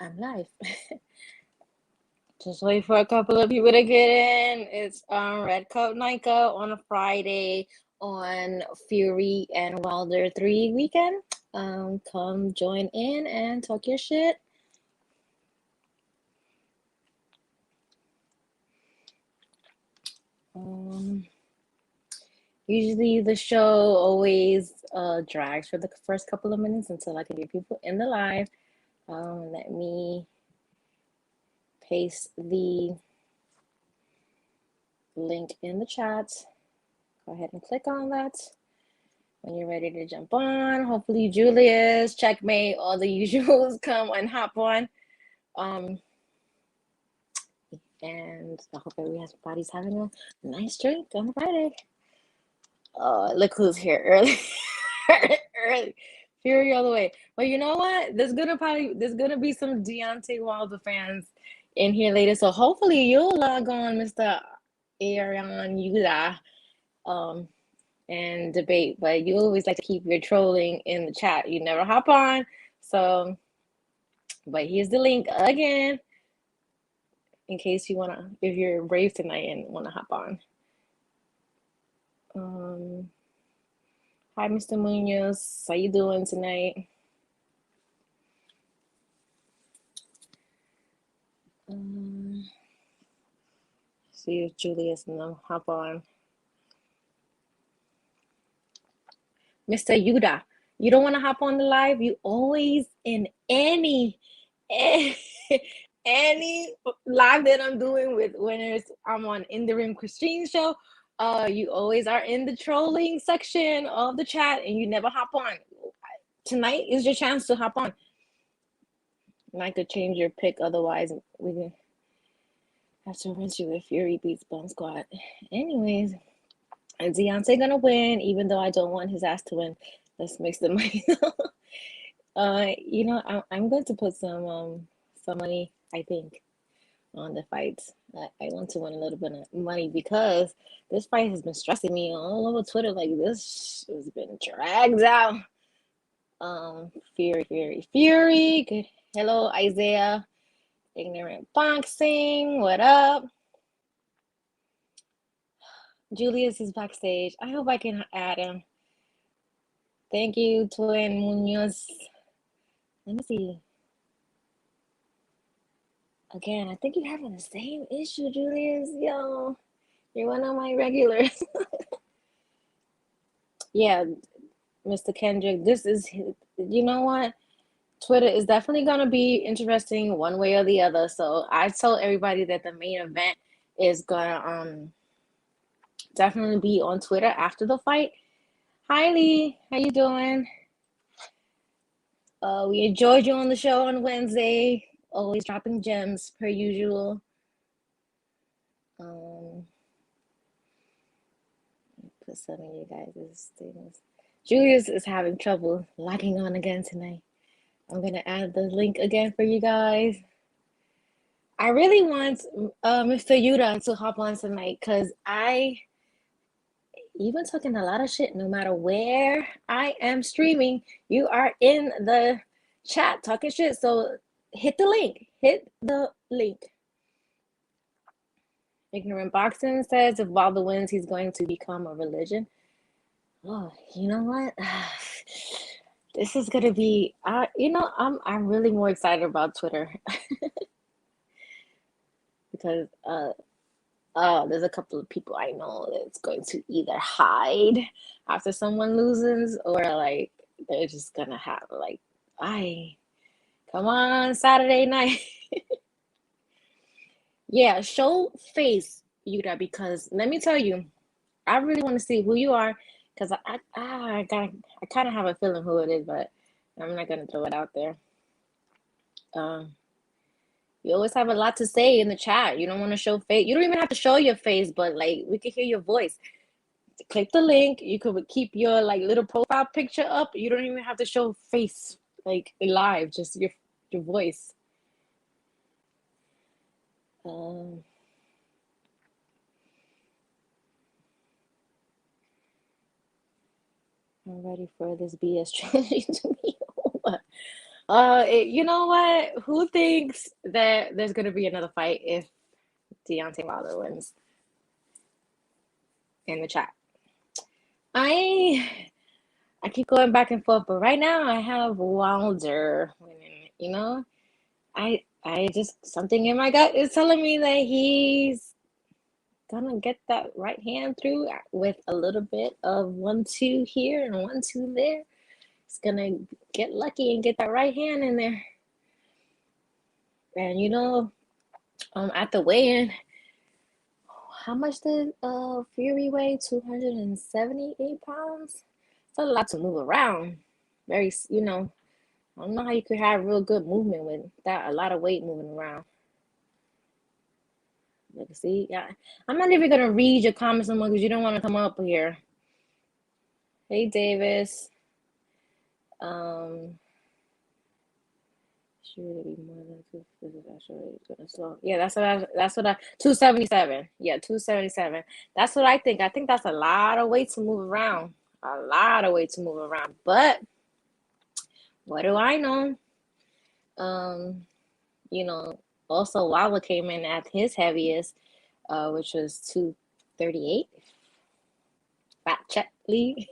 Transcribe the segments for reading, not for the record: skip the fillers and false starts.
I'm live. Just wait for a couple of people to get in. It's Red Cup Nayka on a Friday on Fury and Wilder 3 weekend. Come join in and talk your shit. Usually the show always drags for the first couple of minutes until I can get people in the live. Let me paste the link in the chat. Go ahead and click on that when you're ready to jump on. Hopefully Julius, Checkmate, all the usuals come and hop on. And I hope everybody's having a nice drink on Friday. Look who's here early. early. Fury all the way. Well, you know what? There's gonna be some Deontay Wilder fans in here later. So hopefully you'll log on, Mr. Aaron Yuda, and debate. But you always like to keep your trolling in the chat. You never hop on. So, but here's the link again, in case you wanna, if you're brave tonight and wanna hop on. Hi, Mr. Munoz. How you doing tonight? See if Julius and them hop on. Mr. Yuda, you don't want to hop on the live? You always in any live that I'm doing with winners. I'm on In the Ring Christine show. You always are in the trolling section of the chat and you never hop on. Tonight is your chance to hop on. And I could change your pick, otherwise we can have to rinse you if Fury beats Bum Squad. Anyways, is Deontay gonna win? Even though I don't want his ass to win. Let's mix the money. You know, I'm going to put some money, I think, on the fights. I want to win a little bit of money because this fight has been stressing me all over Twitter. Like, this has been dragged out. Fury. Good. Hello, Isaiah. Ignorant Boxing. What up? Julius is backstage. I hope I can add him. Thank you, Twin Munoz. Let me see. Again, I think you're having the same issue, Julius. Yo, you're one of my regulars. Yeah, Mr. Kendrick, this is, you know what? Twitter is definitely going to be interesting one way or the other. So I told everybody that the main event is going to definitely be on Twitter after the fight. Hi, Lee. How you doing? We enjoyed you on the show on Wednesday. Always dropping gems per usual. Put some of you guys' things. Julius is having trouble logging on again tonight. I'm gonna add the link again for you guys. I really want Mr. Yuda to hop on tonight because you've been talking a lot of shit. No matter where I am streaming, you are in the chat talking shit. So hit the link. Ignorant Boxing says if Wilder wins, he's going to become a religion. Oh, you know what? This is gonna be, I'm really more excited about Twitter because there's a couple of people I know that's going to either hide after someone loses or like they're just gonna have like, come on Saturday night. Yeah, show face, Yuda, because let me tell you, I really want to see who you are because I kind of have a feeling who it is, but I'm not gonna throw it out there. You always have a lot to say in the chat. You don't want to show face. You don't even have to show your face, but like we can hear your voice. Click the link. You could keep your like little profile picture up. You don't even have to show face like live, just your voice. I'm ready for this BS trilogy to be over. You know what? Who thinks that there's gonna be another fight if Deontay Wilder wins? In the chat, I I keep going back and forth, but right now I have Wilder winning. You know, I just something in my gut is telling me that he's gonna get that right hand through with a little bit of 1-2 here and 1-2 there. He's gonna get lucky and get that right hand in there. And at the weigh-in, how much did Fury weigh? 278 pounds. It's a lot to move around. Very, I don't know how you could have real good movement with that. A lot of weight moving around. Like, see, yeah, I'm not even gonna read your comments anymore because you don't want to come up here. Hey, Davis. Should it be more than 250? Actually, it's gonna slow. Yeah, that's what I 277. Yeah, 277. That's what I think. I think that's a lot of weight to move around. A lot of weight to move around. But what do I know? Also Wilder came in at his heaviest, which was 238. Fact check, Lee.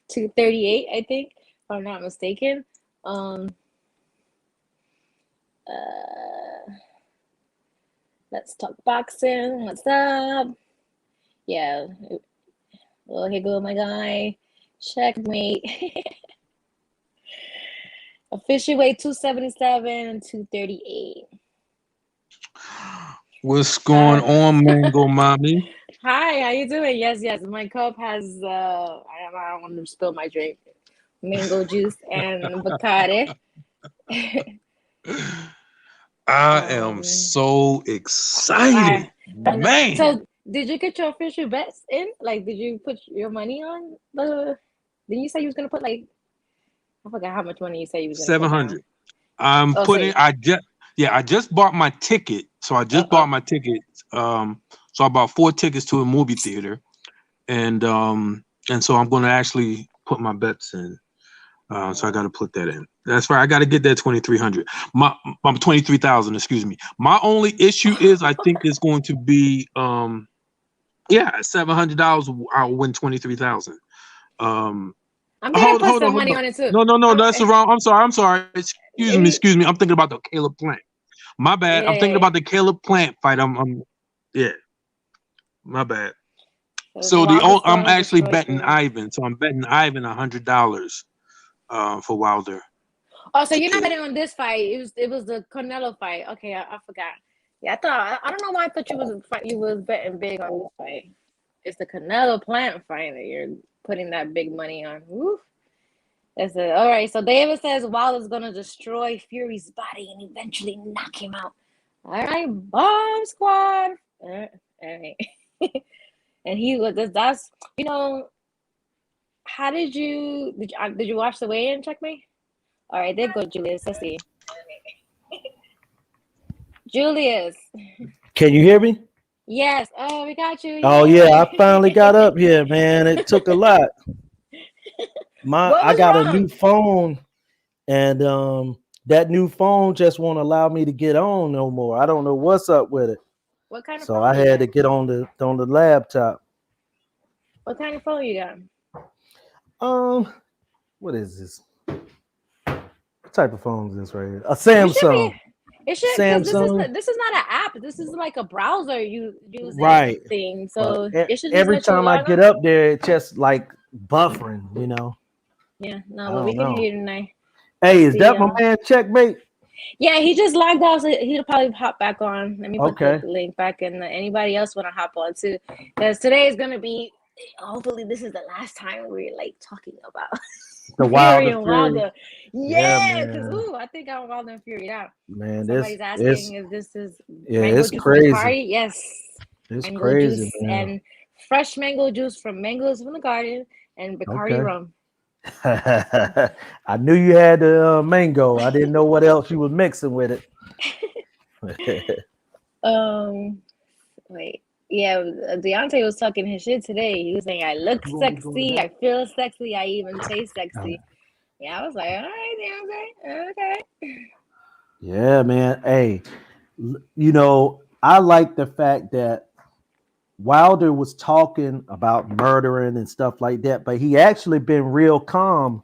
238, I think, if I'm not mistaken. Let's talk boxing. What's up? Yeah. Well, here go my guy. Checkmate. Official weight 277 and 238. What's going on, Mango Mommy? Hi, how you doing? Yes. My cup has I don't want to spill my drink. Mango juice and Bacardi. I am so excited, man. So, did you get your official bets in? Like, did you put your money on the? Did you say you was gonna put I forgot how much money you said you was gonna put down. 700. I'm putting. I just bought my ticket. So I just bought my ticket. So I bought 4 tickets to a movie theater, and so I'm going to actually put my bets in. So I got to put that in. That's right. I got to get that 2,300. My 23,000. Excuse me. My only issue is I think it's going to be $700. I'll win 23,000. I'm gonna put some money on it too. No, that's wrong. I'm sorry. Excuse me. I'm thinking about the Caleb Plant. My bad. I'm thinking about the Caleb Plant fight. My bad. So I'm actually betting Ivan. So I'm betting Ivan $100 for Wilder. Oh, so you're not betting on this fight? It was the Canelo fight. Okay, I forgot. Yeah, I don't know why I thought you was betting big on this fight. It's the Canelo Plant fight that you're putting that big money on. Woo. That's it. All right. So David says Wilder's gonna destroy Fury's body and eventually knock him out. All right, bomb squad. All right. And he was that's how did you watch the weigh-in, Checkmate? All right, there go Julius. Let's see. Julius. Can you hear me? Yes. Oh, we got you. Oh yeah, I finally got up here, man. It took a lot. I got a new phone, and that new phone just won't allow me to get on no more. I don't know what's up with it. What kind of so phone I had to get on the laptop. What kind of phone you got? What is this? What type of phone is this right here? A Samsung. It should, Samsung. This is not an app. This is like a browser using right thing. So it should every time I get up there, it's just like buffering, Yeah, no, but we can hear you tonight. Hey, is that my man Checkmate? Yeah, he just logged off, so he'll probably hop back on. Let me put the link back in. Anybody else want to hop on too? Because today is gonna be. Hopefully, this is the last time we're talking about the Wilder. Yeah, because I think I'm Wilder and Fury out. Man, somebody's asking if this is mango it's juice crazy. Party. Yes, it's mango crazy, juice man. and fresh mango juice from mangoes from the garden and Bacardi rum. I knew you had the mango. I didn't know what else you were mixing with it. Wait. Yeah, Deontay was talking his shit today. He was saying, I look sexy, I feel sexy, I even taste sexy. Yeah, I was like, all right, Deontay, okay. Yeah, man. Hey, you know, I like the fact that Wilder was talking about murdering and stuff like that, but he actually been real calm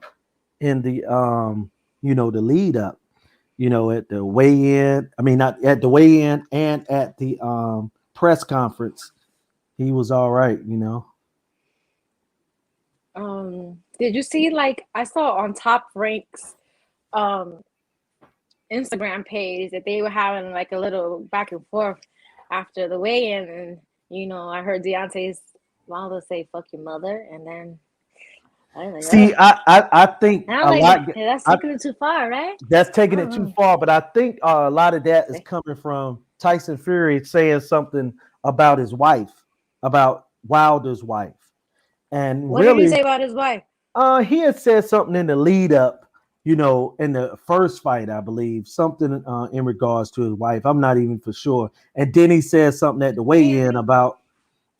in the the lead up, at the weigh in. I mean, not at the weigh in and at the press conference. He was all right. Did you see, like, I saw on Top Rank's um Instagram page that they were having like a little back and forth after the weigh-in, and I heard Deontay's Wilder say "fuck your mother," and then I was like, See, oh, I think and I a was lot. like, that's I, taking it too far, right? that's taking it too Oh, far, but I think a lot of that is coming from Tyson Fury saying something about his wife, about Wilder's wife, and what did he really, say about his wife? he had said something in the lead up, in the first fight, I believe, something in regards to his wife. I'm not even for sure, and then he said something at the weigh-in about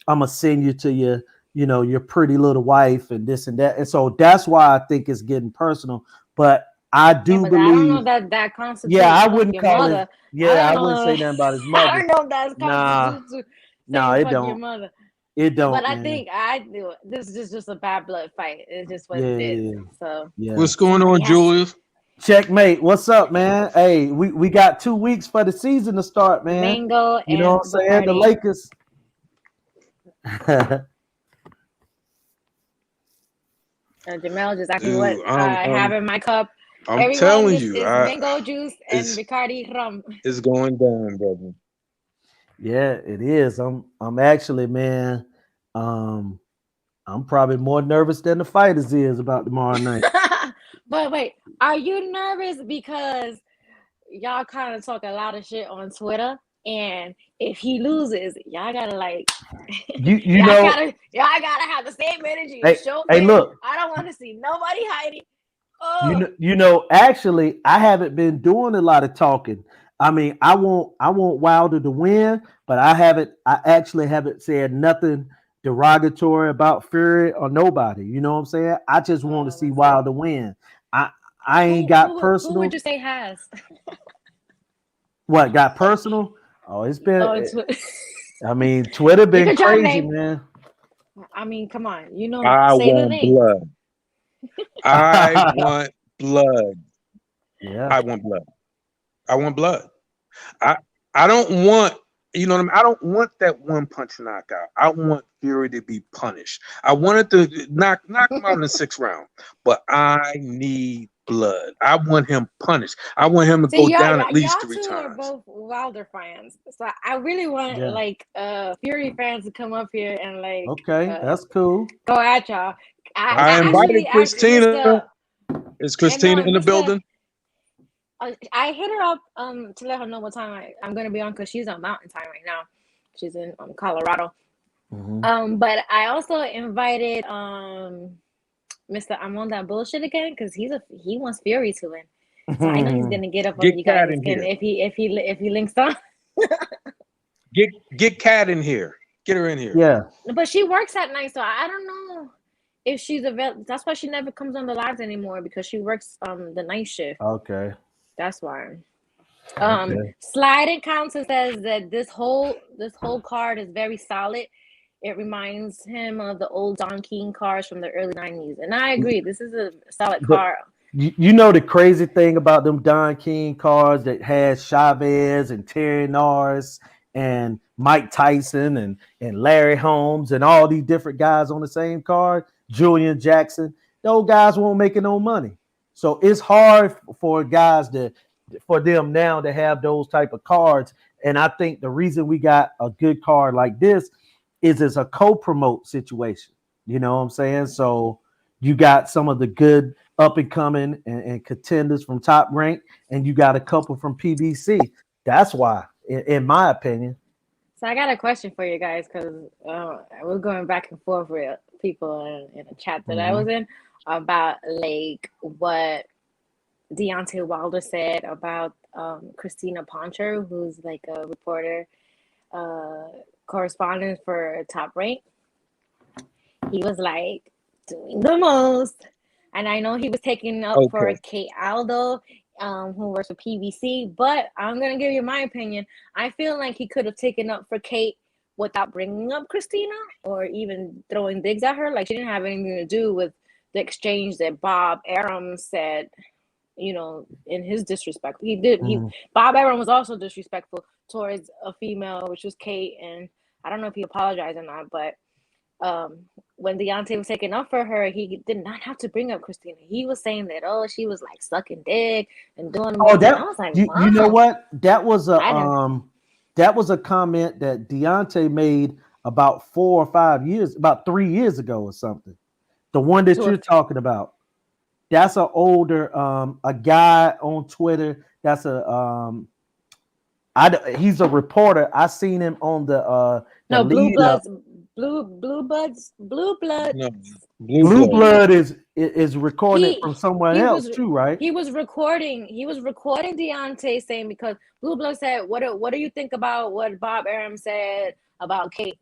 I'm gonna send you to your pretty little wife and this and that. And so that's why I think it's getting personal. But I Yeah, do but I don't know believe, if that yeah, constitutes I fuck wouldn't your call it, mother. I yeah, I don't wouldn't say know. nothing about his I mother. don't know if that Nah, constitutes to nah, saying it fuck your don't. mother. It But don't, I man. think this is just a bad blood fight. It's just what Yeah, it is. yeah, So yeah. What's going somebody on, has to. Julius? Checkmate. What's up, man? Hey, we got 2 weeks for the season to start, man. Mango You know and what I'm saying? The Bacardi. Lakers. Jamel just asked me what Dude, I have in my cup. I'm Everyone, telling this you, is mango juice and it's Bacardi rum. it's going down, brother. Yeah, it is. I'm actually, man. Um, I'm probably more nervous than the fighters is about tomorrow night. But wait, are you nervous because y'all kind of talk a lot of shit on Twitter, and if he loses, y'all gotta like, You know, y'all gotta have the same energy and hey, show hey, face. look, I don't want to see nobody hiding. you Oh, know, you know, actually, I haven't been doing a lot of talking. I mean, I want Wilder to win, but I actually haven't said nothing derogatory about Fury or nobody. You know what I'm saying? I just want to see let's see. Wilder win. I I ain't got Who would personal. you say has? What got personal? Oh, it's been. Oh, it's I mean, Twitter you been can drop crazy, name. man. I mean, come on, I say the want name. blood. I want blood. Yeah. I want blood. I want blood. I I don't want what I mean. I don't want that one punch knockout. I want Fury to be punished. I wanted to knock him out in the sixth round, but I need blood. I want him punished. I want him to See, go down at y'all least three two are times. both Wilder fans, so I really want Yeah. like Fury fans to come up here and like Okay, that's cool. go at y'all. That's I I cool. invited actually asked Christina. Mr. Is And no, Christina in the Mr. building? I hit her up to let her know what time I'm gonna be on because she's on Mountain Time right now. She's in Colorado. Mhm. But I also invited Mr. I'm on that bullshit again because he wants Fury to win. So I know he's gonna get up on Get you Cat guys in and here. if he links on. Get Cat in here. Get her in here. Yeah. But she works at night, so I don't know if she's available. That's why she never comes on the lives anymore because she works the night shift. Okay. That's why. Okay. Sliding Counsel says that this whole card is very solid. It reminds him of the old Don King cards from the early 90s. And I agree, this is a solid The card. you know the crazy thing about them Don King cards that has Chavez and Terry Norris and Mike Tyson and Larry Holmes and all these different guys on the same card, Julian Jackson, those guys won't make no money. So it's hard for guys for them now to have those type of cards. And I think the reason we got a good card like this is it's a co-promote situation. You know what I'm saying? So you got some of the good up and coming and contenders from Top Rank, and you got a couple from PBC. That's why, in my opinion. So I got a question for you guys because we're going back and forth with people in a chat that I was in about like what Deontay Wilder said about Christina Poncher, who's like a reporter, uh, correspondent for Top Rank. He was like doing the most, and I know he was taking up for Kate Aldo, who works for PVC. But I'm gonna give you my opinion. I feel like he could have taken up for Kate without bringing up Christina or even throwing digs at her. Like, she didn't have anything to do with the exchange that Bob Arum said, you know, in his disrespect. He did. Bob Arum was also disrespectful towards a female, which was Kate, and I don't know if he apologized or not, but when Deontay was taking up for her, he did not have to bring up Christina. He was saying that, oh, she was like sucking dick and doing. Oh, that, I was like, you know what? That was a comment that Deontay made about 4 or 5 years, about 3 years ago or something. The one that you're talking about. That's an older a guy on Twitter. That's he's a reporter. I seen him on the Blue Bloods. Blue Blood is recording it from someone else too, right? He was recording Deontay saying, because Blue Blood said, what do you think about what Bob Arum said about Kate?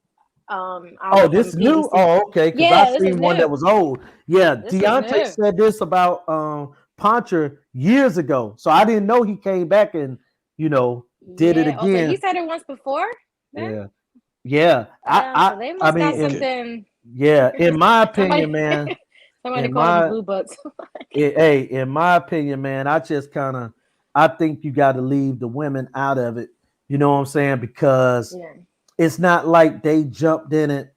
This new. Oh, okay. Because I seen one that was old. Yeah, Deontay said this about Poncher years ago. So I didn't know he came back and did it again. So he said it once before. Then? Yeah. So they must got something. Yeah, in my opinion, man. Somebody called them Blue Butts. Hey, in my opinion, man, I think you got to leave the women out of it. You know what I'm saying? Because it's not like they jumped in it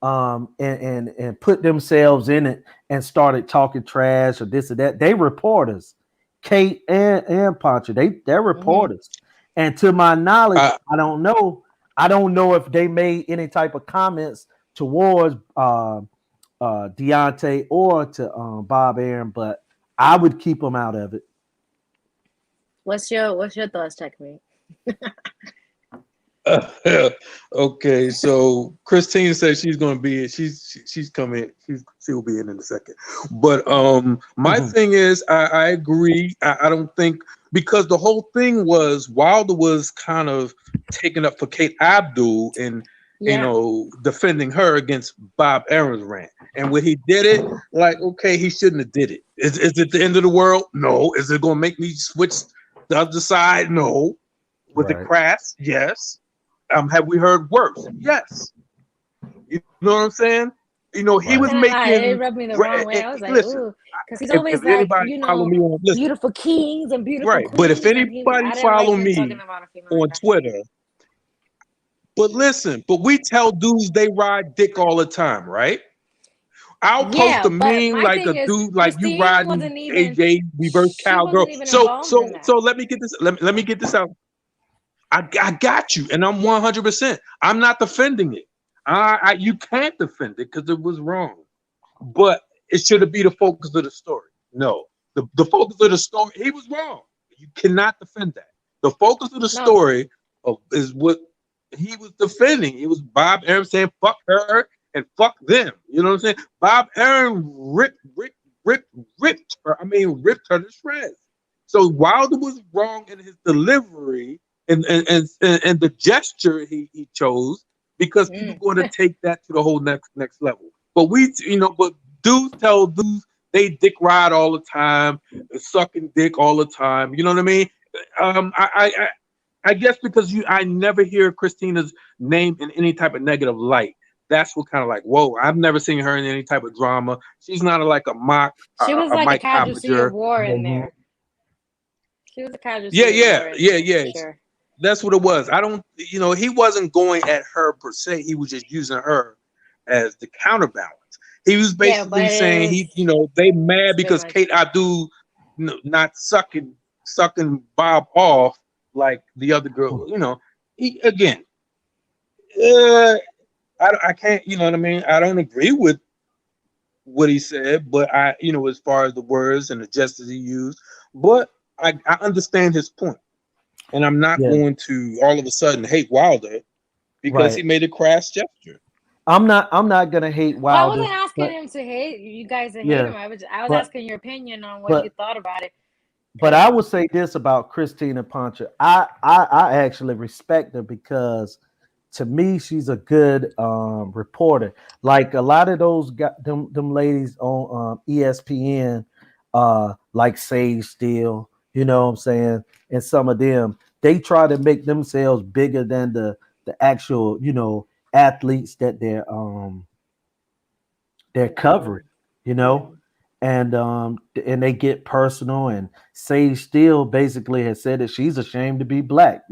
and put themselves in it and started talking trash or this or that. They reporters, Kate and Poncho. They're reporters. And to my knowledge, I don't know if they made any type of comments towards Deontay or to Bob Arum, but I would keep them out of it. What's your thoughts, Checkmate? Okay, so Christine says she's going to be. She's coming. She'll be in a second. But my thing is, I agree. I don't think, because the whole thing was Wilder was kind of taking up for Kate Abdul and defending her against Bob Arum's rant. And when he did it, like, okay, he shouldn't have did it. Is it the end of the world? No. Is it going to make me switch the other side? No. Was it crass? Yes. Have we heard worse? Yes. You know what I'm saying? He was making. It rubbed me the wrong way. I was like, ooh, because he's always like, beautiful kings and beautiful queens. But if anybody follow me on Twitter, but we tell dudes they ride dick all the time, right? I'll post a meme like a dude like you riding AJ reverse cowgirl. So let me get this. Let me get this out. I got you, and I'm 100%. I'm not defending it. You can't defend it because it was wrong, but it should be the focus of the story. No, the focus of the story. He was wrong. You cannot defend that. The focus of the story is what he was defending. It was Bob Arum saying "fuck her" and "fuck them." You know what I'm saying? Bob Arum ripped her. Ripped her to shreds. So Wilder was wrong in his delivery. And the gesture he chose, because people going to take that to the whole next level. But but dudes tell dudes they dick ride all the time, sucking dick all the time. You know what I mean? I guess because I never hear Christina's name in any type of negative light. That's what kind of like, whoa, I've never seen her in any type of drama. She's not like a mock. She was like a casualty of war in there. She was a casualty. Yeah. Sure. That's what it was. I don't, he wasn't going at her per se. He was just using her as the counterbalance. He was basically saying they mad because Kate Abdul not sucking Bob off like the other girl. I can't. You know what I mean? I don't agree with what he said, but as far as the words and the gestures he used, but I understand his point. And I'm not going to all of a sudden hate Wilder because he made a crass gesture. I'm not gonna hate Wilder. I wasn't asking him to hate you guys to hate him. I was asking your opinion on what you thought about it. But I would say this about Christina Poncher. I actually respect her because to me, she's a good reporter. Like a lot of those them ladies on ESPN, like Sage Steele, you know what I'm saying, and some of them, they try to make themselves bigger than the actual, athletes that they're covering, you know, and they get personal. And Sage Steele basically has said that she's ashamed to be black,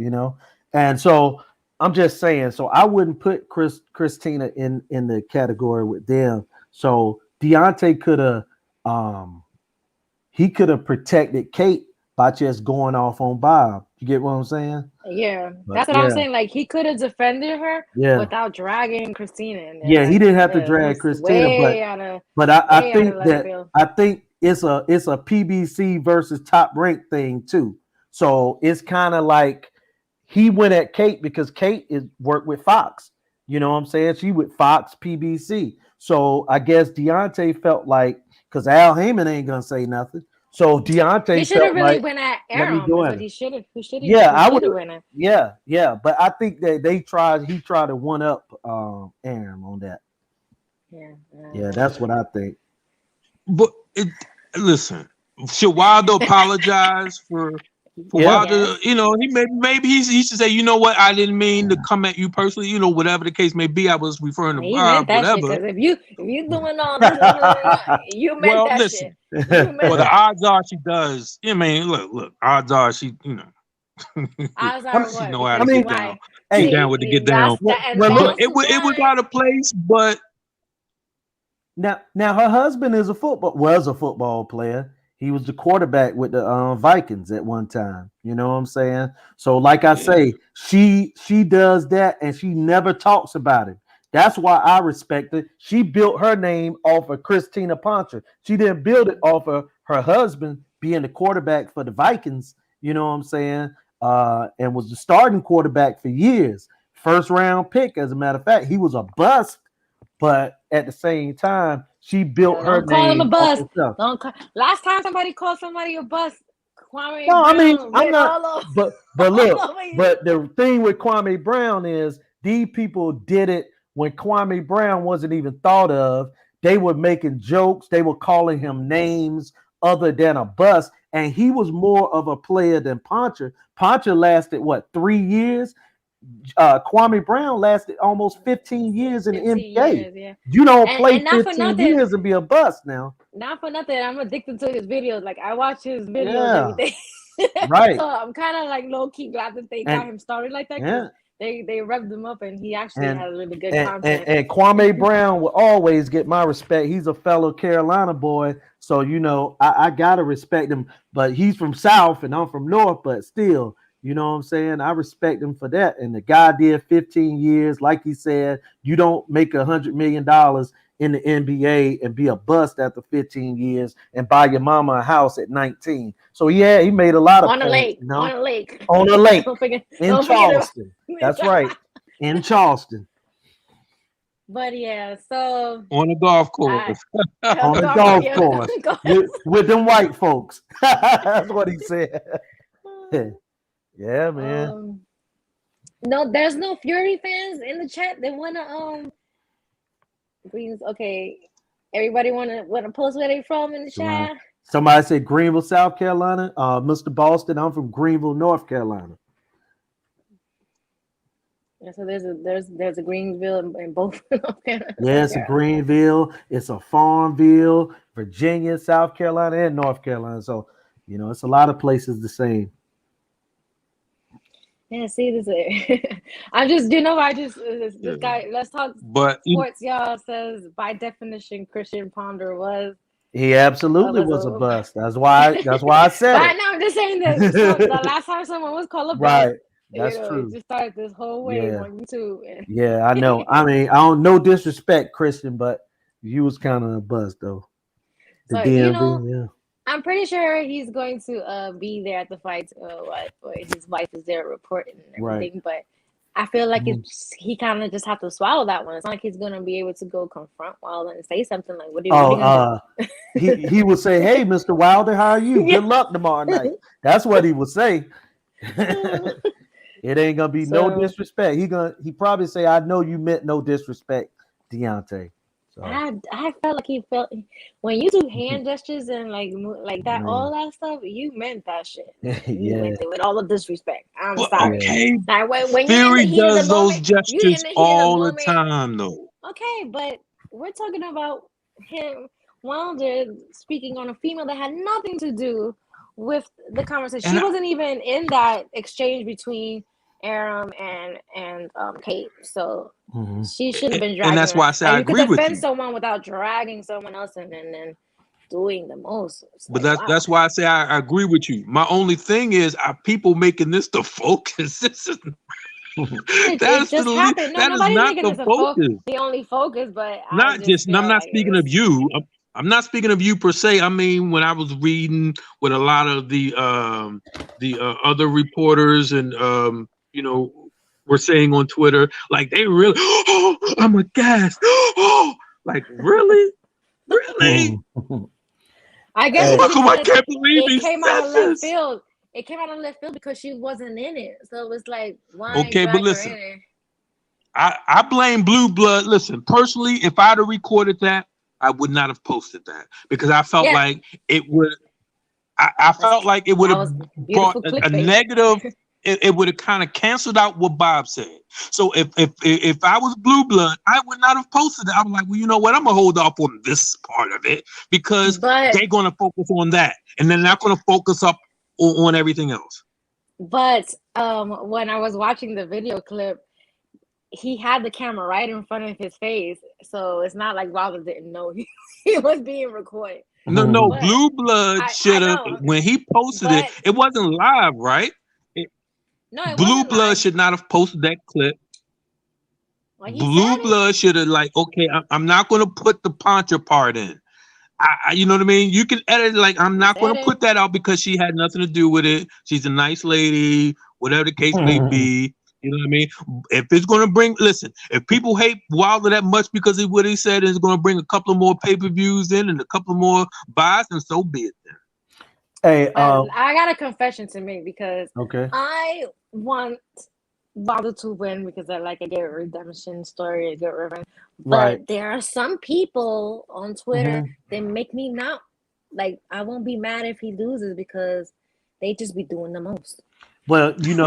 and so I'm just saying. So I wouldn't put Christina in the category with them. So Deontay could have he could have protected Kate by just going off on Bob. You get what I'm saying? Yeah, that's what I'm saying. Like, he could have defended her without dragging Christina in there. Yeah, like, he didn't have to drag Christina, but I think it's a PBC versus Top Rank thing too. So it's kind of like he went at Kate because Kate is worked with Fox. You know what I'm saying? She with Fox PBC. So I guess Deontay felt like, because Al Heyman ain't gonna say nothing. So Deontay he should have really like, went at Aram. But he should have. Yeah, I would. Yeah. But I think that he tried to one up Aram on that. Yeah, that's what I think. But listen, should Wilder apologize for Wilder? He maybe he should say, you know what, I didn't mean to come at you personally. Whatever the case may be, I was referring to Bob. Whatever. Because if you doing all this, you meant that shit. The odds are she does. I mean, look. Odds are she. Odds are she what? know how to get down. Get down with the get down. It was out of place, but. Now her husband was a football player. He was the quarterback with the Vikings at one time. You know what I'm saying? So like I say, she does that and she never talks about it. That's why I respect it. She built her name off of Christina Poncher. She didn't build it off of her husband being the quarterback for the Vikings. You know what I'm saying? And was the starting quarterback for years. First round pick, as a matter of fact. He was a bust. But at the same time, she built her name. Call him a bust. Last time somebody called somebody a bust, Kwame no, Brown, I mean, I'm not. But look, but the thing with Kwame Brown is these people did it when Kwame Brown wasn't even thought of. They were making jokes. They were calling him names other than a bust, and he was more of a player than Poncher. Poncher lasted 3 years. Kwame Brown lasted almost 15 years in the NBA. Years, You don't play 15 years and be a bust now. Not for nothing. I'm addicted to his videos. Like, I watch his videos every day. Right. So I'm kind of like low key glad that they got him started like that. Yeah. They revved him up, and he actually had a really good content. And Kwame Brown will always get my respect. He's a fellow Carolina boy, so I gotta respect him. But he's from South and I'm from North, but still. You know what I'm saying? I respect him for that. And the guy did 15 years. Like he said, you don't make $100 million in the NBA and be a bust after 15 years and buy your mama a house at 19. So yeah, he made a lot of on points, a lake. On a lake. On a lake. In Charleston. That's right. In Charleston. But yeah, so on a golf course. On a golf course. With them white folks. That's what he said. Yeah, man. No, there's no Fury fans in the chat. They wanna Greens. Okay, everybody wanna post where they from in the chat. Somebody said Greenville, South Carolina. Mr. Boston, I'm from Greenville, North Carolina. Yeah, so there's a Greensville in both. Yeah, it's a Greenville. It's a Farmville, Virginia, South Carolina, and North Carolina. So it's a lot of places the same. Yeah, see this. This guy. Let's talk sports. Y'all says by definition, Christian Ponder was. He absolutely was a bust. That's why I said it. Now I'm just saying this. The last time someone was called a bust, right? That's true. It just started this whole wave on YouTube. Yeah, I know. I mean, I don't no disrespect, Christian, but you was kind of a bust though. The DMV, I'm pretty sure he's going to be there at the fight. His wife is there reporting and everything, right. But I feel like he kind of just have to swallow that one. It's not like he's going to be able to go confront Wilder and say something like, "What do you do?" He would say, "Hey, Mr. Wilder, how are you? Good luck tomorrow night." That's what he would say. It ain't gonna be no disrespect. He probably say, "I know you meant no disrespect, Deontay." So I felt like he felt when you do hand gestures and like that, all that stuff. You meant that shit. You meant it with all the disrespect. I'm sorry. Okay, Like when you're in Fury the heat of the does those moment, you in gestures the heat of the all the moment. time, though. Okay, but we're talking about him Wilder speaking on a female that had nothing to do with the conversation. She wasn't even in that exchange between Aram and Kate. So she shouldn't have been dragging. And that's why I say I agree with you. You could defend someone without dragging someone else and then doing the most. But that's why I say I agree with you. My only thing is, are people making this the focus? It just happened. No, nobody's making this a focus. The only focus, but I'm not speaking of you. I'm not speaking of you per se. I mean, when I was reading with a lot of the other reporters and were saying on Twitter, like they really, oh, I'm aghast. Oh, like really. I guess I can't believe it came out of left field. It came out of left field because she wasn't in it. So it was like, why drag her in it? I blame Blue Blood. Listen, personally, if I'd have recorded that, I would not have posted that because I felt like it would. I felt like it would have brought a negative. It would have kind of canceled out what Bob said. So if I was Blue Blood, I would not have posted it. I'm like, well, you know what? I'm gonna hold off on this part of it because they're gonna focus on that, and they're not gonna focus up on everything else. But when I was watching the video clip, he had the camera right in front of his face, so it's not like Wilder didn't know he was being recorded. No, Blue Blood should have when he posted it wasn't live, right? Blue Blood should not have posted that clip. Well, Blue Blood should have okay, I'm not going to put the Poncha part in. You know what I mean? You can edit I'm not going to put that out because she had nothing to do with it. She's a nice lady, whatever the case may be. You know what I mean? If it's going to if people hate Wilder that much because of what he said, it's going to bring a couple of more pay-per-views in and a couple of more buys, and so be it then. Hey, I got a confession to make because I want Wilder to win because I like a good redemption story, a good revenge. But there are some people on Twitter that make me not I won't be mad if he loses because they just be doing the most. Well, Nike,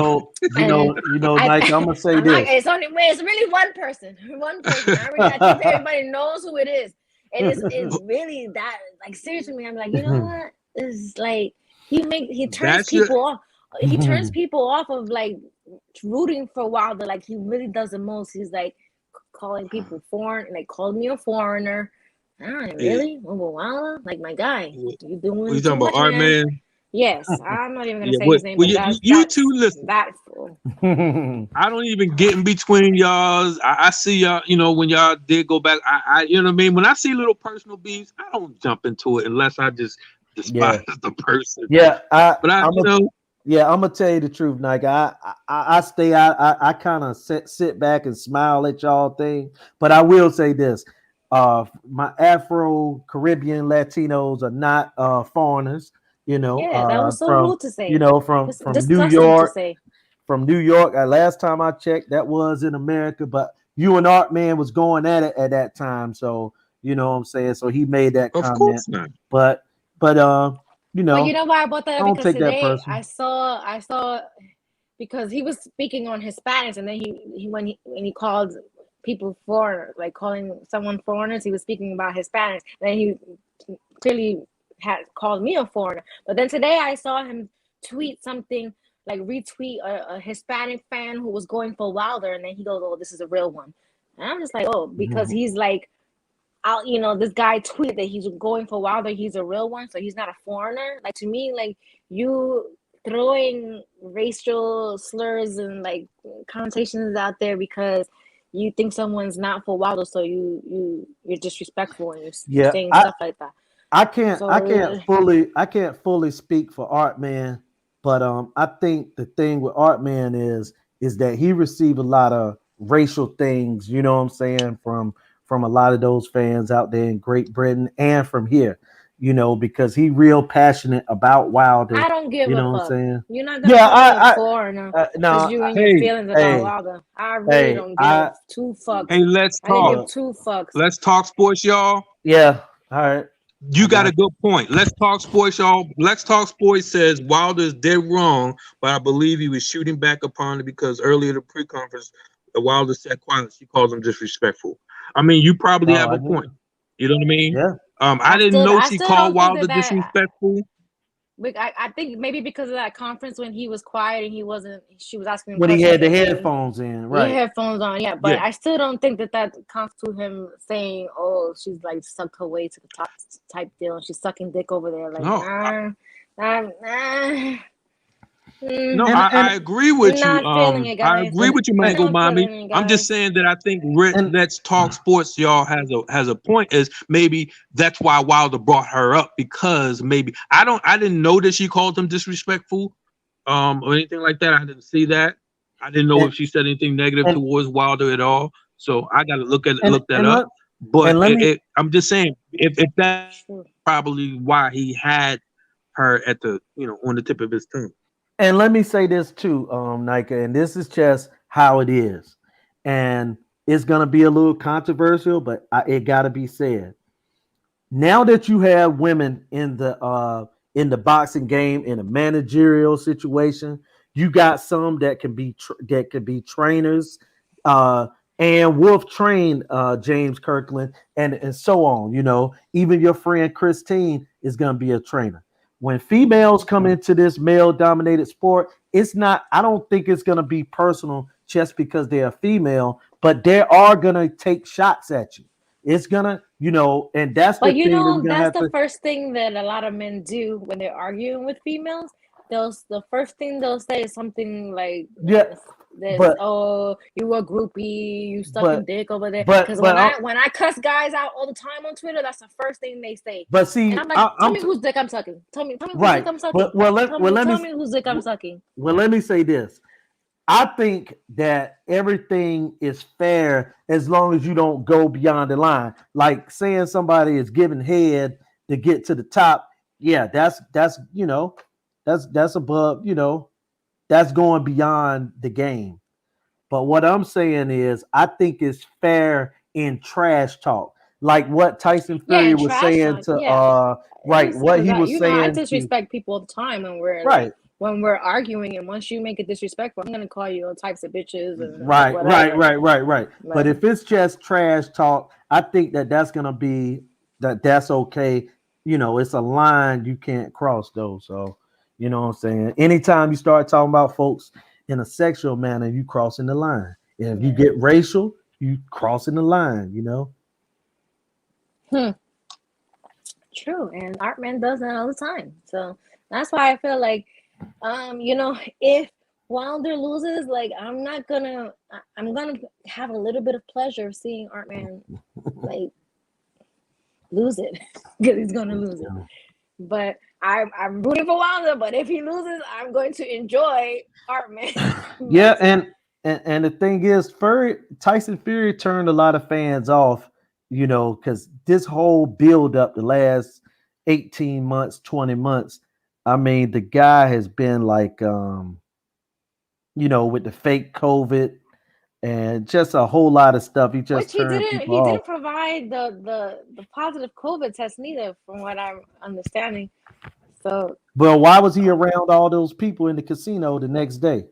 I'm gonna say this. It's really one person. I think everybody knows who it is. And it's really that seriously, I'm like, you know what? It's he turns people off. He turns people off of rooting for Wilder. He really does the most. He's calling people foreign, called me a foreigner. Really? Wilder? My guy. You doing what you talking about, Art Man? Yes, I'm not even gonna say his name. Well, you two listen. That's cool. I don't even get in between y'all. I see y'all. When y'all did go back, I you know what I mean. When I see little personal beefs, I don't jump into it unless I just despise the person. Yeah, I'm gonna tell you the truth, Nike. I stay out. I kind of sit back and smile at y'all thing, but I will say this: my Afro Caribbean Latinos are not foreigners. That was so rude to say. From New York. From New York. Last time I checked, that was in America, but you and Art Man was going at it at that time. So you know what I'm saying. So he made that comment. Of course not. But Well, you know why I bought that? Because today I saw because he was speaking on Hispanics, and then when he called people foreigners, calling someone foreigners, he was speaking about Hispanics. And then he clearly had called me a foreigner. But then today I saw him tweet something, retweet a Hispanic fan who was going for Wilder, and then he goes, "Oh, this is a real one." And I'm just because he's this guy tweeted that he's going for Wilder, he's a real one, so he's not a foreigner. To me, you throwing racial slurs and connotations out there because you think someone's not for Wilder, so you're disrespectful and you're saying stuff like that. I can't fully speak for Art Man, but I think the thing with Art Man is that he received a lot of racial things, you know what I'm saying, from a lot of those fans out there in Great Britain and from here. because he real passionate about Wilder. I don't give You a know what I'm fuck. saying? You're not gonna Yeah, call me a foreigner because no, you and your Hey, feelings about hey, Wilder. I really hey, don't give two fucks. let's I didn't talk. give two fucks. Let's talk sports, y'all. yeah, all right, I You got a got good point. Let's talk sports, y'all. Let's talk sports says Wilder is dead wrong, but I believe he was shooting back upon it because earlier in the pre-conference, Wilder said quietly she calls him disrespectful. I mean, you probably Oh, have I a know. point. You know what I mean? Yeah, I didn't know I she still called don't think Wilder that. disrespectful. I think maybe because of that conference when he was quiet and he wasn't, she was asking him when he questions had the and headphones in, he had right? headphones on. Yeah, but Yeah. I still don't think that constitutes him saying, "Oh, she's like sucked her way to the top" type deal. She's sucking dick over there. Like, No, no, And I agree with you. not feeling it, I guys. agree with you, Mango Not Mommy. feeling it, I'm just guys. saying that I think and Let's Talk Sports, y'all, has a point. Is maybe that's why Wilder brought her up because maybe I didn't know that she called him disrespectful, or anything like that. I didn't see that. I didn't know and if she said anything negative and towards Wilder at all. So I got to and look that and up. let But and let me I'm just saying if that's True. probably why he had her at the on the tip of his tongue. and let me say this too, Nika, and this is just how it is, and it's gonna be a little controversial, but it got to be said. Now that you have women in the boxing game in a managerial situation, you got some that can be trainers. Uh, and Wolf trained James Kirkland and so on. Even your friend Christine is going to be a trainer. When females come into this male dominated sport, it's not. I don't think it's going to be personal just because they're a female, but they are going to take shots at you. It's gonna, and that's the But thing that we're gonna that's have the to. first thing that a lot of men do when they're arguing with females. The first thing they'll say is something like Yeah, this, but "Oh, you a groupie, you sucking but dick over there." but Because but when I cuss guys out all the time on Twitter, that's the first thing they say. but And see, I'm like, tell I'm me whose dick I'm sucking. Tell me whose dick right. I'm sucking. But let me Tell me whose dick I'm sucking. well let me say this. I think that everything is fair as long as you don't go beyond the line. Like saying somebody is giving head to get to the top. Yeah, that's above. That's going beyond the game. But what I'm saying is, I think it's fair in trash talk, like what Tyson Yeah, Fury and was trash saying talk. to Yeah, right, what because he was I saying to disrespect people all the time when we're right, arguing, and once you make it disrespectful, I'm gonna call you all types of bitches and right, right, whatever. right, right, right. But But if it's just trash talk, I think that that's gonna be that's okay. It's a line you can't cross though. So you know what I'm saying. Anytime you start talking about folks in a sexual manner, you crossing the line. If you yeah. get racial, you crossing the line. True, and Artman does that all the time. So that's why I feel like, if Wilder loses, like I'm gonna have a little bit of pleasure seeing Artman like lose it because he's gonna lose it. But I'm rooting for Wilder. But if he loses, I'm going to enjoy Artman. Yeah, and the thing is, Tyson Fury turned a lot of fans off, because this whole build up the last 18 months, 20 months, I mean, the guy has been like with the fake COVID and just a whole lot of stuff. He just Which turned people he off. didn't provide the positive COVID test neither, from what I'm understanding. So Well, why was he around all those people in the casino the next day?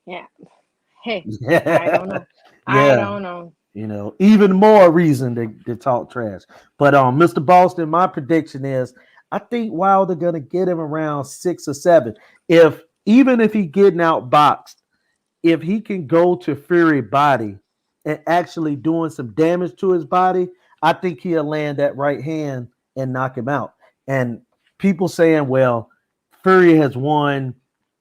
yeah, hey, I Yeah, don't know. I yeah. don't know. Even more reason to talk trash. But Mr. Boston, my prediction is I think Wilder gonna get him around 6 or 7. Even if he getting outboxed, if he can go to Fury body and actually doing some damage to his body, I think he'll land that right hand and knock him out. And people saying, well, Fury has won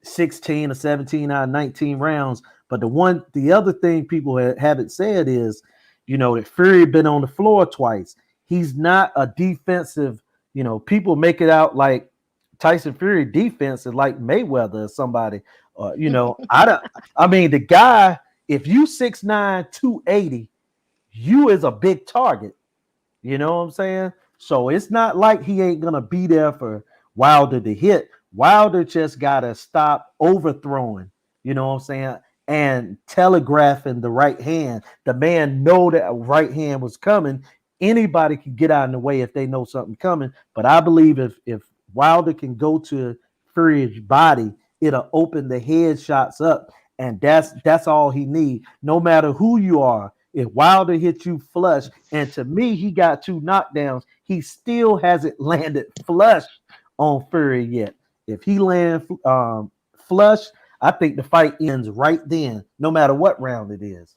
16 or 17 out of 19 rounds. But the other thing people haven't said is, that Fury been on the floor twice. He's not a defensive, people make it out like Tyson Fury defense is like Mayweather or somebody. I mean, the guy, if you 6'9", 280, you is a big target. You know what I'm saying? So it's not like he ain't gonna be there for Wilder to hit. Wilder just gotta stop overthrowing, you know what I'm saying, and telegraphing the right hand. The man know that right hand was coming. Anybody can get out in the way if they know something coming. But I believe if Wilder can go to Fury's body, it'll open the head shots up, and that's all he need. No matter who you are, if Wilder hits you flush, and to me, he got 2 knockdowns, he still hasn't landed flush on Fury yet. If he lands flush, I think the fight ends right then, no matter what round it is.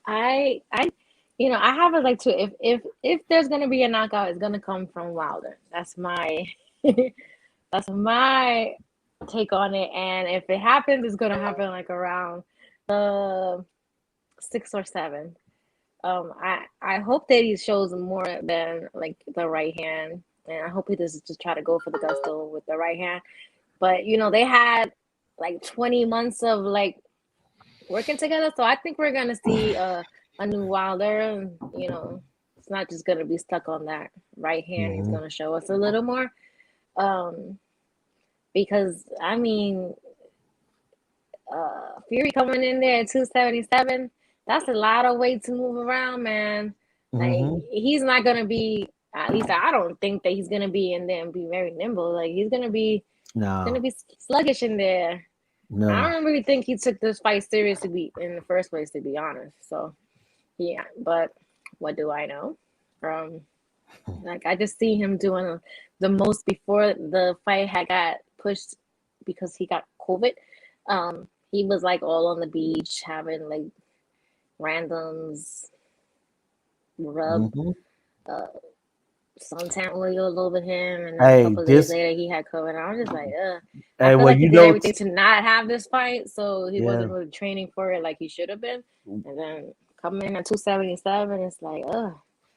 I I have it like to if there's gonna be a knockout, it's gonna come from Wilder. That's my that's my take on it. And if it happens, it's gonna happen like around the 6 or 7. I hope that he shows more than like the right hand, and I hope he doesn't just try to go for the gusto with the right hand. But they had like 20 months of like working together, so I think we're gonna see a new Wilder. And, it's not just gonna be stuck on that right hand. He's gonna show us a little more, because I mean, Fury coming in there at 277. That's a lot of weight to move around, man. Like he's not gonna be. At least I don't think that he's gonna be in there and be very nimble. Like he's gonna be sluggish in there. No. I don't really think he took this fight seriously in the first place, to be honest. So yeah, but what do I know? Like I just see him doing the most before the fight had got pushed because he got COVID. He was like all on the beach having like randoms rub suntan oil over him, and then a couple days later he had COVID. And I was just like, I feel like he did everything to not have this fight, so he wasn't really training for it like he should have been. And then coming in at 277, it's like,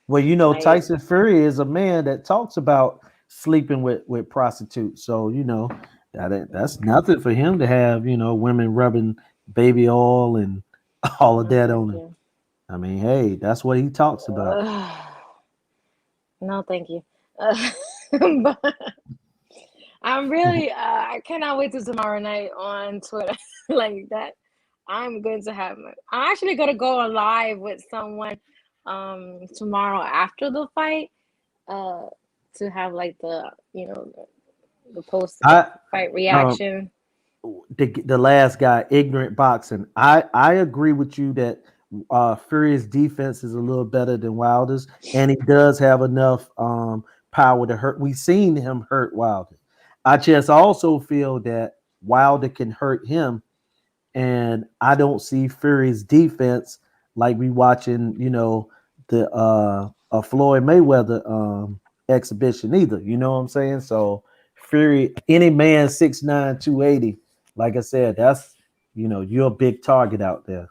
Well, Tyson Fury is a man that talks about sleeping with prostitutes, so that's nothing for him to have, women rubbing baby oil and all of that on him. I mean, hey, that's what he talks about. No, thank you. But I'm really, I cannot wait till tomorrow night on Twitter like that. I'm going to have I'm actually going to go on live with someone tomorrow after the fight to have like the post fight reaction. The last guy, Ignorant Boxing. I agree with you that Fury's defense is a little better than Wilder's, and he does have enough power to hurt. We've seen him hurt Wilder. I just also feel that Wilder can hurt him, and I don't see Fury's defense like we watching, the Floyd Mayweather exhibition either. You know what I'm saying? So Fury, any man 6'9", 280, like I said, that's you're a big target out there.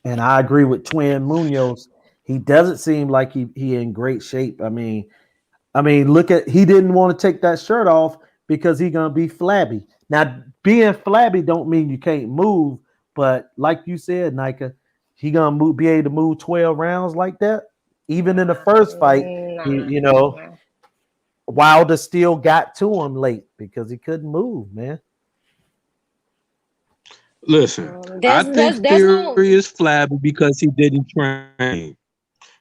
And I agree with Twin Munoz. He doesn't seem like he in great shape. I mean, he didn't want to take that shirt off because he's gonna be flabby. Now, being flabby don't mean you can't move, but like you said, Nayka, he gonna be able to move 12 rounds like that. Even in the first fight, Wilder still got to him late because he couldn't move, man. Listen, I think Fury is flabby because he didn't train.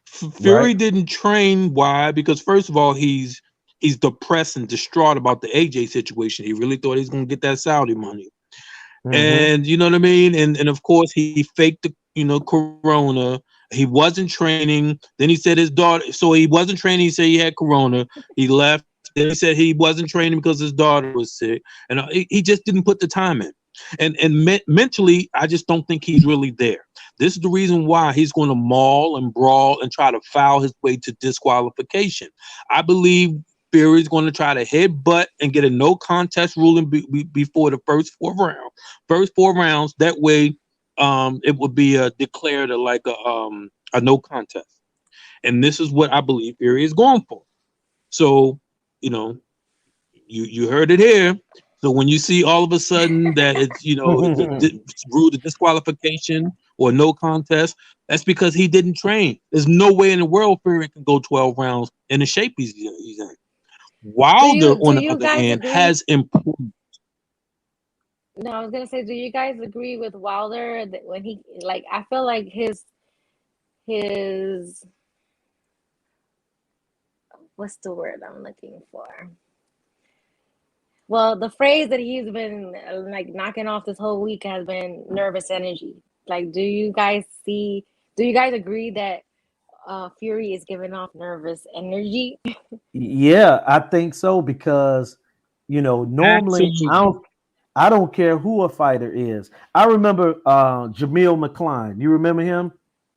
Fury didn't train. Why? Because first of all, he's depressed and distraught about the AJ situation. He really thought he was going to get that Saudi money, and you know what I mean. And of course, he faked the corona. He wasn't training. Then he said his daughter. So he wasn't training. He said he had corona. He left. Then he said he wasn't training because his daughter was sick, and he just didn't put the time in. And mentally, I just don't think he's really there. This is the reason why he's going to maul and brawl and try to foul his way to disqualification. I believe Fury's going to try to headbutt and get a no contest ruling before the first 4 rounds. First 4 rounds, that way, it would be declared a no contest. And this is what I believe Fury is going for. So, you heard it here. So when you see all of a sudden that it's, it's ruled a disqualification or no contest, that's because he didn't train. There's no way in the world Fury can go 12 rounds in the shape he's in. Wilder, on the other hand, has improved. No, I was gonna say, do you guys agree with Wilder that when he like? I feel like his what's the word I'm looking for? Well, the phrase that he's been like knocking off this whole week has been nervous energy. Like, do you guys agree that Fury is giving off nervous energy? Yeah, I think so because normally Absolutely. I don't care who a fighter is. I remember Jamil McCline. You remember him,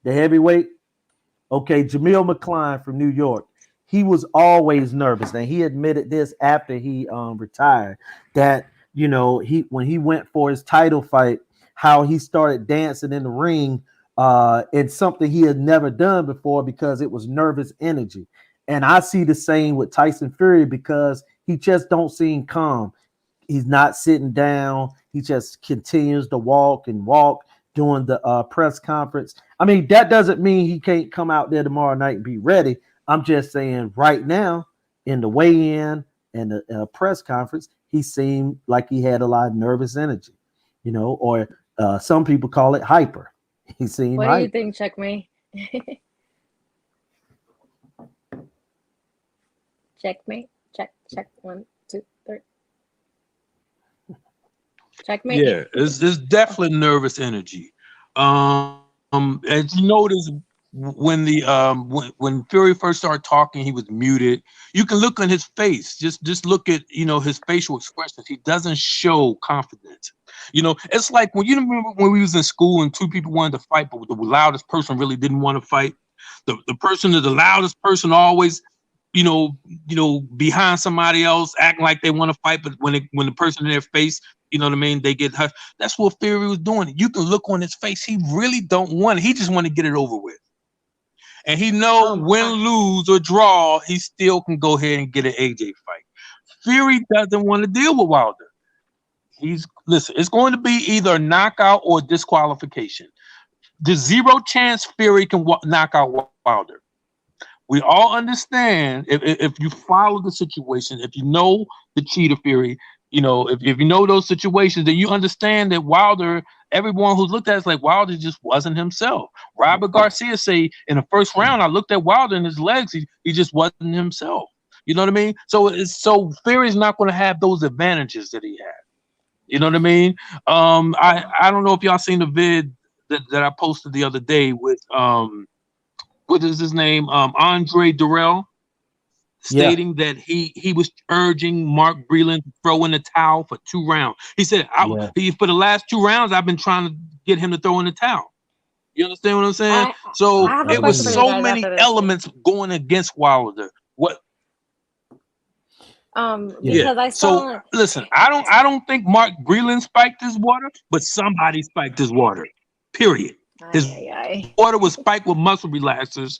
the heavyweight? Okay, Jamil McCline from New York. He was always nervous, and he admitted this after he retired. That he when he went for his title fight, how he started dancing in the ring. It's something he had never done before because it was nervous energy. And I see the same with Tyson Fury because he just don't seem calm. He's not sitting down. He just continues to walk and walk during the press conference. I mean, that doesn't mean he can't come out there tomorrow night and be ready. I'm just saying right now in the weigh-in and the press conference, he seemed like he had a lot of nervous energy, or some people call it hyper. He seemed What do you think, Checkmate? Checkmate. Check. 1, 2, 3. Checkmate. Yeah, it's definitely nervous energy. As you notice, when when Fury first started talking, he was muted. You can look on his face. Just look at his facial expressions. He doesn't show confidence. It's like when you remember when we was in school and two people wanted to fight, but the loudest person really didn't want to fight. The loudest person always behind somebody else acting like they want to fight, but when the person in their face, what I mean, they get hurt. That's what Fury was doing. You can look on his face. He really don't want it. He just want to get it over with. And he know win, lose, or draw, he still can go ahead and get an AJ fight. Fury doesn't want to deal with Wilder. Listen, it's going to be either a knockout or disqualification. There's zero chance Fury can knock out Wilder. We all understand if you follow the situation, if you know the cheater Fury, if you know those situations, then you understand that Wilder, everyone who's looked at it is like Wilder just wasn't himself. Robert Garcia say in the first round, I looked at Wilder and his legs, he just wasn't himself. You know what I mean? So Fury's not going to have those advantages that he had. You know what I mean? I don't know if y'all seen the vid that I posted the other day with what is his name? Andre Durrell, stating that he was urging Mark Breland to throw in the towel for 2 rounds. He said, for the last 2 rounds, I've been trying to get him to throw in the towel. You understand what I'm saying? It was so many elements going against Wilder. Because I saw. Listen, I don't think Mark Breland spiked his water, but somebody spiked his water. Period. His water was spiked with muscle relaxers,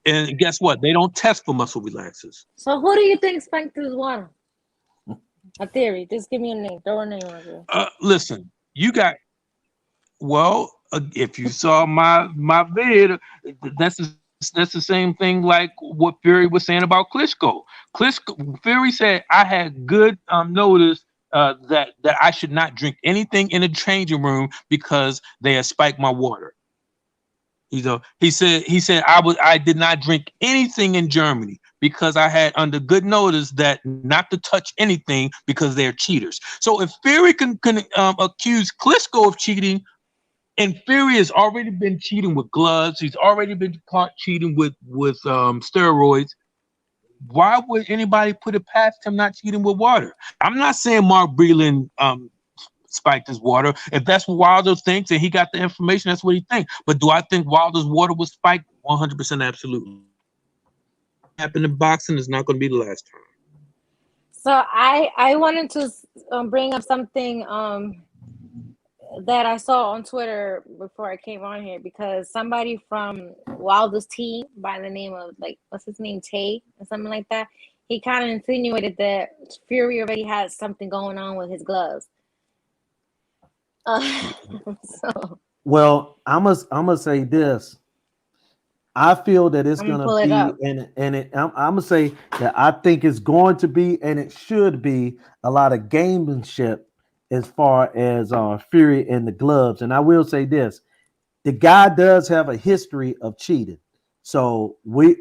and guess what? They don't test for muscle relaxers. So who do you think spiked his water? A theory. Just give me a name. Throw a name out there. Listen, you got. Well, if you saw my vid, that's the same thing like what Fury was saying about Klitschko. Fury said I had good notice that I should not drink anything in the changing room because they had spiked my water. He said I did not drink anything in Germany because I had under good notice that not to touch anything because they're cheaters. So if Fury can accuse Klitschko of cheating, and Fury has already been cheating with gloves, he's already been caught cheating with steroids, why would anybody put it past him not cheating with water? I'm not saying Mark Breland spiked his water. If that's what Wilder thinks and he got the information, that's what he thinks. But do I think Wilder's water was spiked? 100% absolutely. Happened in boxing is not going to be the last time. So I wanted to bring up something that I saw on Twitter before I came on here, because somebody from Wilder's team by the name of, like, what's his name, Tay or something like that, he kind of insinuated that Fury already had something going on with his gloves. Well, I'm gonna say this. I feel that it's I'm gonna gonna pull it be, up. I'm gonna say that I think it's going to be, and it should be a lot of gamemanship as far as Fury and the gloves. And I will say this: the guy does have a history of cheating, so we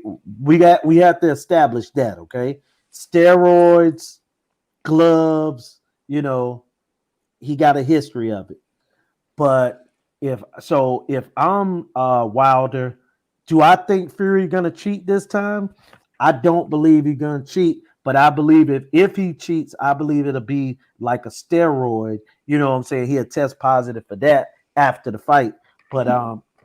have to establish that. Okay, steroids, gloves, he got a history of it. But if I'm Wilder, do I think Fury gonna cheat this time? I don't believe he's gonna cheat, but I believe if he cheats, I believe it'll be like a steroid. You know what I'm saying? He'll test positive for that after the fight. But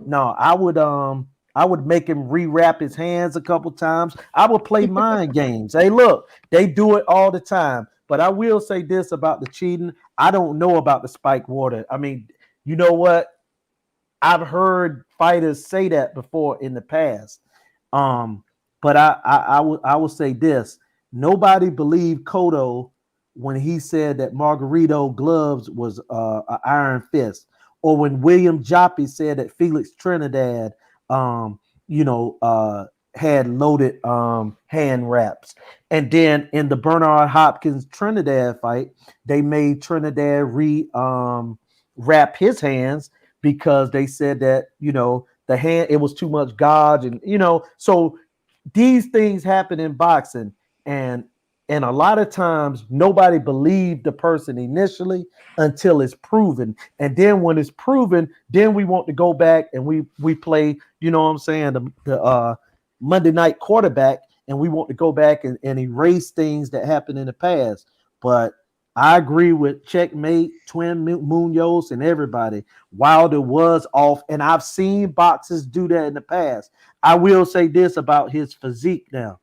no, I would make him rewrap his hands a couple times. I would play mind games. Hey, look, they do it all the time. But I will say this about the cheating. I don't know about the spike water. I mean, you know what? I've heard fighters say that before in the past. Um, but I will say this: nobody believed Cotto when he said that Margarito gloves was an iron fist, or when William Joppy said that Felix Trinidad, um, you know, uh, had loaded hand wraps. And then in the Bernard Hopkins Trinidad fight, they made Trinidad wrap his hands because they said that the hand, it was too much gauge, and so these things happen in boxing, and a lot of times nobody believed the person initially until it's proven, and then when it's proven, then we want to go back and we play, what I'm saying, the Monday night quarterback, and we want to go back and erase things that happened in the past. But I agree with Checkmate, Twin Munoz, and everybody. Wilder was off, and I've seen boxers do that in the past. I will say this about his physique now.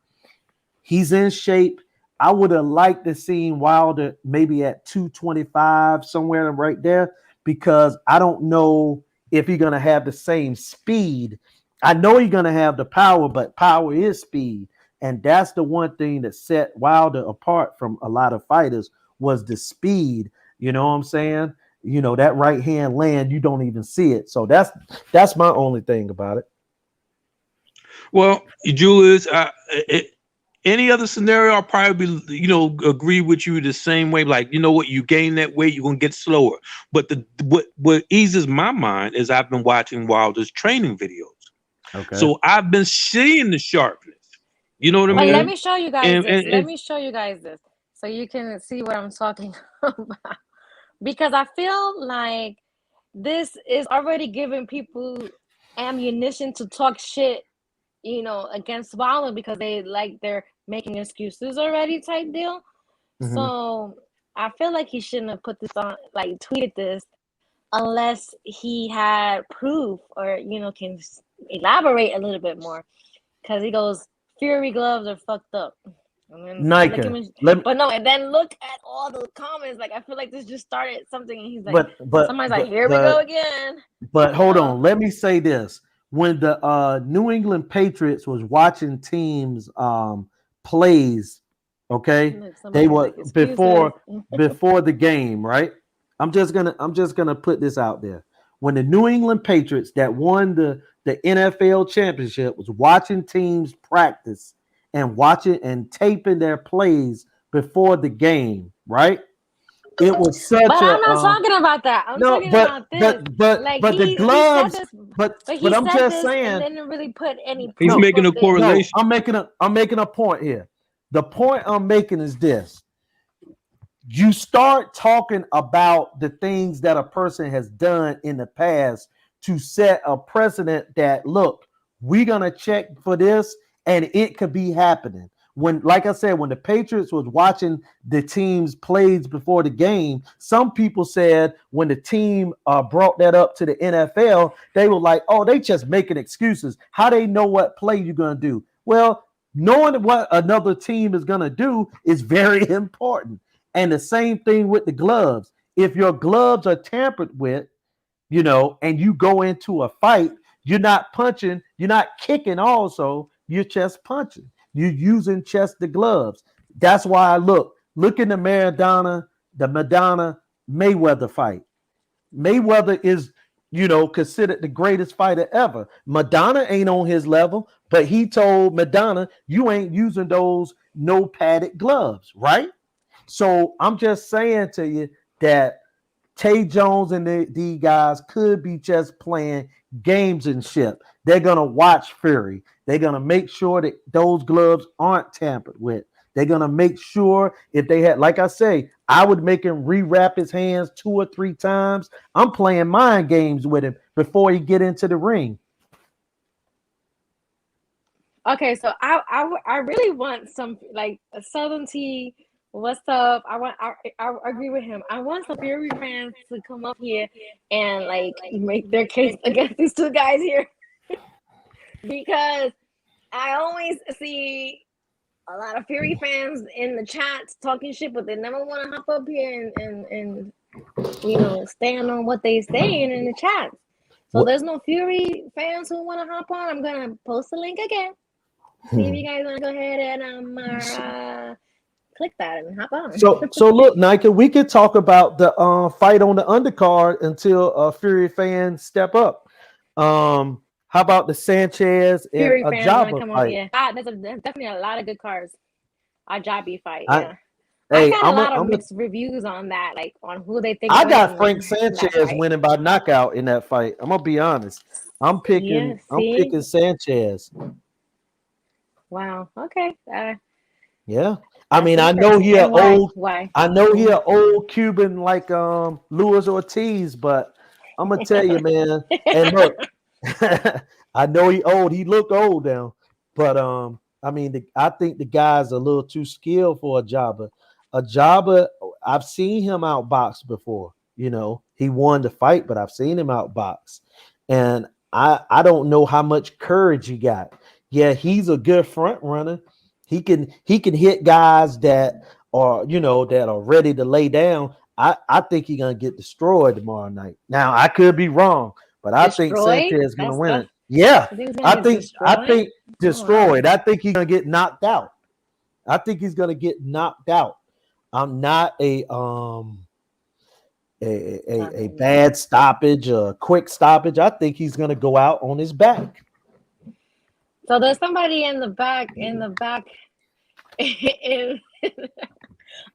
He's in shape. I would have liked to see Wilder maybe at 225, somewhere right there, because I don't know if he's going to have the same speed. I know he's going to have the power, but power is speed. And that's the one thing that set Wilder apart from a lot of fighters was the speed. You know what I'm saying? That right hand land, you don't even see it. So that's my only thing about it. Well, Julius, any other scenario, I'll probably agree with you the same way. Like, you know what, you gain that weight, you're gonna get slower. But what eases my mind is I've been watching Wilder's training videos. Okay. So I've been seeing the sharpness. You know what I But mean? let me show you guys this. Let And me show you guys this so you can see what I'm talking about. Because I feel like this is already giving people ammunition to talk shit, against Wilder because they're making excuses already type deal. Mm-hmm. So I feel like he shouldn't have put this on, like tweeted this, unless he had proof or can elaborate a little bit more. Because he goes, Fury gloves are fucked up. And then Nayka, but no, and then look at all the comments. Like I feel like this just started something, and he's like, but somebody's like, here we go again. But hold on, let me say this: when the New England Patriots was watching teams plays, okay, they were Like, before the game, right? I'm just gonna put this out there. When the New England Patriots that won the NFL championship was watching teams practice and watching and taping their plays before the game, right? It was such but a I'm not talking about that. I'm no, talking about this. but the gloves, he said this, but he I'm said just this saying. and didn't really put any he's proof making a of this. correlation. No, I'm making a point here. The point I'm making is this: you start talking about the things that a person has done in the past to set a precedent that, look, we're gonna check for this and it could be happening. When, like I said, when the Patriots was watching the team's plays before the game, some people said when the team brought that up to the NFL, they were like, oh, they just making excuses. How they know what play you're gonna do? Well, knowing what another team is gonna do is very important. And the same thing with the gloves. If your gloves are tampered with, and you go into a fight, you're not punching, you're not kicking also, you're just punching. You're using just the gloves. That's why I look in the Madonna Mayweather fight. Mayweather is considered the greatest fighter ever. Madonna ain't on his level, but he told Madonna, you ain't using those no padded gloves, right? So I'm just saying to you that Tay Jones and the guys could be just playing games and shit. They're gonna watch Fury. They're gonna make sure that those gloves aren't tampered with. They're gonna make sure if they had, like I say, I would make him rewrap his hands 2 or 3 times. I'm playing mind games with him before he get into the ring. Okay, so I really want some like a Southern Tea. What's up? I agree with him. I want some Fury fans to come up here and like make their case against these two guys here because I always see a lot of Fury fans in the chats talking shit, but they never want to hop up here and stand on what they saying in the chats. So there's no Fury fans who want to hop on. I'm gonna post the link again. See if you guys want to go ahead and click that and hop on. So look, Nayka, we could talk about the fight on the undercard until Fury fans step up. How about the Sanchez and Fury fans want to come fight? on? Yeah, there's definitely a lot of good cards. Ajabi fight, yeah. I got a lot of mixed reviews on that, like on who they think. I got Frank Sanchez winning by knockout in that fight. I'm gonna be honest. I'm picking Sanchez. Wow. Okay. Yeah. I mean, I know he an old. Why? I know he an old Cuban like Luis Ortiz, but I'm gonna tell you, man. And look, I know he old. He look old now, but I mean, I think the guy's a little too skilled for Ajaba. Ajaba, I've seen him outbox before. He won the fight, but I've seen him outbox, and I don't know how much courage he got. Yeah, he's a good front runner. He can hit guys that are that are ready to lay down. I think he's gonna get destroyed tomorrow night. Now I could be wrong, but I think Sanchez is gonna win it. Yeah, I think destroyed. I think he's gonna get knocked out. I'm not a bad stoppage, a quick stoppage. I think he's gonna go out on his back. So there's somebody in the back.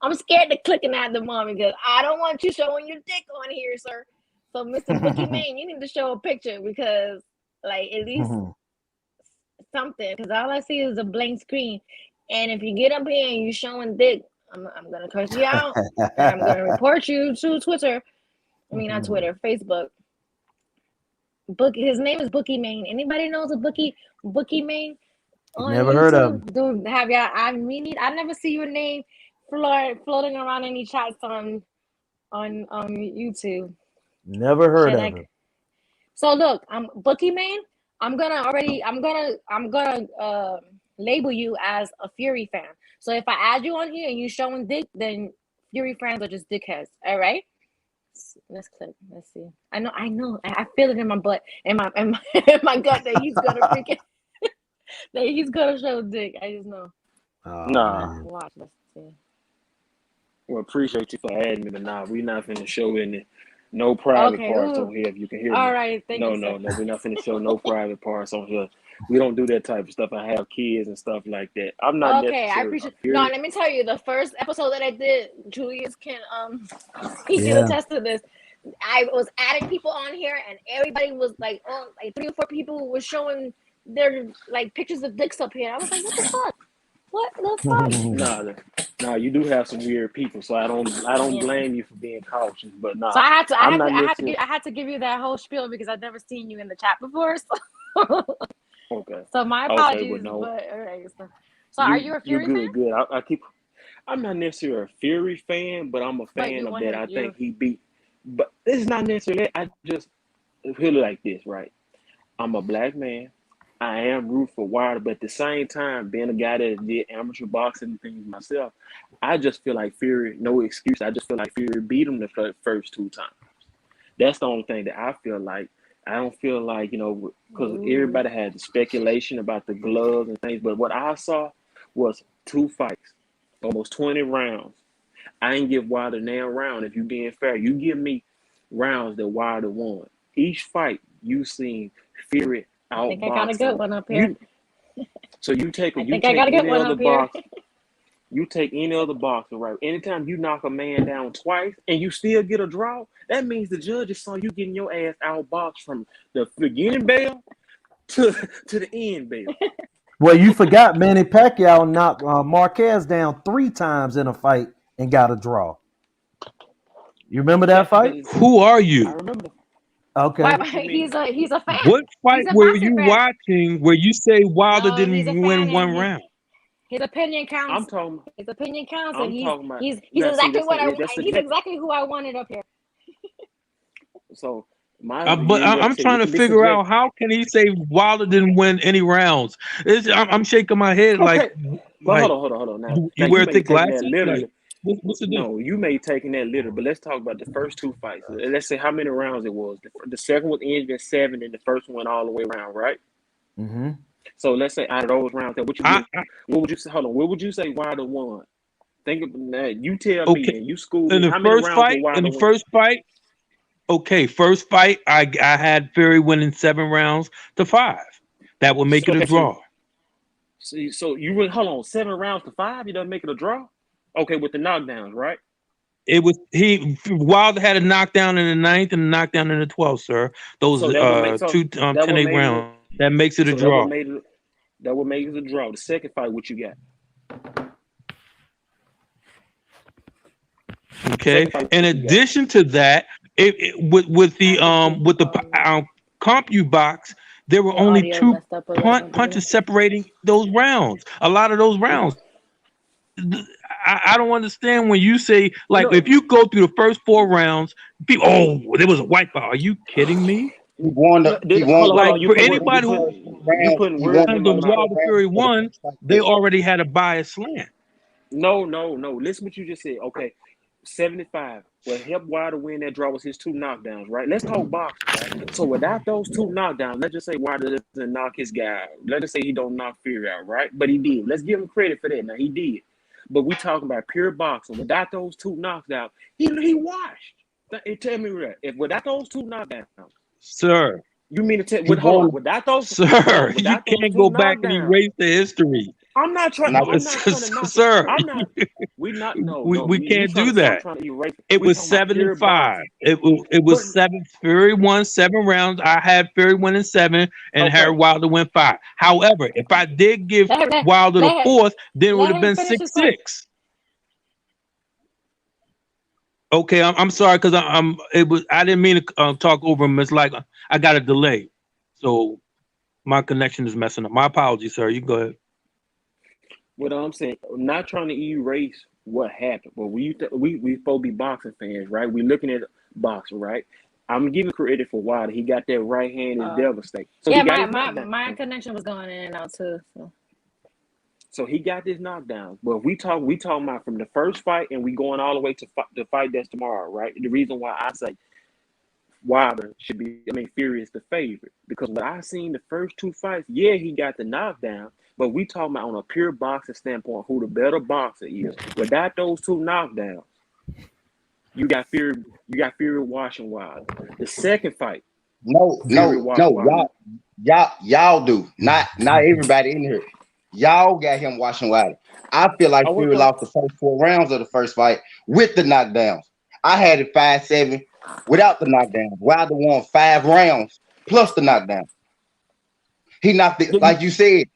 I'm scared to clicking at the mom because I don't want you showing your dick on here, sir. So Mr. Bookie Main, you need to show a picture because like at least something, because all I see is a blank screen. And if you get up here and you showing dick, I'm gonna curse you out. I'm gonna report you to Twitter. I mean not Twitter, Facebook. His name is Bookie Main. Anybody knows a Bookie Main? Never YouTube? Heard of him. Dude, I never see your name floating around any chats on YouTube. Never heard of him. So look, I'm Bookie Main. I'm gonna label you as a Fury fan. So if I add you on here and you showing dick, then Fury fans are just dickheads. All right. Let's click. Let's see. I know. I feel it in my butt, in my gut that he's gonna freaking that he's gonna show dick. I just know. Nah. Watch. Let's see. Well, appreciate you for adding me, but nah, we're not finna show any no private parts on here. If you can hear me. All right. Thank you. No, we're not finna show no private parts on here. We don't do that type of stuff. I have kids and stuff like that. I'm not I appreciate. No, let me tell you, the first episode that I did, Julius can he can attest to this. I was adding people on here, and everybody was like, oh, like 3 or 4 people were showing their like pictures of dicks up here. I was like, what the fuck? What the fuck? Nah, you do have some weird people, so I don't blame you for being cautious. But nah, so I had to give you that whole spiel because I've never seen you in the chat before. So. Okay. So my apologies. Okay, but all right. So are you a Fury fan? Good. I'm not necessarily a Fury fan, but I'm a fan of that. I think he beat. But it's not necessarily. I just feel like this, right? I'm a black man. I am root for Wilder, but at the same time, being a guy that did amateur boxing and things myself, I just feel like Fury, no excuse. I just feel like Fury beat him the first 2 times. That's the only thing that I feel like. I don't feel like, because everybody had the speculation about the gloves and things, but what I saw was 2 fights, almost 20 rounds. I ain't give Wilder a round. If you being fair, you give me rounds that Wilder won. each fight you seen Fury outbox. I think I got a good one up here. So you take I think I got a good one up here. You take any other boxer, right? Anytime you knock a man down twice and you still get a draw, that means the judges saw you getting your ass outboxed from the beginning bell to the end bell. Well, you forgot Manny Pacquiao knocked Marquez down 3 times in a fight and got a draw. You remember that fight? Who are you? I remember. Okay. He's a fan. What fight were you fan. watching where you say Wilder didn't win one round? His opinion counts. I'm talking. His opinion counts, I'm and talking about. He's exactly what he's exactly who I wanted up here. So I'm trying to figure out how can he say Wilder didn't win any rounds. I'm shaking my head like. But hold on. Now you wear thick glasses. Literally. What's the deal? No, you may taking that literal, but let's talk about the first 2 fights. Let's say how many rounds it was. The second one ended in 7, and the first one went all the way around, right? Mm-hmm. So let's say out of those rounds, what would you say? Hold on, what would you say Wilder won? Think of that. You tell me, and you school me. In the first fight. Okay, first fight, I had Fury winning 7 rounds to 5. That would make it a draw. So you went 7 rounds to 5. You doesn't make it a draw. Okay, with the knockdowns, right? It was Wilder had a knockdown in the 9th and a knockdown in the 12th, sir. Those 2 10-8 rounds. That makes it a draw. That would make it a draw. The second fight, what you got? Okay. In addition to that, with the CompuBox, there were only 2 punches separating those rounds. A lot of those rounds. I don't understand when you say, like, if you go through the first 4 rounds, people, there was a wipeout. Are you kidding me? He won. Like, for anybody who Wilder Fury won, they already had a biased slant. No. Listen what you just said. Okay, 75. What helped Wilder win that draw was his 2 knockdowns, right? Let's talk boxing, right? So without those 2 knockdowns, let's just say Wilder doesn't knock his guy out. Let's just say he don't knock Fury out, right? But he did. Let's give him credit for that. Now, he did. But we talking about pure boxing. Without those 2 knockdowns, he washed. Tell me that. If without those 2 knockdowns, sir, you mean to tell without those, sir, you can't go back and erase the history. I'm not trying. Sir. We can't do that. It was 7-5. It was 7. Fury won 7 rounds. I had Fury winning 7, and Harry Wilder win 5. However, if I did give Wilder the 4th, then it would have been 6-6. Okay, I'm sorry because I didn't mean to talk over him. It's like I got a delay, so my connection is messing up. My apologies, sir. You go ahead. What I'm saying, I'm not trying to erase what happened, but we supposed to be boxing fans, right? We're looking at boxing, right? I'm giving credit for Wilder. He got that right hand is devastating. So my connection was going in and out too. So he got this knockdown. But we talking about from the first fight, and we going all the way to the fight that's tomorrow, right? The reason why I say Wilder should be, Fury is the favorite, because what I seen the first 2 fights, he got the knockdown. But we talking about on a pure boxing standpoint, who the better boxer is. Without those 2 knockdowns, you got Fury washing Wilder. The second fight, no, y'all do. Not everybody in here. Y'all got him washing Wilder. I feel like Fury lost the first 4 rounds of the first fight with the knockdowns. I had it 5-7 without the knockdowns. Wilder won 5 rounds plus the knockdown. He knocked it, like you said.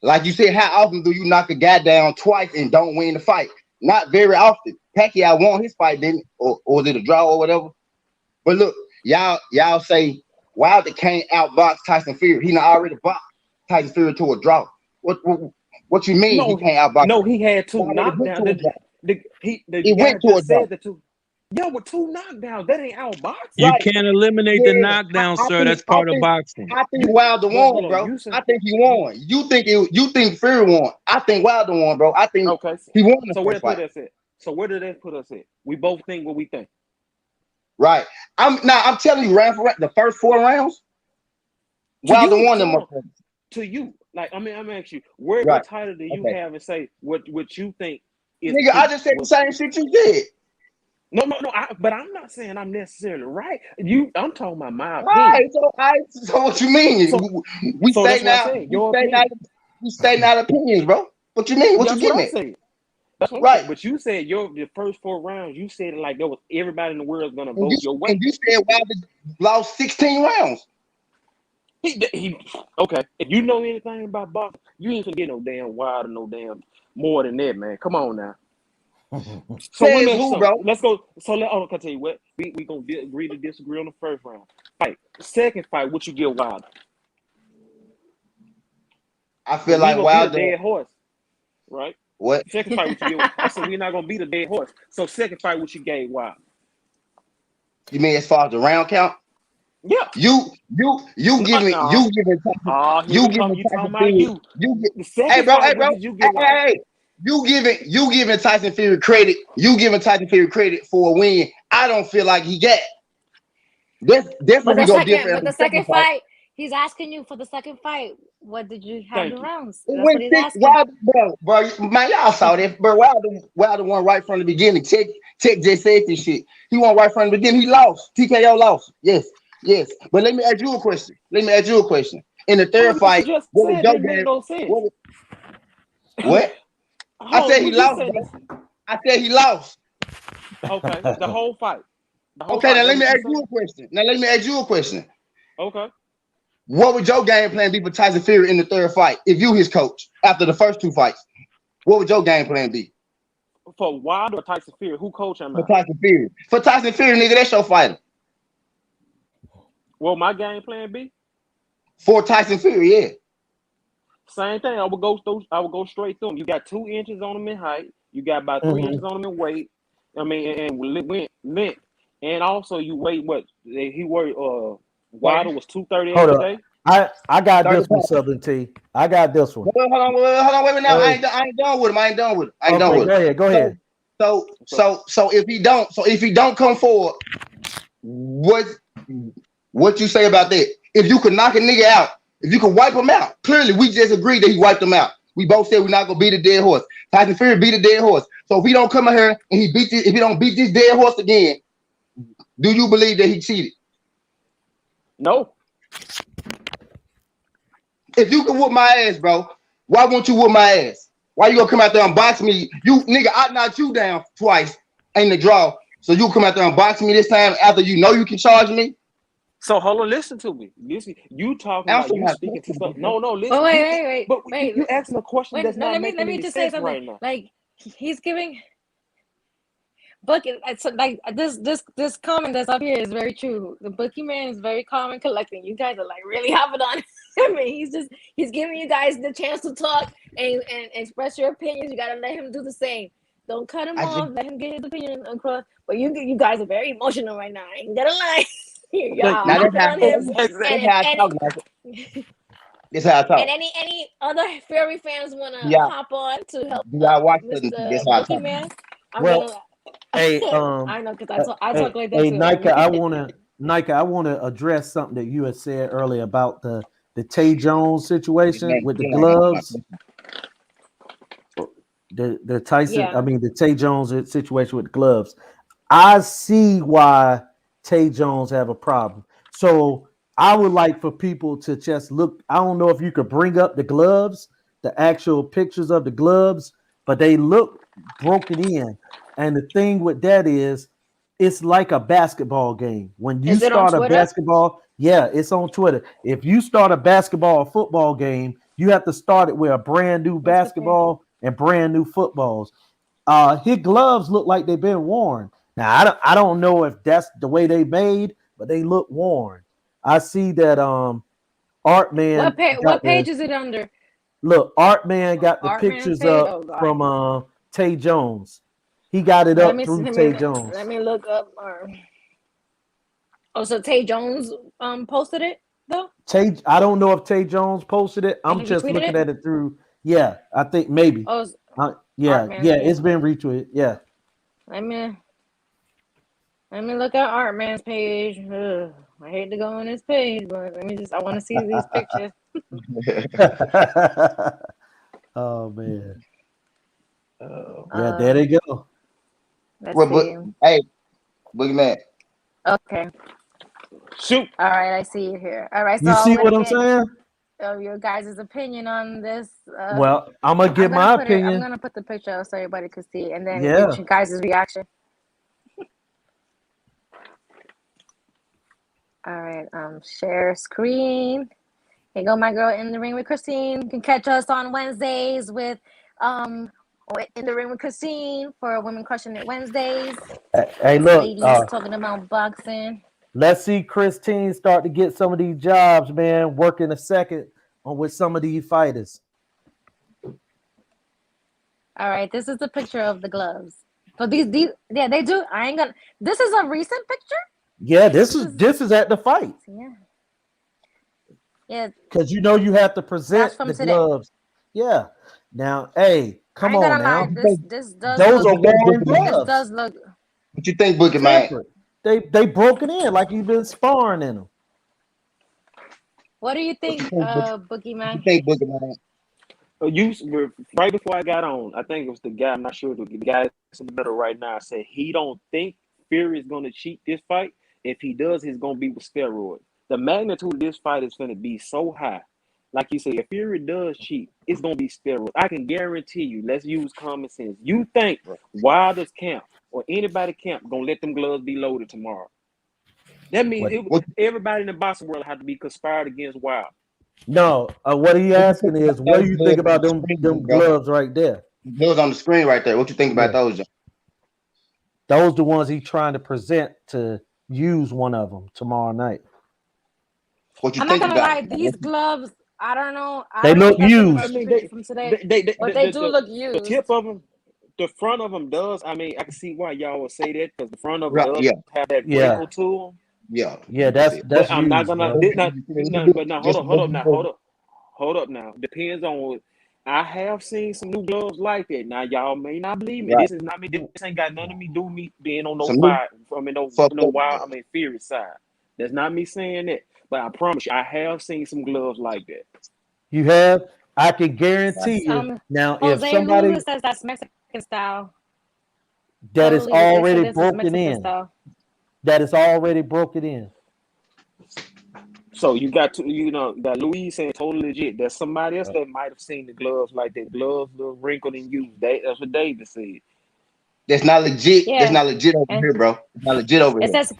How often do you knock a guy down twice and don't win the fight? Not very often. Pacquiao won his fight, didn't it? Or was it a draw or whatever? But look, y'all say Wilder can't outbox Tyson Fury. He already boxed Tyson Fury to a draw. What you mean he can't outbox? No, he had 2 knockdowns. He went to a draw. With 2 knockdowns, that ain't outboxing. You can't eliminate the knockdown, sir. That's part of boxing. I think Wilder won, bro. I think he won. You think Fury won? I think Wilder won, bro. I think he won. So where did that put us at? We both think what we think. Right. I'm telling you, round for round, the first 4 rounds, Wilder won them. To you, like I'm asking you, what title do you have and say what you think is? Nigga, I just said the same shit you did. No. But I'm not saying I'm necessarily right. I'm talking about my Right. opinion. So what you mean? We So stay that's what I now. said. Your opinion. We stay not opinions, bro. What you mean? What you That's what getting I at? said. That's what I'm Right. saying. But you said the first 4 rounds. You said it like there was everybody in the world gonna And vote your way. you said Wilder lost 16 rounds. Okay. If you know anything about boxing, you ain't gonna get no damn Wilder, no damn more than that, man. Come on now. So Says who, bro? let's go. So I'll tell you what. We gonna agree to disagree on the first round. Fight. Second fight, what you give Wilder? I feel like Wilder dead horse, right? What? Second fight, what you give? I said we're not gonna beat a dead horse. So second fight, what you gave Wilder? You mean as far as the round count? Yeah. You giving Tyson Fury. Hey bro. Hey. You giving Tyson Fury credit. You giving Tyson Fury credit for a win. I don't feel like he got. That's what we gonna differ. But the second fight, he's asking you for the second fight. What did you have the rounds? That's what he's asking. Wilder, bro, man, y'all saw that, bro. Wilder won right from the beginning. Tech just said this shit. He won right from the beginning. He lost. TKO lost. Yes. But let me ask you a question. In the third fight, what was your game? No sense. What? I said he lost. I said he lost. Okay, the whole fight. Okay, now let me ask you a question. Okay. What would your game plan be for Tyson Fury in the third fight? If you his coach after the first 2 fights, what would your game plan be? For Wilder or Tyson Fury? Who coach him? For Tyson Fury. For Tyson Fury, nigga, that's your fighter. What my game plan be? For Tyson Fury, yeah. Same thing. I would go straight through him. You got 2 inches on him in height. You got about 3 inches on him in weight. I mean, and length. And also you weigh what? He weighed Wilder was 230 today. I got this one, Southern T. I got this one. Hold on, wait a minute. Now. I ain't done with him. Go ahead. So if he don't come forward, what you say about that? If you could knock a nigga out, if you could wipe him out, clearly we just agreed that he wiped him out. We both said we're not gonna beat a dead horse. Tyson Fury beat a dead horse. So if he don't come in here and if he don't beat this dead horse again, do you believe that he cheated? No. If you can whoop my ass, bro, why won't you whoop my ass? Why you gonna come out there and box me? You nigga, I knocked you down twice in the draw. So you come out there and box me this time after you know you can charge me? So hold on, listen to me. Listen, you talking about you speaking to stuff. No, listen. Wait. But you asking a question that's not making let me just say something right now. Like he's giving. Book it's like this comment that's up here is very true. The Bookie man is very calm and collecting. You guys are like really hopping on him. He's giving you guys the chance to talk and express your opinions. You gotta let him do the same. Don't cut him off. Let him get his opinion across. But you guys are very emotional right now. I ain't gonna lie. Y'all hopping on him. That's how I talk. And any other Fury fans wanna hop on to help watch Mr. Bookie man? Hey, I know because I talk like that hey, too. Nayka, I wanna address something that you had said earlier about the Tay Jones situation with the gloves. The Tyson, I mean the Tay Jones situation with the gloves. I see why Tay Jones have a problem. So I would like for people to just look. I don't know if you could bring up the gloves, the actual pictures of the gloves, but they look broken in. And the thing with that is, it's like a basketball game. When you start a basketball, it's on Twitter. If you start a basketball or football game, you have to start it with a brand new basketball and brand new footballs. His gloves look like they've been worn. Now I don't know if that's the way they made, but they look worn. I see that Artman. What page is it under? Look, Artman got the pictures up from Tay Jones. He got it up through Tay Jones. Let me look up. So Tay Jones posted it though? I don't know if Tay Jones posted it. I'm just looking at it through. Yeah, I think maybe. It's been retweeted. Yeah. Let me look at Artman's page. Ugh, I hate to go on his page, but I want to see these pictures. Oh man. There they go. Hey, Boogeyman. Okay. Shoot. All right, I see it here. All right, so You see I'll what I'm saying? your guys' opinion on this. Well, I'm gonna give my opinion. I'm gonna put the picture up so everybody can see, and then Yeah. get you guys' reaction. All right, share screen. Here go my girl in the ring with Christine. You can catch us on Wednesdays with in the ring with Christine for Women Crushing It Wednesdays. Hey, look, ladies talking about boxing. Let's see Christine start to get some of these jobs, man. Working a second on with some of these fighters. All right, this is the picture of the gloves. So these yeah, they do. I ain't gonna. This is a recent picture. Yeah, this is at the fight. Yeah, because you have to present the gloves. Yeah. Now, hey, come on now. This does. Those are worn gloves. This does look. What you think, Boogeyman? They broken in like you've been sparring in them. What do you think, Boogeyman? What you think, Boogeyman? Right before I got on, I think it was the guy. I'm not sure. The guy in the middle right now said he don't think Fury is going to cheat this fight. If he does, he's going to be with steroids. The magnitude of this fight is going to be so high. Like you say, if Fury does cheat, it's going to be steroids. I can guarantee you. Let's use common sense. You think Wilder's camp or anybody camp going to let them gloves be loaded tomorrow? That means everybody in the boxing world had to be conspired against Wilder. No, what he asking is, what do you think about them gloves right there? Gloves on the screen right there. What you think about those, John? Those the ones he's trying to present to use one of them tomorrow night. What you I'm think not gonna about lie, these gloves, I don't know. They look used. I mean, from today, they do look used. The tip of them, the front of them does. I mean, I can see why y'all would say that because the front of them does have that wrinkle to them. Yeah, that's. But I'm used, not gonna. But now, hold up now. Depends on what. I have seen some new gloves like that. Now y'all may not believe me. This is not me. This ain't got nothing to me do me being on no fight. Fury side. That's not me saying that. But I promise you, I have seen some gloves like that. You have? I can guarantee you. Now, if somebody Lewis says that's Mexican style, that is already broken in. That is already broken in. So you got to, that Louise saying totally legit. There's somebody else that might have seen the gloves like that. Gloves look wrinkled and used. That's what David said. That's not legit. Yeah. That's not legit over here, bro. It's not legit over here. It says,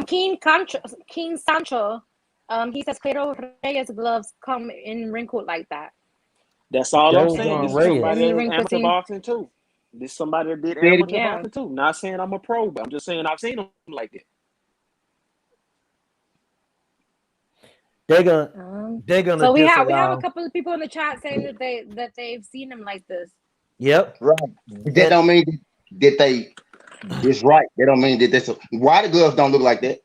King Sancho. He says Pedro Reyes gloves come in wrinkled like that. That's all I'm saying. This is somebody that amateur boxing too. This is somebody that did amateur boxing too. Not saying I'm a pro, but I'm just saying I've seen them like that. They're gonna. So we have a couple of people in the chat saying that they've seen them like this. Yep. Right. That don't mean that they. It's right. They don't mean that that's why the gloves don't look like that.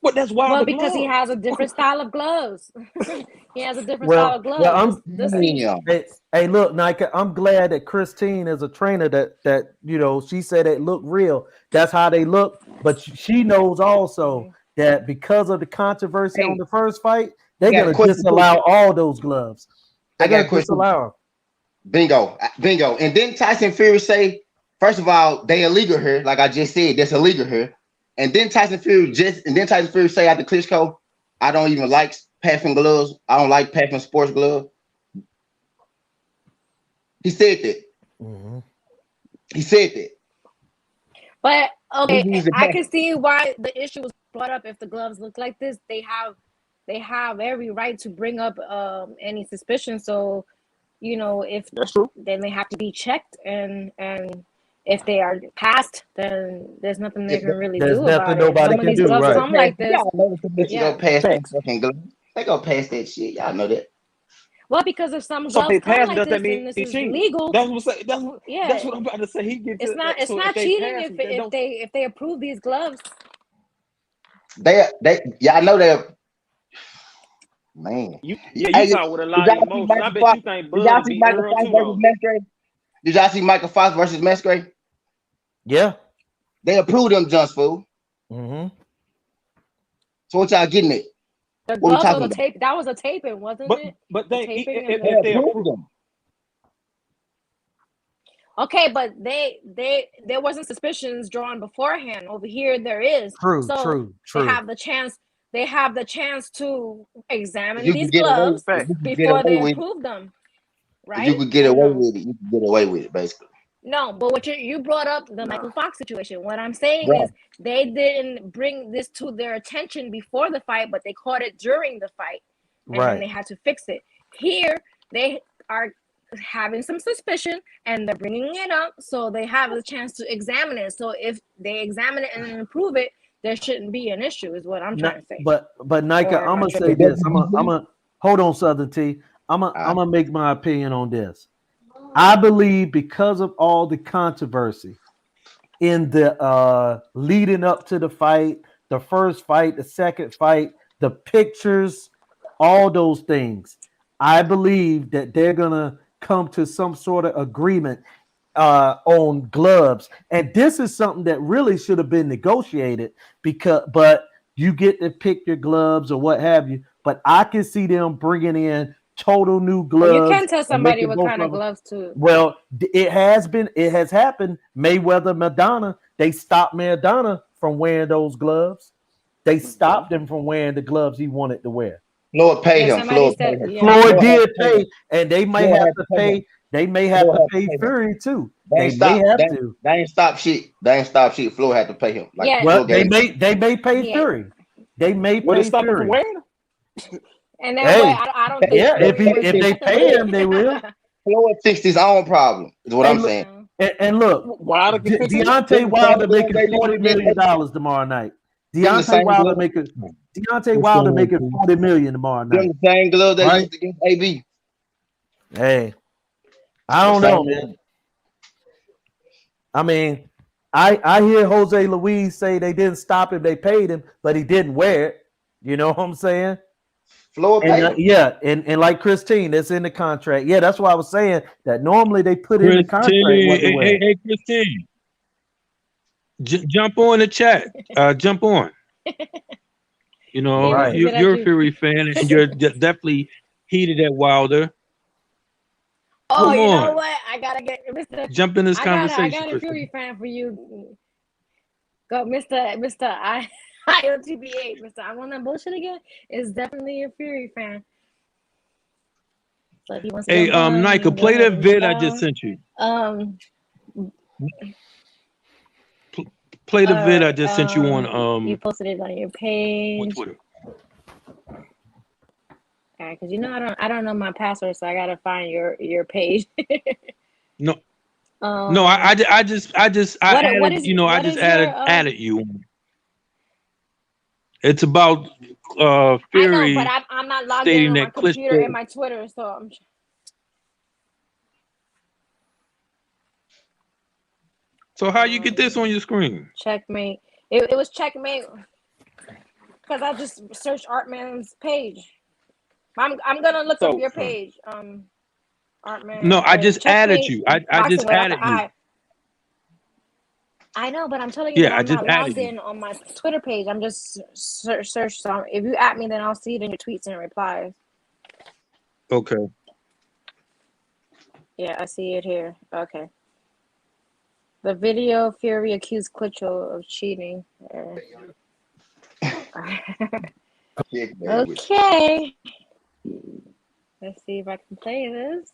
But that's why. Well, because he has a different style of gloves. He has a different style of gloves. Hey, look, Nayka, I'm glad that Christine is a trainer that she said it looked real. That's how they look. But she knows also that because of the controversy on the first fight, they're gonna disallow all those gloves. I got a question. Bingo. And then Tyson Fury say, first of all, they illegal here. Like I just said, that's illegal here. And then Tyson Fury say after Klitschko, I don't even like passing gloves. I don't like passing sports gloves. He said that. Mm-hmm. He said that. But okay, I can see why the issue was brought up. If the gloves look like this, they have every right to bring up any suspicion. So, if that's true, then they have to be checked, and if they are passed, then there's nothing they can really do about it. Nobody can do. Right. Come like this. Y'all know go pass that fucking glove. They go past that shit. Y'all know that. Well, because if some gloves come like this, and this is legal. That's what I'm about to say. It's not cheating if they approve these gloves. I know they're. Man, you talk with a lot of emotion. I bet you think Bud beat Earl too. Did y'all see Michael Fox versus Musgrave? Yeah, they approved them jumps, fool. Mm-hmm. So what y'all getting at? The glove was a tape. That was a taping, wasn't it? But if they approved them. Okay, but there wasn't suspicions drawn beforehand. Over here, there is. True. They have the chance. They have the chance to examine these gloves before they approve them. Right? You could get away with it. You could get away with it, basically. No, but what you brought up the Michael Fox situation. What I'm saying is they didn't bring this to their attention before the fight, but they caught it during the fight, and then they had to fix it. Here, they are having some suspicion, and they're bringing it up, so they have a chance to examine it. So if they examine it and improve it, there shouldn't be an issue. Is what I'm trying to say. But Nayka, I'm gonna say this. I'm gonna hold on, Southern T. I'm gonna make my opinion on this. I believe because of all the controversy in the leading up to the fight, the first fight, the second fight, the pictures, all those things, I believe that they're gonna come to some sort of agreement on gloves. And this is something that really should have been negotiated but you get to pick your gloves or what have you. But I can see them bringing in total new gloves. Well, you can tell somebody what kind of gloves too. Well, it has happened. Mayweather, Madonna, they stopped Madonna from wearing those gloves. They stopped him from wearing the gloves he wanted to wear. Floyd paid him. Floyd did pay, and they may have to pay. They may have to pay Fury too. They ain't stop shit. Floyd had to pay him. They may pay Fury. They may pay Fury. And then I don't think if they pay him, they will. Floyd fixed his own problem, is what I'm saying. And look, Deontay Wilder making $40 million tomorrow night. Deontay Wilder making $40 million tomorrow night. The same glove they used against AB. Hey, I don't know, man. I mean, I hear Jose Luis say they didn't stop him, they paid him, but he didn't wear it. You know what I'm saying? And like Christine, that's in the contract. Yeah, that's why I was saying that normally they put in the contract. Hey, Christine, jump on the chat. Jump on. You know, you're a Fury fan, and you're definitely heated at Wilder. Oh, you know what? I gotta get Mr. Jump in this conversation. I got a Fury fan for you. Go, Mr. IOTBA, Mr. I want that bullshit again. Is definitely a Fury fan. So if he wants to Nayka, play that vid I just sent you. Play the vid I just sent you on. You posted it on your page. On Twitter. All right, because I don't know my password, so I gotta find your page. No, I just added you. It's about Fury. I know, but I'm not logged in on my computer and my Twitter, so I'm. So how you get this on your screen? Checkmate. It was Checkmate because I just searched Artman's page. I'm gonna look up your page. Artman. No, I just added you. I just added you. I know, but I'm telling you, I'm not logged in on my Twitter page. I'm just search. So if you at me, then I'll see it in your tweets and replies. Okay. Yeah, I see it here. Okay. The video Fury accused Klitschko of cheating. Okay. Let's see if I can play this.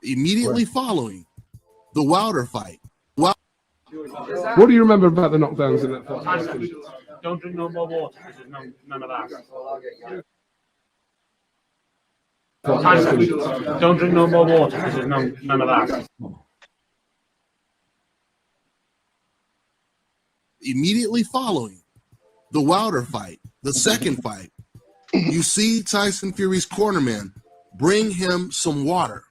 Immediately following the Wilder fight. What do you remember about the knockdowns in that fight? Don't drink no more water. There's none of that. Don't drink no more water. There's none of that. Immediately following the Wilder fight, the second fight, you see Tyson Fury's cornerman bring him some water.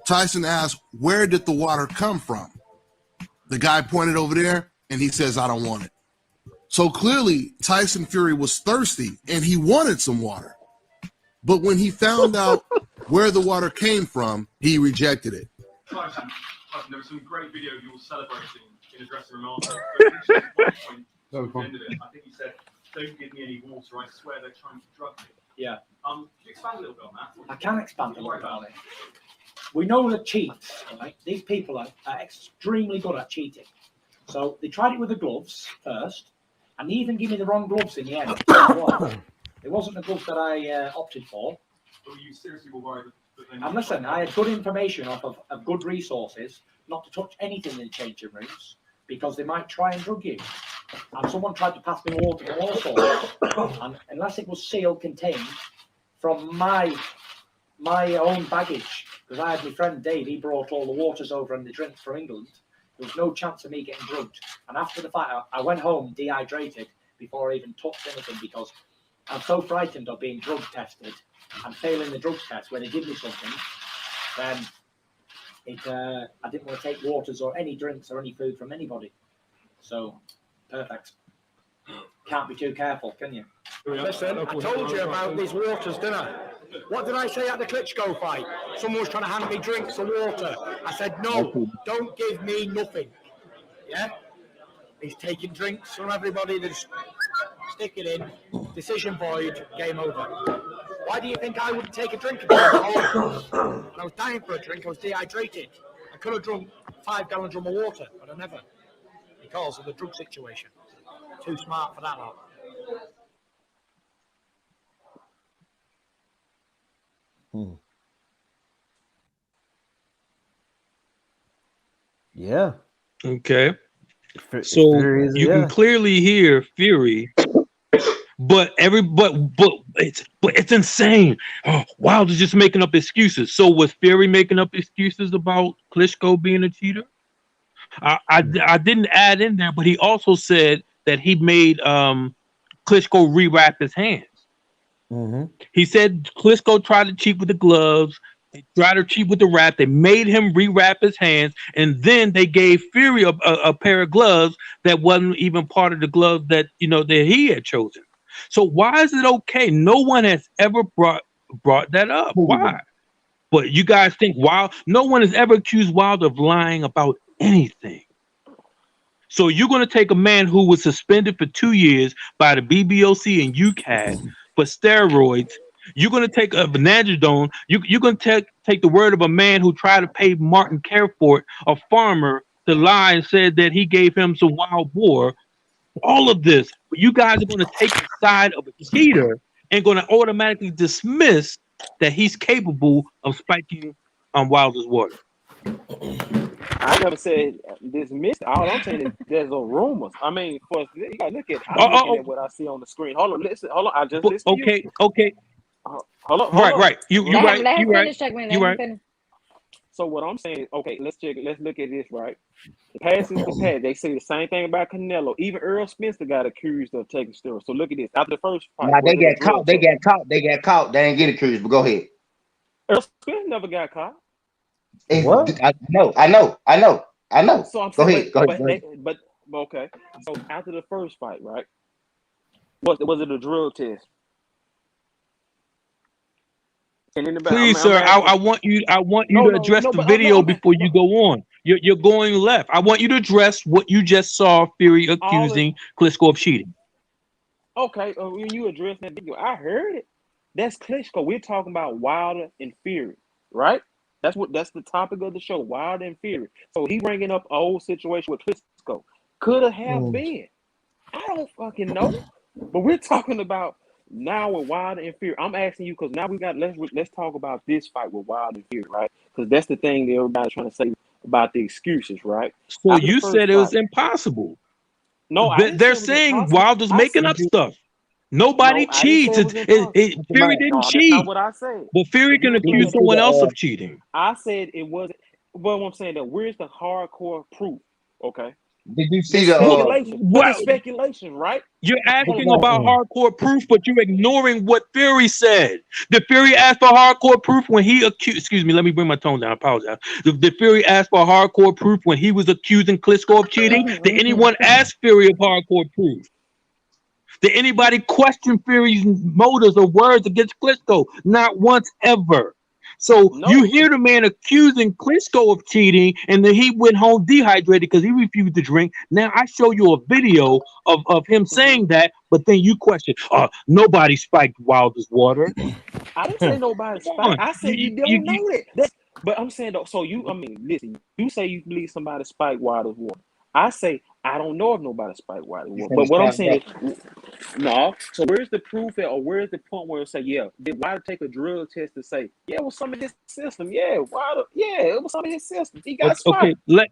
Tyson asks, where did the water come from? The guy pointed over there, and he says, I don't want it. So clearly, Tyson Fury was thirsty, and he wanted some water. But when he found out where the water came from, he rejected it. Tyson, there was some great video of you all celebrating in a dressing room after. I think he said, "Don't give me any water. I swear they're trying to drug me." Yeah. Can you expand a little bit on that? I can expand a little bit on it. We know that cheats, right? These people are extremely good at cheating. So they tried it with the gloves first, and they even gave me the wrong gloves in the end. It wasn't the gloves that I opted for. But you seriously were worried that and listen, I had good information off of good resources, not to touch anything in the changing rooms, because they might try and drug you. And someone tried to pass me water from all sorts, and unless it was sealed, contained from my own baggage, because I had my friend Dave, he brought all the waters over and the drinks from England. There was no chance of me getting drugged. And after the fight, I went home dehydrated before I even touched anything, because I'm so frightened of being drug tested and failing the drug test where they give me something. Then I didn't want to take waters or any drinks or any food from anybody. So, perfect. Can't be too careful, can you? Listen, I told you about these waters, didn't I? What did I say at the Klitschko fight? Someone was trying to hand me drinks of water. I said, no, don't give me nothing. Yeah? He's taking drinks from everybody. They just stick it in. Decision void. Game over. Why do you think I wouldn't take a drink? I was dying for a drink. I was dehydrated. I could have drunk 5-gallon drum of water, but I never. Because of the drug situation. Too smart for that lot. Yeah. Okay. So you can clearly hear Fury, but it's insane. Oh, Wilder's just making up excuses. So was Fury making up excuses about Klitschko being a cheater? I didn't add in there, but he also said that he made Klitschko rewrap his hands. Mm-hmm. He said Klitschko tried to cheat with the gloves. They tried to cheat with the wrap. They made him rewrap his hands, and then they gave Fury a pair of gloves that wasn't even part of the gloves that that he had chosen. So why is it okay? No one has ever brought that up. Why? But you guys think no one has ever accused Wilder of lying about anything. So you're going to take a man who was suspended for 2 years by the BBOC and UCAD for steroids. You're going to take a Vanadidone. You're going to take the word of a man who tried to pay Martin Carefort, a farmer, to lie and said that he gave him some wild boar. All of this, you guys are going to take the side of a cheater and going to automatically dismiss that he's capable of spiking Wilder's water. I never said dismissed. All I'm saying is there's a rumors. I mean, you gotta look at. I'm looking at what I see on the screen. Hold on, listen. Hold on. I just listened to you. Okay. Hold on. Right. You right. Let him You finish, right. You right. Finish. So what I'm saying, okay, let's look at this, right? The past is the past. They say the same thing about Canelo. Even Earl Spencer got accused of taking steroids. So look at this. After the first fight, they got caught. They got caught. They ain't get accused. But go ahead. Earl Spencer never got caught. What? I know. So I'm go saying, ahead. But okay. So after the first fight, right? Was it a drug test? Please, sir, I want you to address the video before you go on. You're going left. I want you to address what you just saw Fury accusing Klitschko of cheating. Okay, when you address that video, I heard it. That's Klitschko. We're talking about Wilder and Fury, right? That's the topic of the show, Wilder and Fury. So he bringing up an old situation with Klitschko. Could have been. I don't fucking know. But we're talking about now with Wilder and Fury. I'm asking you because now let's talk about this fight with Wilder and Fury, right? Because that's the thing that everybody's trying to say about the excuses, right? So you said it was impossible. No, they're saying Wilder's making up stuff. Nobody cheats. Fury didn't cheat. That's not what I said. But Fury can accuse someone else of cheating. I said it wasn't. But I'm saying that where's the hardcore proof? Okay. Did you see the speculation, right? You're asking about hardcore proof, but you're ignoring what Fury said. Did Fury ask for hardcore proof when he accused? Excuse me, let me bring my tone down. I apologize. Did Fury ask for hardcore proof when he was accusing Klitschko of cheating? Did anyone ask Fury of hardcore proof? Did anybody question Fury's motives or words against Klitschko? Not once ever. So you hear the man accusing Klitschko of cheating, and then he went home dehydrated because he refused to drink. Now I show you a video of him saying that, but then you question, nobody spiked Wilder's water. I didn't say nobody spiked. I said you don't know that. But I'm saying though, so listen, you say you believe somebody spiked Wilder's water. I say I don't know if nobody spiked Wilder's water. But what I'm saying is, no. So where's the proof at, or where's the point where it say, yeah, did Wilder take a drug test to say, yeah, it was some of his system? Yeah, Wilder, yeah, it was some of his system. He got spiked. Let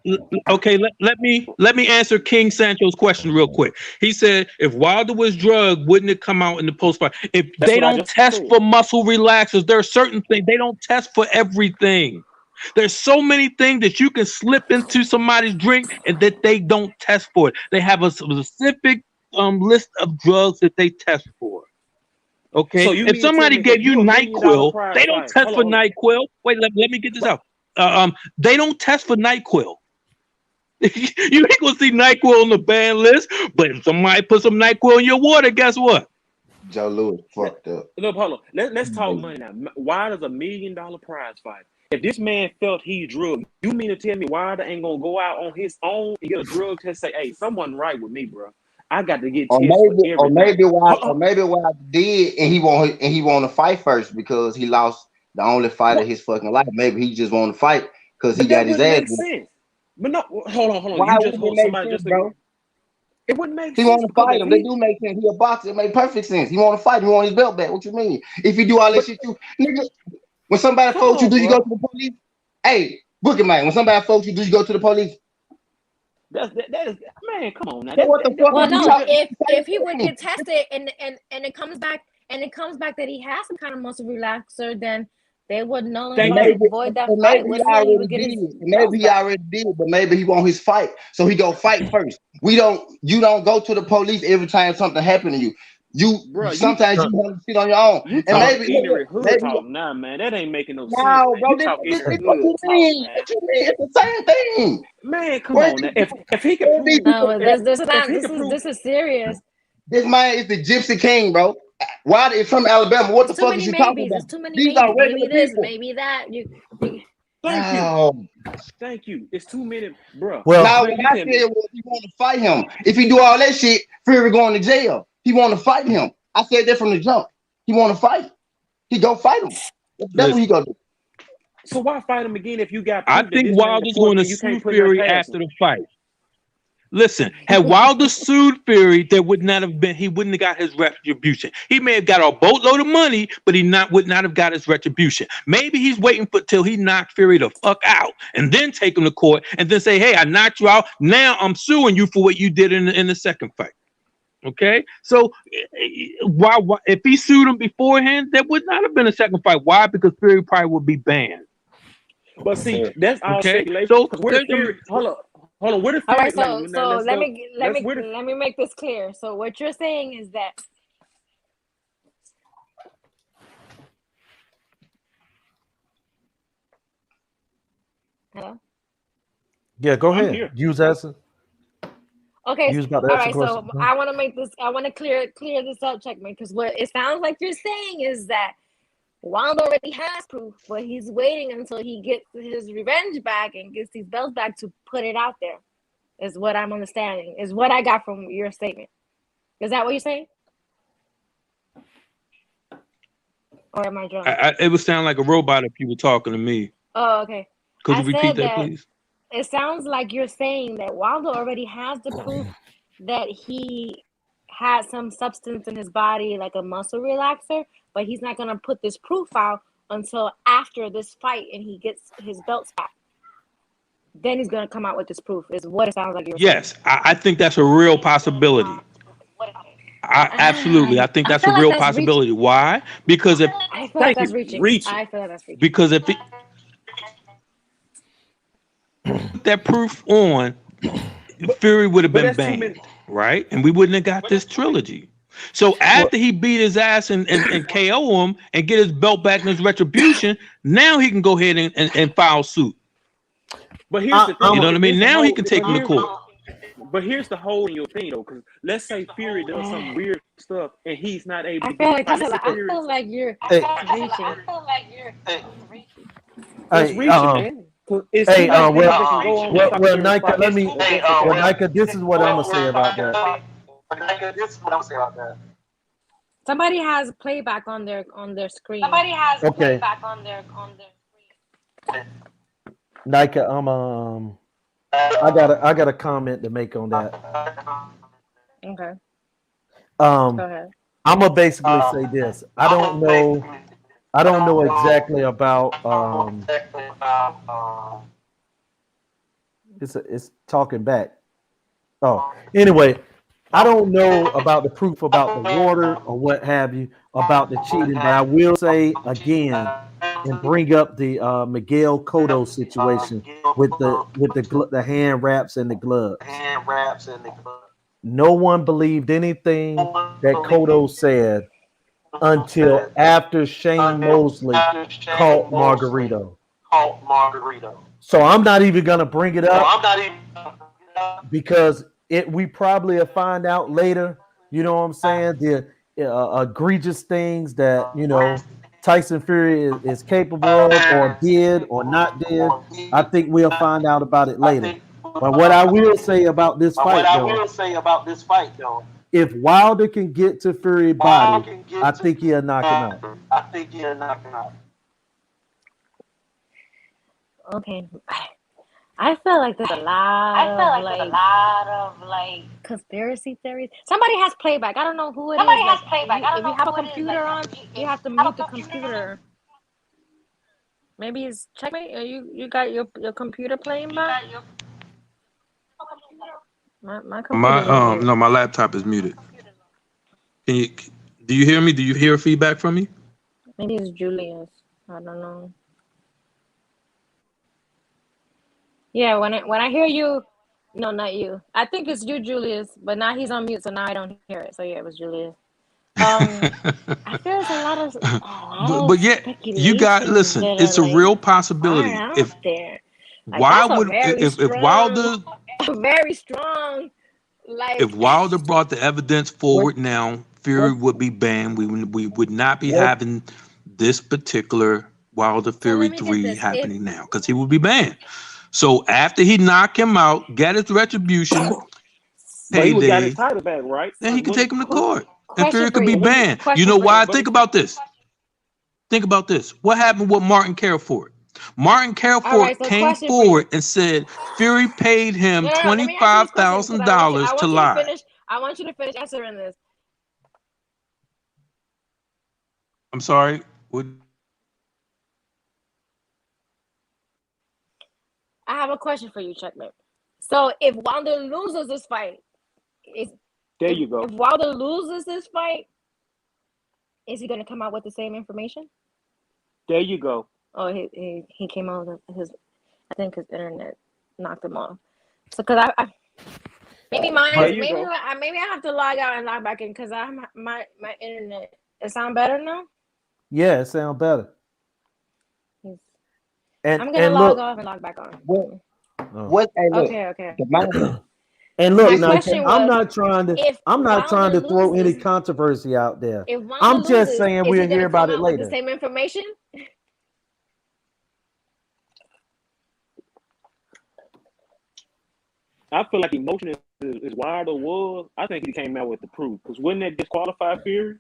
me answer King Sancho's question real quick. He said if Wilder was drugged, wouldn't it come out in the post-fight? If they don't test for muscle relaxers, there are certain things they don't test for everything. There's so many things that you can slip into somebody's drink and that they don't test for it. They have a specific list of drugs that they test for. Okay, so if somebody gave you NyQuil, they don't test for NyQuil. Wait, let me get this out. They don't test for NyQuil. You ain't gonna see NyQuil on the ban list, but if somebody put some NyQuil in your water, guess what? Joe Louis fucked up. Look, hold on. Let's talk money now. Wilder's $1 million prize fight. If this man felt he drugged, you mean to tell me Wilder ain't gonna go out on his own and get a drug test? Say, hey, someone right with me, bro. I got to get tested for everything. Or maybe Wilder did, and he want to fight first because he lost the only fight of his fucking life. Maybe he just want to fight because he got his ass. Sense. But no, hold on. Why would it make sense, bro? It wouldn't make sense. He want to fight him. They do make sense. He a boxer. It made perfect sense. He want to fight. He want his belt back. What you mean? If you do all that shit, you nigga. When somebody folks you, do you go to the police? Hey, Bookie man, when somebody folks you, do you go to the police? That is man, come on now. What the fuck? Well, no, if he would get tested and it comes back that he has some kind of muscle relaxer, then they would no longer avoid that fight. Maybe he already did, but maybe he want his fight, so he go fight first. You don't go to the police every time something happen to you. Sometimes you want to sit on your own. You and maybe talk now, man. That ain't making no sense. No, bro, what you mean? It's the same thing. Man, come on. Now. If he can prove, no, this is serious. This man is the Gypsy King, bro. Why is from Alabama? What the fuck is you talking about? Too many These are regular maybe this, people. Maybe that. Thank you. It's 2 minutes, bro. Well, now what I said was he want to fight him. If he do all that shit, Fury going to jail. He want to fight him. I said that from the jump. He want to fight. He go fight him. That's what he gonna do. So why fight him again if you got? I think Wilder's going to sue Fury after the fight. Listen, had Wilder sued Fury, there would not have been. He wouldn't have got his retribution. He may have got a boatload of money, but would not have got his retribution. Maybe he's waiting till he knocked Fury the fuck out, and then take him to court, and then say, "Hey, I knocked you out. Now I'm suing you for what you did in the second fight." Okay, so why if he sued him beforehand, there would not have been a second fight. Why? Because Fury probably would be banned. But see, that's all speculation. So hold on. Where the Fury? All right, so let me make this clear. So what you're saying is that. Hello? Yeah, go ahead. Use as a. Okay. All right. So I want to make this. I want to clear this up, checkmate. Because what it sounds like you're saying is that Wilder already has proof, but he's waiting until he gets his revenge back and gets these belts back to put it out there. Is what I'm understanding. Is what I got from your statement. Is that what you're saying? Or am I drunk? It would sound like a robot if you were talking to me. Oh, okay. Could you repeat that, please? It sounds like you're saying that Wilder already has the proof that he had some substance in his body, like a muscle relaxer, but he's not going to put this proof out until after this fight and he gets his belts back. Then he's going to come out with this proof, is what it sounds like you're saying. Yes, I think that's a real possibility. Absolutely. I think that's a real possibility. Reaching. Why? Because if I feel like that's reaching. I feel like that's reaching. Because if that proof on, Fury would have been banned, right? And we wouldn't have got this trilogy. So after he beat his ass and KO him and get his belt back and his retribution, now he can go ahead and file suit. But here's the thing. You know what I mean? Now he can take him to court. But here's the hole in your thing, though, because let's say Fury does some weird stuff and he's not able to. I feel like you're reaching. That's recent, man. It's too late for him to can go on and stop every Nayka, fight. let me. Nayka, this is what I'm gonna say about that. Somebody has playback on their screen. Okay. Nayka, I got a comment to make on that. Okay. Go ahead. I'm gonna basically say this. I don't know exactly about it's talking back. Oh, anyway, I don't know about the proof about the water or what have you about the cheating, but I will say again and bring up the Miguel Cotto situation with the hand wraps and the gloves. No one believed anything that Cotto said until after Shane Mosley caught Margarito. So I'm not even gonna bring it up because we probably will find out later. You know what I'm saying? The egregious things that Tyson Fury is capable of, or did, or not did. I think we'll find out about it later. But what I will say about this fight, though, if Wilder can get to Fury's body, I think he'll knock him out. Okay. I feel like there's a lot of conspiracy theories. Somebody has playback. I don't know who it is. If you have a computer on, you have to mute the computer. Maybe it's Checkmate, or you got your computer playing back? My computer. No, my laptop is muted. Do you hear me? Do you hear feedback from me? Maybe it's Julius. I don't know. Yeah, when I hear you, no, not you. I think it's you, Julius, but now he's on mute, so now I don't hear it. So yeah, it was Julius. I feel there's a lot of but yeah, you got listen. It's a real possibility. If Wilder, very strong. If Wilder brought the evidence forward now, Fury would be banned. We would not be having this particular Wilder Fury 3 happening now because he would be banned. So after he knocked him out, get his retribution, payday, got his title back, right? Then he could take him to court, and Fury could be banned. You know why? Think about this. Think about this. What happened with Martin Careford? Martin Careford came forward and said Fury paid him $25,000 to lie. I want you to finish answering this. I'm sorry. I have a question for you, Checkmate. So if Wilder loses this fight, if Wilder loses this fight, is he going to come out with the same information? There you go. Oh, he came out with his. I think his internet knocked him off. So because I maybe I have to log out and log back in because my internet. It sound better now? Yeah, it sounds better. I'm gonna log off and log back on. Okay. And look, I'm not trying to throw any controversy out there. I'm just saying we'll hear about it later. The same information. I feel like emotion is Wilder was. I think he came out with the proof because wouldn't that disqualify Fury?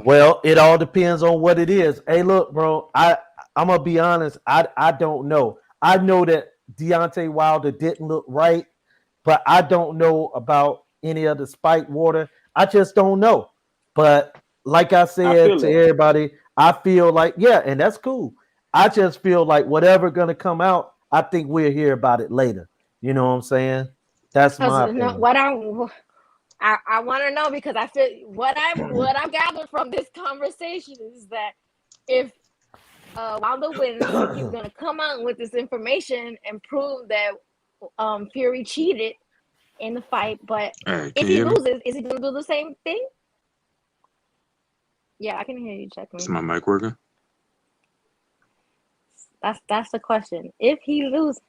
Well, it all depends on what it is. Hey, look, bro, I'm gonna be honest. I don't know. I know that Deontay Wilder didn't look right, but I don't know about any of the spiked water. I just don't know. But like I said to everybody, I feel like and that's cool. I just feel like whatever gonna come out, I think we'll hear about it later. You know what I'm saying? That's my opinion. What I want to know because I feel what I've gathered from this conversation is that if Wilder wins, he's gonna come out with this information and prove that Fury cheated in the fight. But if he loses, is he gonna do the same thing? Yeah, I can hear you. Check me. Is my mic working? That's the question. If he loses,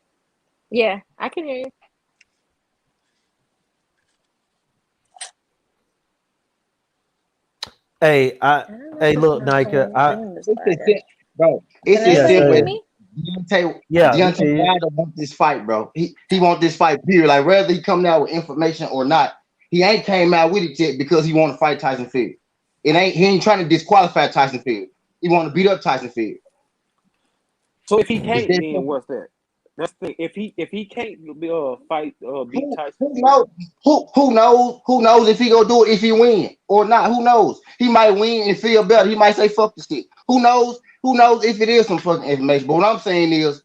yeah, I can hear you. Hey, look, Nayka. Bro, it's as simple as Deontay yeah. Wilder wants this fight, bro. He wants this fight, period. Like, whether he coming out with information or not, he ain't came out with it yet because he want to fight Tyson Fury. He ain't trying to disqualify Tyson Fury. He want to beat up Tyson Fury. So if he can't, then what's that? That's the thing. If he can't fight beat Tyson, who knows if he gonna do it if he win or not? Who knows? He might win and feel better. He might say fuck the shit. Who knows? Who knows if it is some fucking information? But what I'm saying is,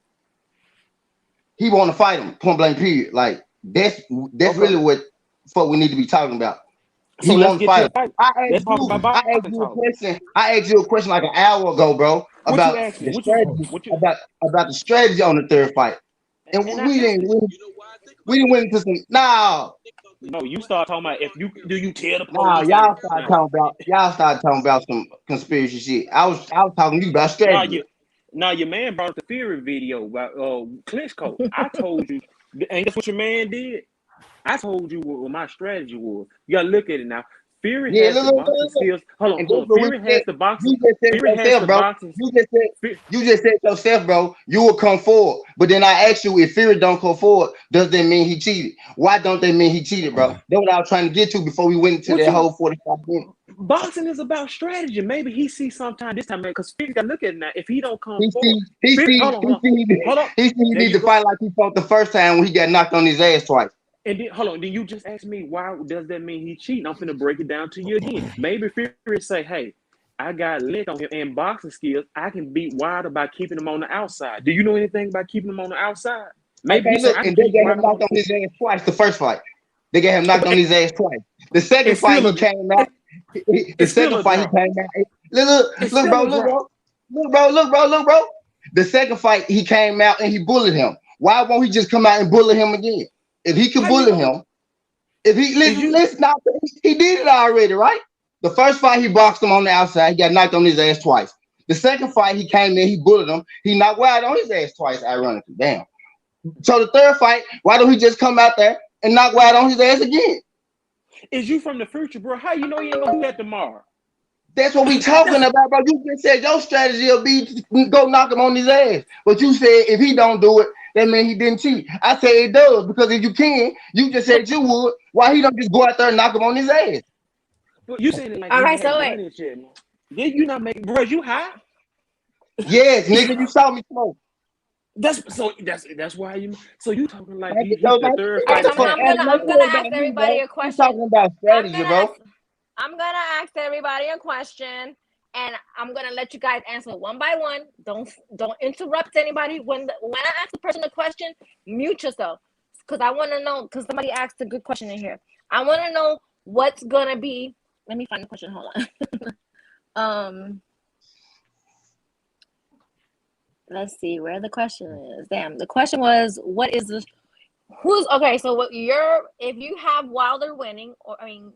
he want to fight him. Point blank. Period. Like that's really what fuck we need to be talking about. He wants to fight. I asked you a question like an hour ago, bro, about the strategy. About the strategy on the third fight, and we didn't win into some. No, you start talking about do you tell the police? Y'all start talking about some conspiracy shit. I was talking to you about strategy. Now your man brought up the Fury video about Klitschko. I told you, ain't that's what your man did? I told you what my strategy was. You gotta look at it now. Fury has the boxing skills. Hold on. Fury has the boxing. You just said yourself, bro. You will come forward. But then I asked you, if Fury don't come forward, does that mean he cheated? Why don't they mean he cheated, bro? That's what I was trying to get to before we went into that whole 45 minutes. Boxing is about strategy. Maybe he sees sometime this time, man. Because Fury got to look at it now. If he don't come forward, he need to fight like he fought the first time when he got knocked on his ass twice. And then, hold on, then you just asked me, why does that mean he cheating? I'm finna break it down to you again. Maybe Fury say, hey, I got lick on him and boxing skills. I can beat Wilder by keeping him on the outside. Do you know anything about keeping him on the outside? Maybe and they got him knocked on his ass twice the first fight. They got him knocked on his ass twice. The second fight he came out. The second fight he came out. Look, bro. The second fight he came out and he bullied him. Why won't he just come out and bully him again? If he could bully him, if he listen, he did it already, right? The first fight he boxed him on the outside, he got knocked on his ass twice. The second fight he came in, he bullied him, he knocked Wilder on his ass twice, ironically. Damn. So the third fight, why don't he just come out there and knock Wilder on his ass again? Is you from the future, bro? How you know you ain't gonna do that tomorrow? That's what we talking about, bro. You just said your strategy will be to go knock him on his ass. But you said if he don't do it, that means he didn't cheat. I say it does, because if you can, you just said you would. Why he don't just go out there and knock him on his ass? But you saying it like all right, so wait. Did you not make, bro? You high? Yes, nigga, you saw me smoke. That's why you. So you talking like I'm gonna ask everybody a question. Talking about strategy, bro. I'm gonna ask everybody a question, and I'm gonna let you guys answer one by one. Don't interrupt anybody. When I ask the person a question, mute yourself, because I want to know. Because somebody asked a good question in here. I want to know what's gonna be. Let me find the question. Hold on. Let's see where the question is. Damn, the question was, what is this? Who's okay? So if you have Wilder winning,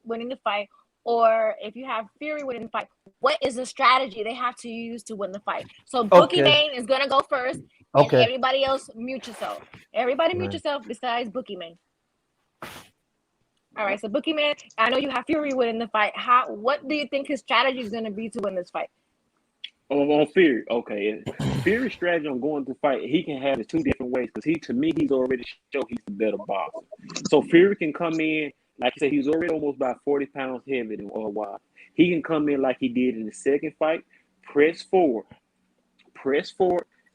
winning the fight, or if you have Fury winning the fight, what is the strategy they have to use to win the fight? So Bookie Mane is gonna go first, and everybody else mute yourself. Everybody mute yourself besides Bookie Mane. All right, so Bookie Mane, I know you have Fury winning the fight. What do you think his strategy is gonna be to win this fight? On Fury, okay. Fury's strategy on going to fight, he can have it two different ways, because he's already shown he's the better boxer. So Fury can come in, like I said, he's already almost about 40 pounds heavier than Wilder. He can come in like he did in the second fight, press forward,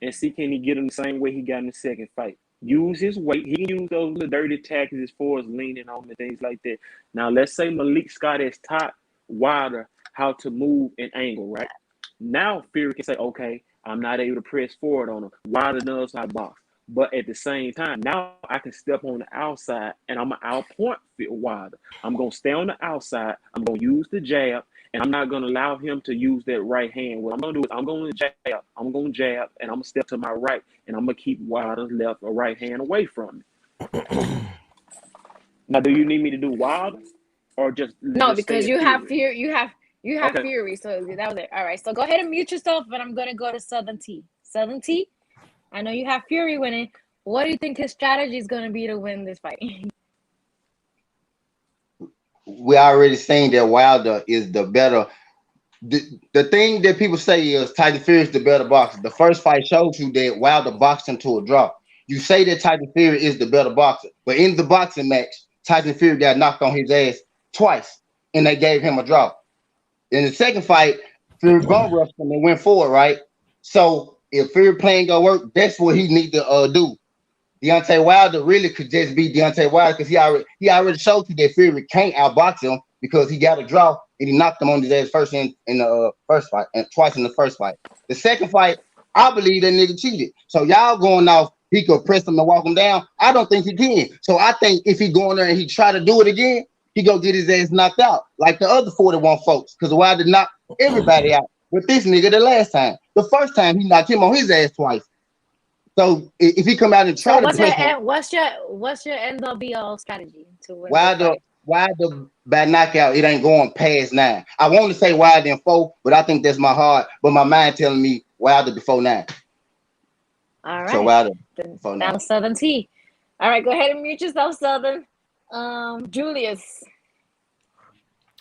and see can he get him the same way he got in the second fight. Use his weight. He can use those little dirty tactics as far as leaning on and things like that. Now, let's say Malik Scott has taught Wilder how to move and angle, right? Now Fury can say, okay, I'm not able to press forward on him. Wilder knows how to box. But at the same time, now I can step on the outside and I'm going to outpoint Wilder. I'm going to stay on the outside. I'm going to use the jab, and I'm not going to allow him to use that right hand. What I'm going to do is I'm going to jab, and I'm going to step to my right, and I'm going to keep Wilder's left or right hand away from me. Now, do you need me to do Wilder or just because you have Fury. You have Fury, so that was it. All right, so go ahead and mute yourself, and I'm going to go to Southern T. Southern T, I know you have Fury winning. What do you think his strategy is going to be to win this fight? We already seen that Wilder is the better the thing that people say is Tyson Fury is the better boxer. The first fight shows you that Wilder boxed him to a draw. You say that Tyson Fury is the better boxer, but in the boxing match, Tyson Fury got knocked on his ass twice, and they gave him a draw. In the second fight, Fury bum rushed him and went forward, right? So if Fury plan go work, that's what he need to do. Deontay Wilder really could just be Deontay Wilder because he already showed you that Fury can't outbox him because he got a draw and he knocked him on his ass first in the first fight and twice in the first fight. The second fight, I believe that nigga cheated. So y'all going off, he could press him and walk him down. I don't think he can. So I think if he go in there and he try to do it again, he gonna get his ass knocked out like the other 41 folks. Because Wilder knocked everybody out with this nigga the last time. The first time he knocked him on his ass twice. So if he come out and try what's your end all be all strategy to win? Wilder by knockout, it ain't going past 9. I want to say Wilder in 4, but I think that's my heart. But my mind telling me Wilder before 9. All right. So Wilder before 9. Down Southern T. All right, go ahead and mute yourself, Southern. Julius,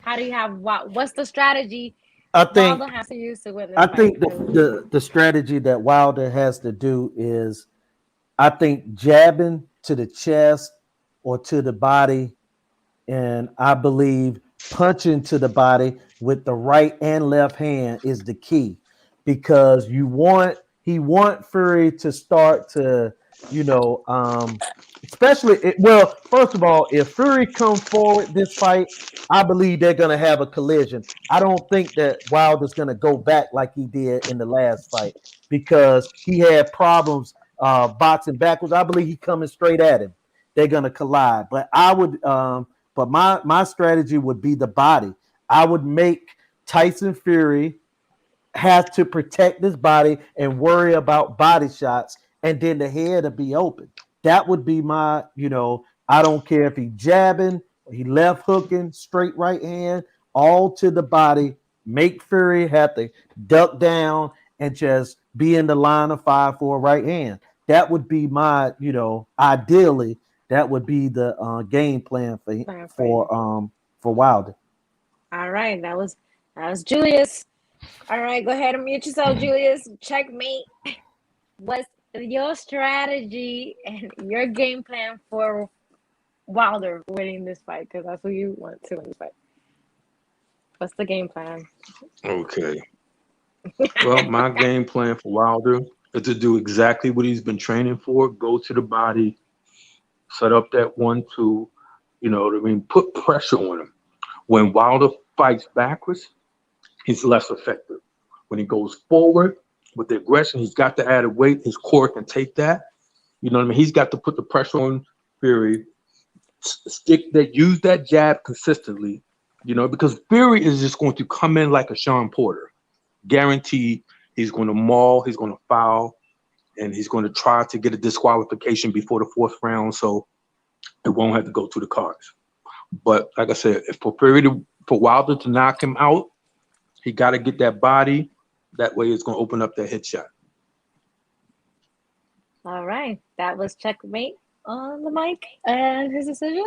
how do you have what's the strategy Wilder has to use to win this fight? Think the strategy that Wilder has to do is, I think, jabbing to the chest or to the body, and I believe punching to the body with the right and left hand is the key, because he want Fury to start to, especially first of all, if Fury comes forward this fight, I believe they're gonna have a collision. I don't think that Wilder's gonna go back like he did in the last fight, because he had problems boxing backwards. I believe he's coming straight at him. They're gonna collide. But I would but my strategy would be the body. I would make Tyson Fury have to protect his body and worry about body shots, and then the head to be open. That would be my, I don't care if he jabbing, he left hooking, straight right hand, all to the body, make Fury have to duck down and just be in the line of fire for a right hand. That would be my, ideally, that would be the game plan for Wilder. All right, that was Julius. All right, go ahead and mute yourself, Julius. Checkmate. What's your strategy and your game plan for Wilder winning this fight? Because that's who you want to win this fight. What's the game plan? Okay. Well, my game plan for Wilder is to do exactly what he's been training for. Go to the body, set up that 1-2, put pressure on him. When Wilder fights backwards, he's less effective. When he goes forward with the aggression, he's got to add a weight. His core can take that. He's got to put the pressure on Fury, use that jab consistently, because Fury is just going to come in like a Sean Porter. Guaranteed, he's going to maul, he's going to foul, and he's going to try to get a disqualification before the 4th round, so it won't have to go to the cards. But like I said, for Wilder to knock him out, he got to get that body. That way it's going to open up that hit shot. All right. That was Checkmate on the mic and his decision.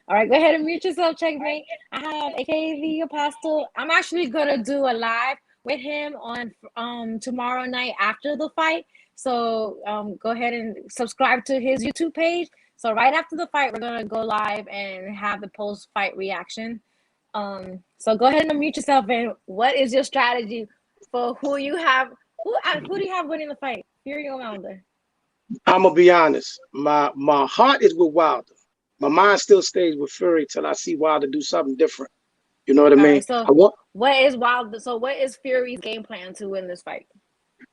All right. Go ahead and mute yourself, Checkmate. I have AKA the Apostle. I'm actually going to do a live with him on tomorrow night after the fight. So go ahead and subscribe to his YouTube page. So right after the fight, we're going to go live and have the post-fight reaction. So go ahead and unmute yourself. And what is your strategy for who you have? Who do you have winning the fight? Fury or Wilder? I'm gonna be honest. My heart is with Wilder. My mind still stays with Fury till I see Wilder do something different. You know what I mean? Right, so what is Wilder? So what is Fury's game plan to win this fight?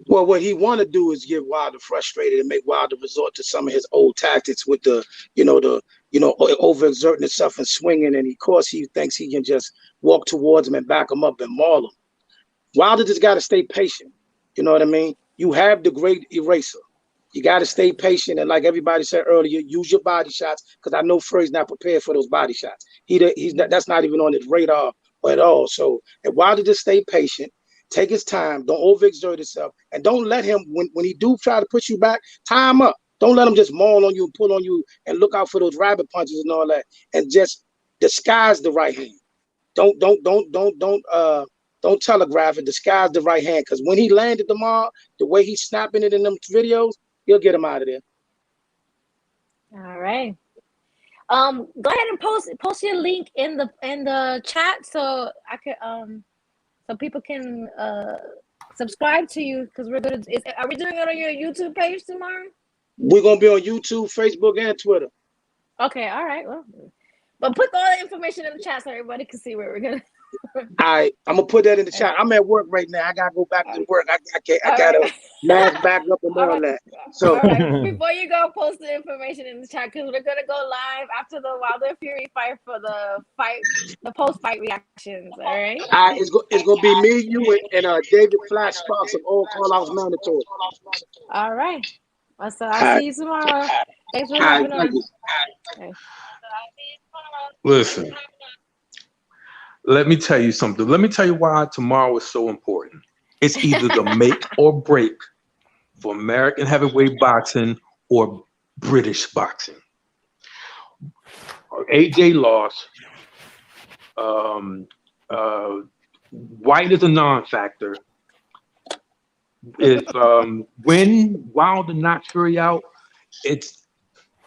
Well, what he want to do is get Wilder frustrated and make Wilder resort to some of his old tactics with the overexerting himself and swinging. And of course, he thinks he can just walk towards him and back him up and maul him. Wilder just got to stay patient. You know what I mean? You have the great eraser. You got to stay patient. And like everybody said earlier, use your body shots, because I know Fury's not prepared for those body shots. That's not even on his radar at all. So if Wilder just stay patient, take his time, don't overexert himself, and don't let him, when he do try to push you back, tie him up. Don't let him just maul on you and pull on you and look out for those rabbit punches and all that, and just disguise the right hand. Don't don't telegraph it. Disguise the right hand, because when he landed tomorrow, the way he's snapping it in them videos, he'll get him out of there. All right. Go ahead and post your link in the chat so I could so people can subscribe to you, because are we doing it on your YouTube page tomorrow? We're gonna be on YouTube, Facebook, and Twitter. Okay, all right. Well, but put all the information in the chat so everybody can see where we're gonna. All right, I'm gonna put that in the chat. I'm at work right now. I gotta go back to work. I gotta mask back up and all that. So before you go, post the information in the chat, because we're gonna go live after the Wilder Fury fight for the post-fight reactions. All right. It's gonna be me, you, and David Flash Sparks of all call-outs mandatory. All right. So I'll see you tomorrow. Thanks for having us. Okay. Listen. Let me tell you something. Let me tell you why tomorrow is so important. It's either the make or break for American heavyweight boxing or British boxing. AJ lost. White is a non-factor. If when Wilder knocks Fury out,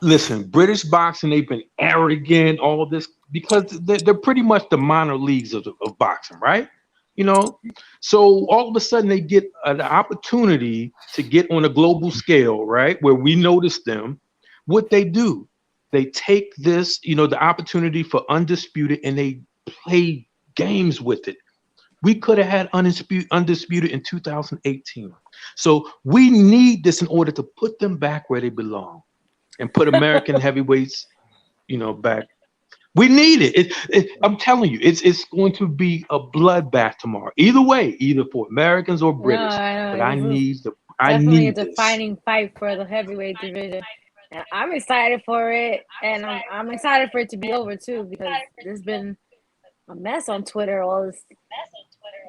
listen, British boxing, they've been arrogant, all this, because they're pretty much the minor leagues of boxing, right? You know, so all of a sudden they get an opportunity to get on a global scale, right? Where we notice them. What they do, they take this, the opportunity for undisputed, and they play games with it. We could have had undisputed in 2018. So we need this in order to put them back where they belong and put American heavyweights, back. We need it. I'm telling you, it's going to be a bloodbath tomorrow. Either way, either for Americans or British. But I need a defining fight for the heavyweight division. And I'm excited for it, and I'm excited for it to be over too, because there's been a mess on Twitter all this,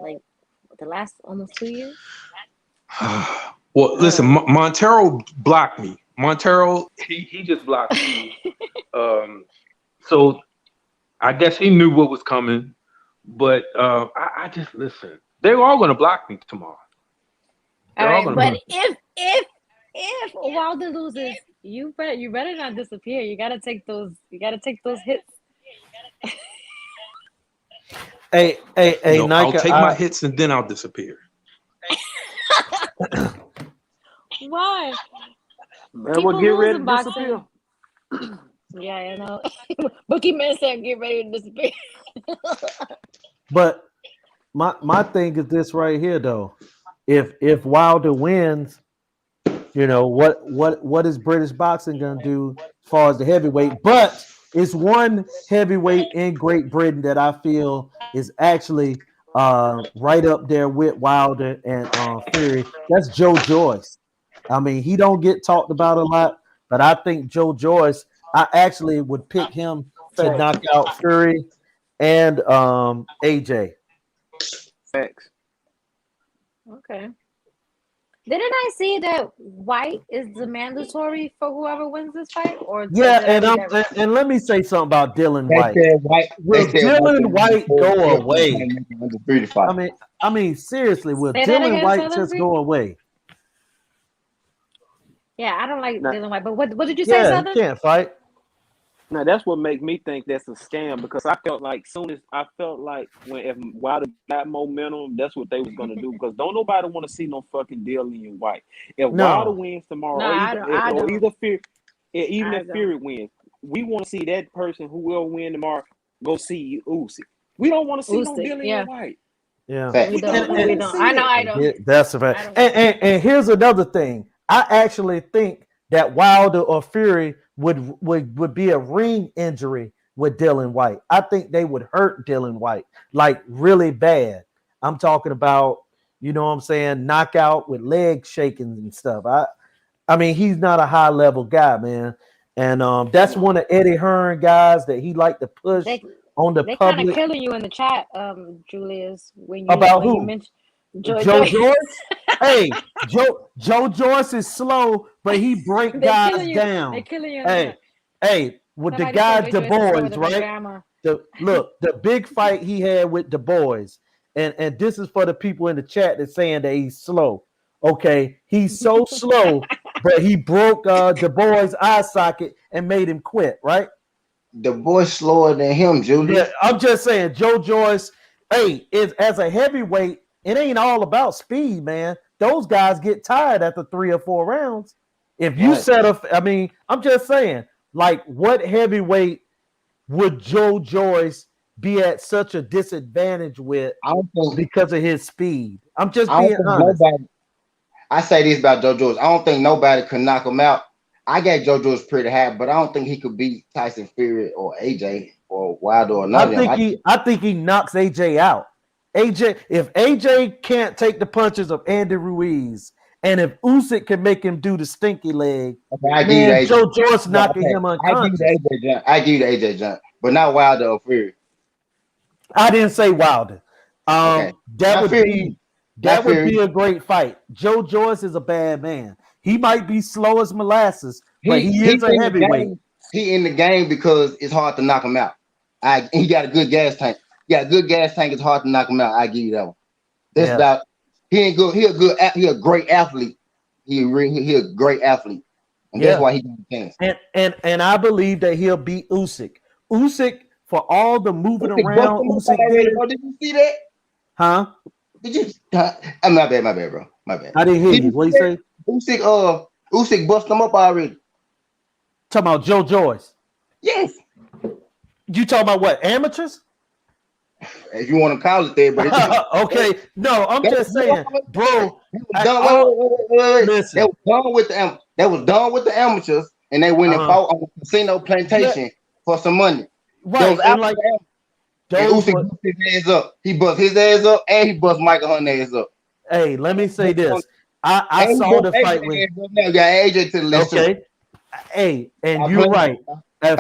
like the last almost 2 years. Well, listen, Montero blocked me. Montero, he just blocked me. So I guess he knew what was coming, but I just listen. They're all going to block me tomorrow. All right, but if Wilder loses, you better not disappear. You gotta take those hits. Hey, no, Nayka, I'll take my hits and then I'll disappear. Why? Man, we'll get ready to disappear. Yeah, I know. Bookie Man said get ready to disappear. But my thing is this right here though. If Wilder wins, what is British boxing gonna do as far as the heavyweight? But it's one heavyweight in Great Britain that I feel is actually right up there with Wilder and Fury. That's Joe Joyce. I mean, he don't get talked about a lot, but I think Joe Joyce, I actually would pick him to knock out Fury and AJ. Facts. Okay. Didn't I see that White is the mandatory for whoever wins this fight? Or yeah, and let me say something about Dylan White. Will Dylan White go away? I mean, seriously, will Dylan White just go away? Yeah, I don't like Dylan White. But what did you say, Southern? He can't fight. Now that's what make me think that's a scam, because I felt like when if Wilder got momentum, that's what they was gonna do, because don't nobody want to see no fucking Dylan White. If Wilder wins tomorrow, if Fury wins, we want to see that person who will win tomorrow go see Usyk. We don't want to see no Dylan White. Yeah, we don't. I know. Yeah, that's a fact. And here's another thing. I actually think that Wilder or Fury would be a ring injury with Dylan White. I think they would hurt Dylan White like really bad. I'm talking about, knockout with leg shaking and stuff. I mean, he's not a high level guy, man. And that's one of Eddie Hearn guys that he like to push on the public. They kind of killing you in the chat, Julius. When you mentioned Joe Joyce. Hey, Joe Joyce is slow, but he break guys down. They killing you. Hey, with the guy Du Bois, right? The big fight he had with Du Bois, and this is for the people in the chat that's saying that he's slow. Okay, he's so slow, but he broke the boy's eye socket and made him quit, right? The boy's slower than him, Julius. Yeah, I'm just saying, Joe Joyce, hey, is as a heavyweight, it ain't all about speed, man. Those guys get tired after 3 or 4 rounds. If you set up, I mean, I'm just saying, like, what heavyweight would Joe Joyce be at such a disadvantage with because of his speed? I'm just being honest. I say this about Joe Joyce. I don't think nobody could knock him out. I got Joe Joyce pretty high, but I don't think he could beat Tyson Fury or AJ or Wilder or none of them. I think he knocks AJ out. If AJ can't take the punches of Andy Ruiz, and if Usyk can make him do the stinky leg, Joe Joyce knocking him unconscious. I give you the AJ jump, but not Wilder or Fury. I didn't say Wilder. That would be a great fight. Joe Joyce is a bad man. He might be slow as molasses, but he is a heavyweight. He in the game because it's hard to knock him out. He got a good gas tank. It's hard to knock him out. I give you that one. That's about. He ain't good. He a great athlete. He a great athlete, and that's why he got a chance. And I believe that he'll beat Usyk. Usyk, for all the moving around. Usyk did you see that? Huh? Did you? I'm my bad, bro. My bad. I didn't hear you. What you say? Usyk bust him up already. Talking about Joe Joyce. Yes. You talking about what? Amateurs? If you want to call it that, but okay. No, I'm just saying, bro. Listen. That was done with the amateurs, and they went and fought on the casino plantation for some money. Right. Usyk bust his ass up. He bust his ass up, and he bust Michael Hunt's ass up. Hey, let me say this. I saw the fight with AJ to the left. Okay. Hey, and you're right. For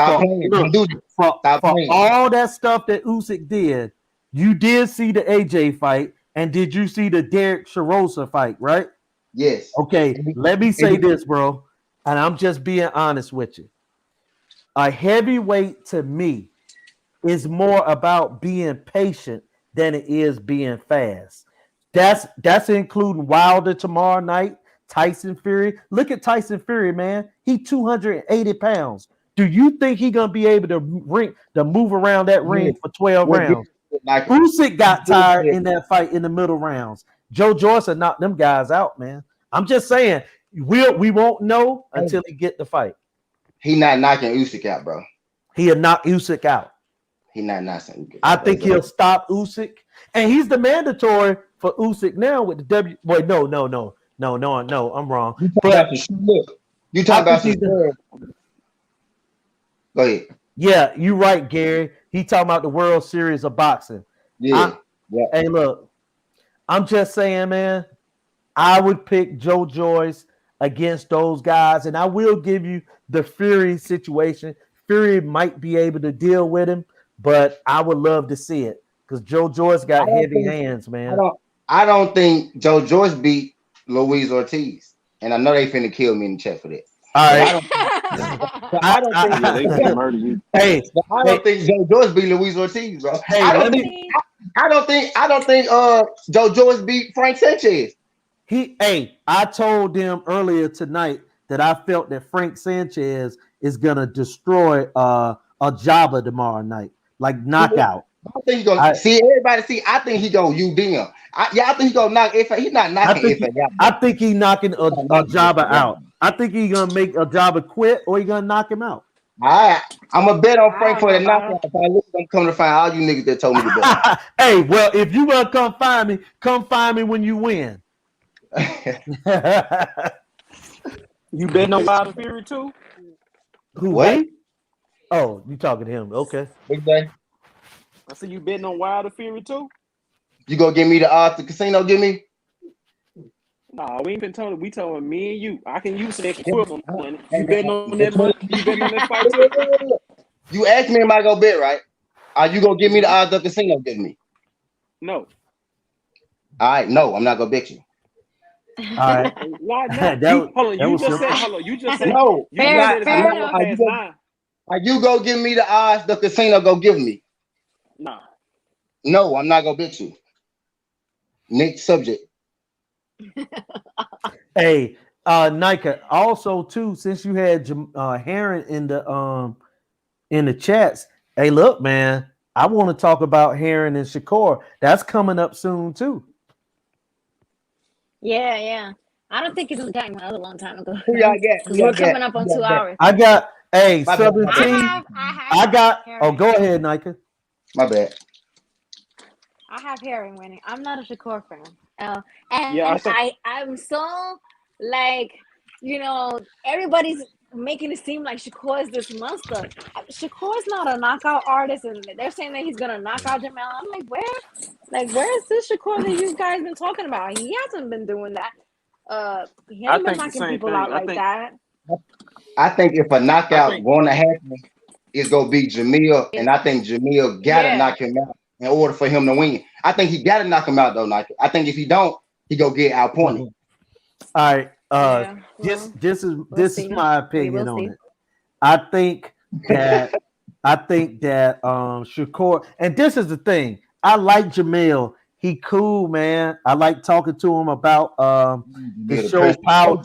all that stuff that Usyk did, you did see the AJ fight, and did you see the Derek Charosa fight, right? Yes. Okay, let me say this, bro, and I'm just being honest with you. A heavyweight to me is more about being patient than it is being fast. That's including Wilder tomorrow night, Tyson Fury. Look at Tyson Fury, man. He 280 pounds. Do you think he's gonna be able to move around that ring for 12 rounds? Usyk got tired in that fight in the middle rounds. Joe Joyce knocked them guys out, man. I'm just saying, we won't know until he get the fight. He not knocking Usyk out, bro. He'll knock Usyk out. He not knocking. I think he'll stop Usyk, and he's the mandatory for Usyk now with the W. Wait, no, I'm wrong. You talk about Go ahead. Yeah, you're right, Gary. He talking about the World Series of Boxing. Yeah. Hey, look, I'm just saying, man, I would pick Joe Joyce against those guys, and I will give you the Fury situation. Fury might be able to deal with him, but I would love to see it because Joe Joyce got heavy hands, man. I don't think Joe Joyce beat Luis Ortiz, and I know they finna kill me in the chat for that. All right. I don't think Joe Joyce beat Luis Ortiz, bro. Hey, I don't think Joe Joyce beat Frank Sanchez. I told them earlier tonight that I felt that Frank Sanchez is gonna destroy a Jabba tomorrow night, like knockout. I think he's gonna see everybody. I think he gonna UD him. I think he gonna knock. If he's not knocking, I think he's knocking a Jabba out. I think he's gonna make a Jabba quit, or he's gonna knock him out. All right, I'm gonna bet on Frank for the knockout. If I lose, I'm coming to find all you niggas that told me to bet. Hey, well, if you gonna come find me when you win. You betting on Wilder Fury too? Who? What? Oh, you talking to him? Okay. Big day. I see you betting on Wilder Fury too. You gonna give me the odds the casino give me? No, we ain't been told. We told me and you. I can use that equivalent money. You betting on that money? You betting on that fight too? You asked me, am I gonna bet, right? Are you gonna give me the odds the casino give me? No. All right, no, I'm not gonna bet you. All right. Why not? Hold on. You just said no. Are you gonna give me the odds the casino go give me? Nah. No, I'm not gonna bet you. Next subject. Hey, Nayka, also too, since you had Heron in the chats, hey, look, man, I want to talk about Heron and Shakur. That's coming up soon too. Yeah. I don't think it's gotten another long time ago. Who y'all get? Because we're coming up on 2 hours. I got My Southern bad. Team. I got. Heron. Oh, go ahead, Nayka. My bad. I have Heron winning. I'm not a Shakur fan. And Yeah, I'm so like, everybody's making it seem like Shakur is this monster. Shakur's not a knockout artist, and they're saying that he's gonna knock out Jamel. I'm like, where is this Shakur that you guys been talking about? He hasn't been doing that. He hasn't been knocking people out like that. I think if a knockout going to happen, it's gonna be Jamil, and I think Jamil gotta knock him out in order for him to win. I think he gotta knock him out though, Nike. I think if he don't, he go get outpointed. All right. This is my opinion on it. I think that Shakur, and this is the thing. I like Jamil. He cool, man. I like talking to him about the show Power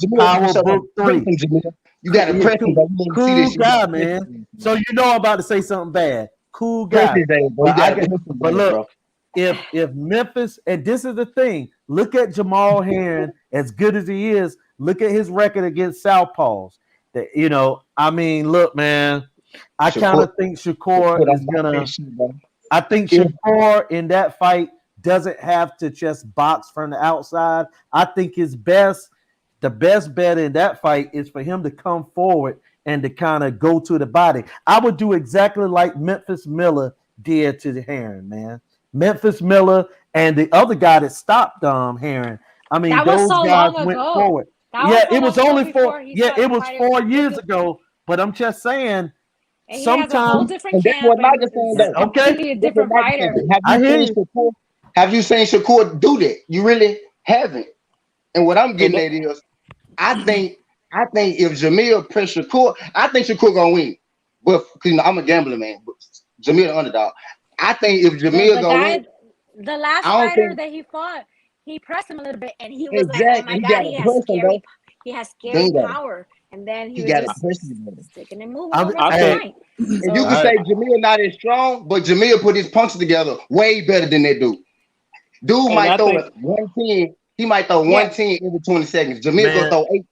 Book 3. You got to press him, cool guy, man. So you know I'm about to say something bad. Cool guy. But look, if Memphis, and this is the thing, look at Jamal Heron, as good as he is, look at his record against Southpaws. Look, man, I kind of think Shakur is gonna. I think Shakur in that fight doesn't have to just box from the outside. I think the best bet in that fight is for him to come forward and to kind of go to the body. I would do exactly like Memphis Miller did to the Heron, man. Memphis Miller and the other guy that stopped Heron. I mean, those guys went forward. It was only 4 years ago, but I'm just saying. And sometimes he has a whole different camp. Okay, a different fighter. Have you seen Shakur do that? You really haven't. And what I'm getting at is, I think if Jamil press Shakur, I think Shakur gonna win. But I'm a gambler, man. But Jamil the underdog. I think if Jamil gonna win, the last fighter that he fought, he pressed him a little bit, and he was like, "Oh my God, he has scary power." And then he was just sticking and moving. If you can say Jamil not as strong, but Jamil put his punches together way better than that dude. Dude might throw 110. He might throw 110 every 20 seconds. Jamil gonna throw 8.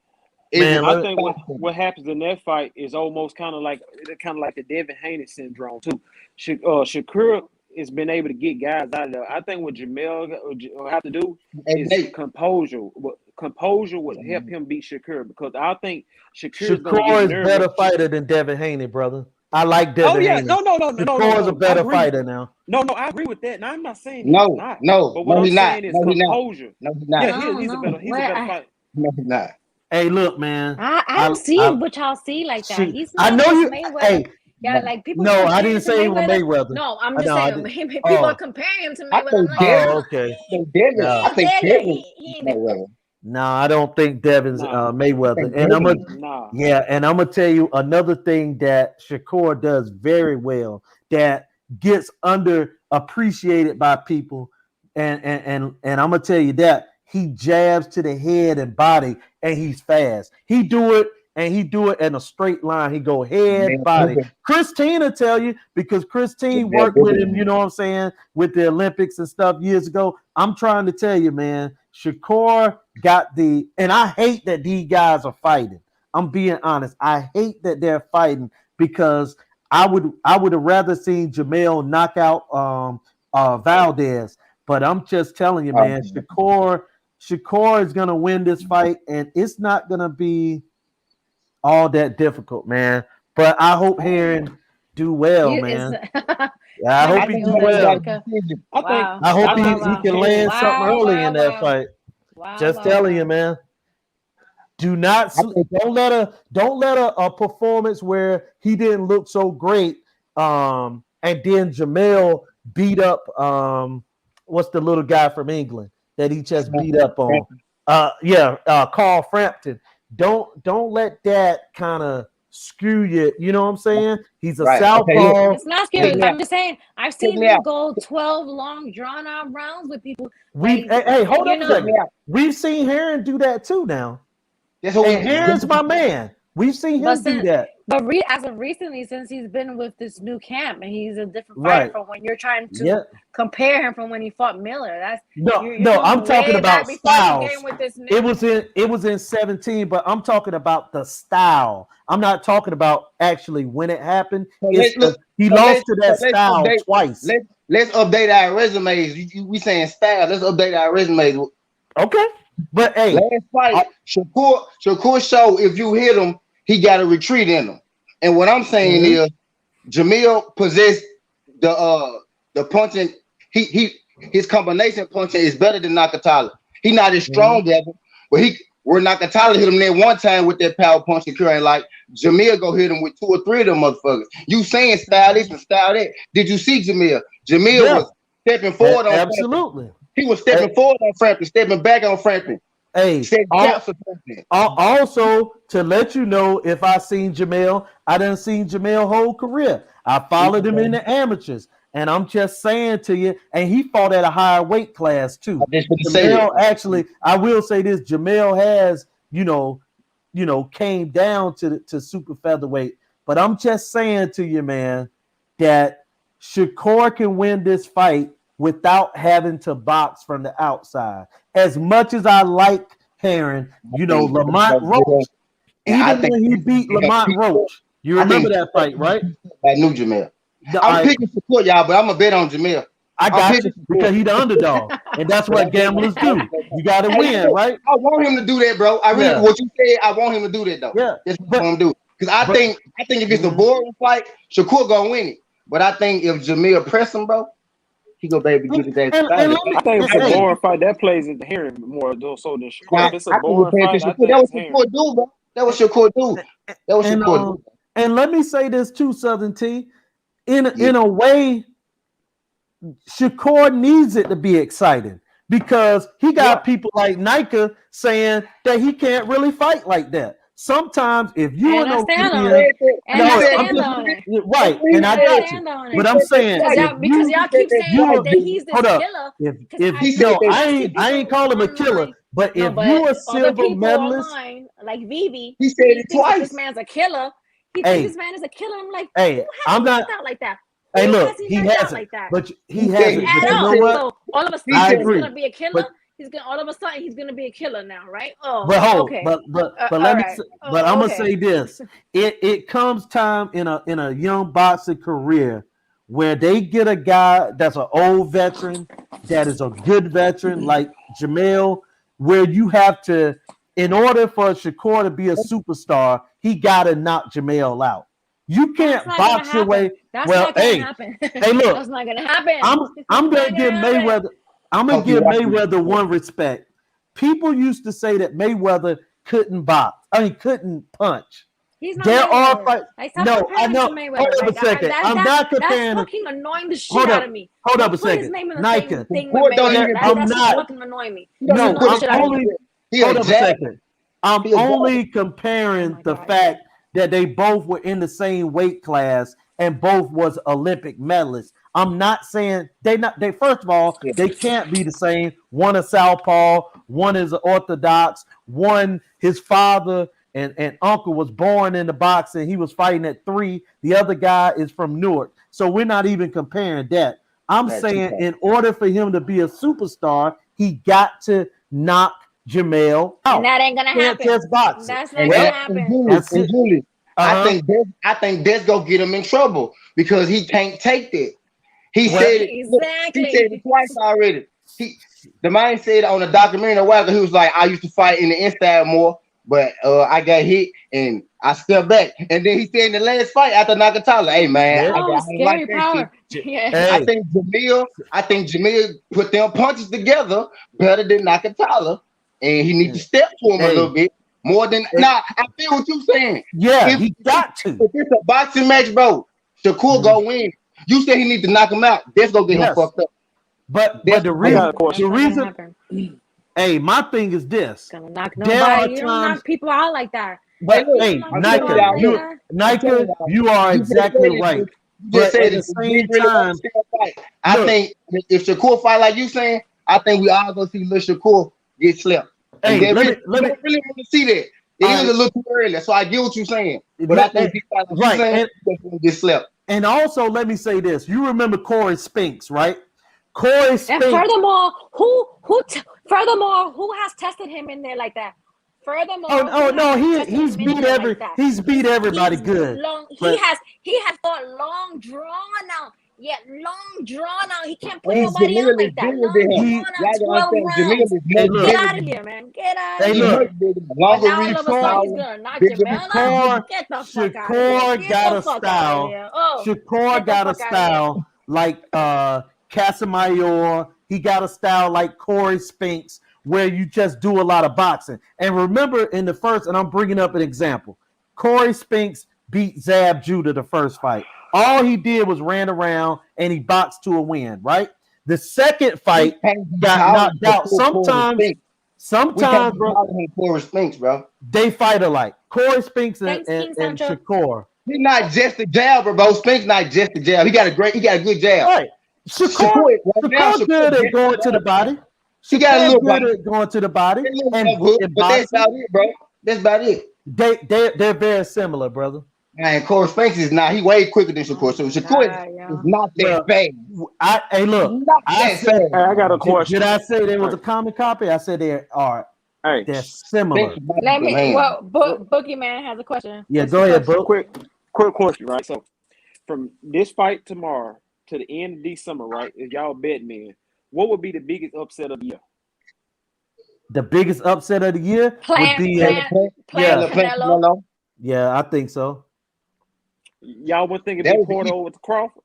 I think what happens in that fight is almost kind of like the Devin Haney syndrome too. Shakur has been able to get guys out of there. I think what Jamil will have to do is composure. Composure would help him beat Shakur, because I think Shakur is a better fighter than Devin Haney, brother. I like Devin Haney. No. Shakur is a better fighter now. No, I agree with that. Now I'm not saying he's not. But what I'm saying is composure. No, he's not. Yeah, he's a better fighter. No, he's not. Hey, look, man. I don't see what y'all see like that. He's not. I know you. Mayweather. Hey. Yeah, like people. No, I didn't say he was Mayweather. No, I'm just saying people are comparing him to Mayweather. Okay. I think Devin. Mayweather. No, I don't think Devin's Mayweather. And I'm gonna tell you another thing that Shakur does very well that gets underappreciated by people, and I'm gonna tell you that he jabs to the head and body, and he's fast. He do it in a straight line. He go head, body. Christine will tell you, because Christine worked with him, you know what I'm saying, with the Olympics and stuff years ago. I'm trying to tell you, man, Shakur got and I hate that these guys are fighting. I'm being honest. I hate that they're fighting, because I would have rather seen Jamel knock out Valdez. But I'm just telling you, man, Shakur is gonna win this fight, and it's not gonna be all that difficult, man. But I hope Heron do well, man. I hope he do well. I hope he can land something early in that fight. Just telling you, man. Don't let a performance where he didn't look so great, and then Jamel beat up what's the little guy from England that he just beat up on? Carl Frampton. Don't let that kind of screw you. You know what I'm saying? He's a Right. southpaw. Okay, It's not scary. I'm just saying, I've seen him go 12 long, drawn out rounds with people. Hey, hold up a second. We've seen Heron do that too now. And Heron's my man. We've seen him do that. But as of recently, since he's been with this new camp, and he's a different fighter from when you're trying to compare him from when he fought Miller. That's no. I'm talking about styles. It was in 17, but I'm talking about the style. I'm not talking about actually when it happened. He lost to that style twice. Let's update our resumes. We saying style. Let's update our resumes. Okay, but hey, last fight, Shakur showed if you hit him, he got a retreat in him. And what I'm saying is, Jamil possessed the punching. His combination punching is better than Nakatala. He's not as strong as him, but where Nakatala hit him there one time with that power punch and current, like Jamil go hit him with 2 or 3 of them motherfuckers. You saying style this and style that? Did you see Jamil? Jamil was stepping forward on absolutely. Frampton. He was stepping forward on Frampton, stepping back on Frampton. Hey, also to let you know, if I seen Jamil, I done seen Jamil whole career. I followed him in the amateurs, and I'm just saying to you, and he fought at a higher weight class too. Jamil, actually, I will say this: Jamil has, came down to super featherweight. But I'm just saying to you, man, that Shakur can win this fight without having to box from the outside. As much as I like Heron, Lamont Roach, even when he beat Lamont Roach, you remember that fight, right? I knew Jamil. I'm picking Shakur, y'all, but I'm going to bet on Jamil. I got you because he's the underdog, and that's what gamblers do. You got to win, right? I want him to do that, bro. I really, what you said, I want him to do that, though. Yeah, that's what I'm going to do. Because I think if it's a boring fight, Shakur going to win it. But I think if Jamil press him, bro, he go baby get his ass. I think it's a boring fight that plays into Heron more so than Shakur. If it's a boring fight, I think that was Shakur do, bro. That was Shakur do. That was Shakur do. And let me say this too, Southern T. In a way, Shakur needs it to be exciting because he got people like Nayka saying that he can't really fight like that. Sometimes if you and I stand on it, right, and I got you. But I'm saying because y'all keep saying that he's this killer. I ain't call him a killer, but if you a silver medalist, like Vivi, he said it twice. This man's a killer. He thinks this man is a killer. I'm like, I'm not like that. Hey, look, he hasn't. Like that? But he hasn't. But you know what? So all of a sudden, he's gonna be a killer. All of a sudden he's gonna be a killer now, right? Oh, okay. But let me. But I'm gonna say this: it comes time in a young boxing career where they get a guy that's an old veteran, that is a good veteran like Jamil, where you have to, in order for Shakur to be a superstar, he gotta knock Jamil out. You can't box your way. That's not gonna happen. Hey, look, that's not gonna happen. I'm gonna give Mayweather. I'm gonna give Mayweather one respect. People used to say that Mayweather couldn't box. couldn't punch. He's not there Mayweather. Are no, I know. Hold up a second. I'm not comparing. That's fucking annoying the shit out of me. Hold up a second. Nayka. I'm not. Fucking annoying me. No, I'm only. Hold up a second. I'm only comparing the fact that they both were in the same weight class and both was Olympic medalists. I'm not saying they first of all, they can't be the same. One is southpaw, one is orthodox, one his father and uncle was born in the boxing. He was fighting at 3. The other guy is from Newark. So we're not even comparing that. I'm saying in order for him to be a superstar, he got to knock Jamil out. And that ain't gonna happen. Just boxing. That's not gonna happen. Julie, I think that's gonna get him in trouble because he can't take that. He said it twice already. The man said on a documentary a while ago, he was like, I used to fight in the inside more, but I got hit and I stepped back. And then he said in the last fight after Nakatala, hey man, scary power. Yeah. I think Jamil put them punches together better than Nakatala, and he needs to step to him a little bit more than I feel what you're saying. Yeah, he got to. If it's a boxing match, bro, Shakur go win. You say he needs to knock him out. That's gonna get him fucked up. But the reason, hey, my thing is this. Gonna knock nobody. You don't knock people out like that. But hey, Nayka, you are exactly right. Just But said at the it. same time, I think if Shakur fight like you saying, I think we all gonna see Lil Shakur get slept. And hey, let me really want to see that. It is a little too early, so I get what you're saying. But I think if he fight like you saying, he's gonna get slept. And also, let me say this: you remember Corey Spinks, right? Corey Spinks. And furthermore, who has tested him in there like that? Furthermore, he's beat everybody good. He has fought long drawn out. Yeah, long drawn out. He can't put nobody out like that. Long drawn out, 12 rounds. Get out of here, man. Get out of here. Now all of a sudden he's gonna knock Jamel out. Get the fuck out of here. Get the fuck out of here. Shakur got a style like Casamayor. He got a style like Corey Spinks, where you just do a lot of boxing. And remember in the first, and I'm bringing up an example, Corey Spinks beat Zab Judah the first fight. All he did was ran around and he boxed to a win, right? The second fight got knocked out. Sometimes, bro, Corey Spinks, bro. They fight alike. Corey Spinks and Shakur. He's not just a jabber, bro. Spinks not just a jab. He got a good jab. Right. Shakur good at going to the body. She got a little good at going to the body. But that's about it, bro. That's about it. They're very similar, brother. And Corey Spinks is not. He way quicker than Shakur. So Shakur is not that fast. I got a question. Did I say there was a common copy? I said they are. They're similar. Let me. Well, Boogeyman has a question. Yeah, go ahead, bro. Quick question, right? So, from this fight tomorrow to the end of December, right? If y'all bet me, what would be the biggest upset of the year? The biggest upset of the year would be Canelo. Yeah, I think so. Y'all would think it'd be Porter over to Crawford?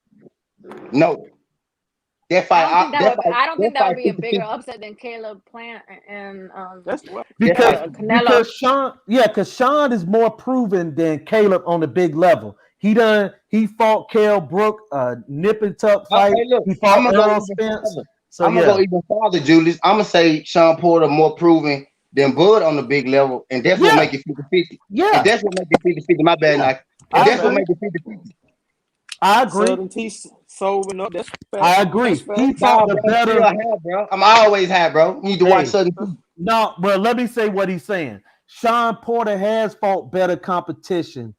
No. That fight, I don't think that would be a bigger upset than Caleb Plant and because Sean is more proven than Caleb on the big level. He fought Kell Brook, nip and tuck fight. Okay, look, he fought Earl Spence. So I'm gonna go even farther, Julius. I'm gonna say Sean Porter more proven than Bud on the big level, and that's what make it 50-50. Yeah, and that's what make it 50-50. My bad, Nike. And that's what make it 50-50. I agree. Southern T solving up. That's fair. I agree. He fought the better. Bro. I'm always high, bro. You need to watch Southern T. No, well, let me say what he's saying. Sean Porter has fought better competition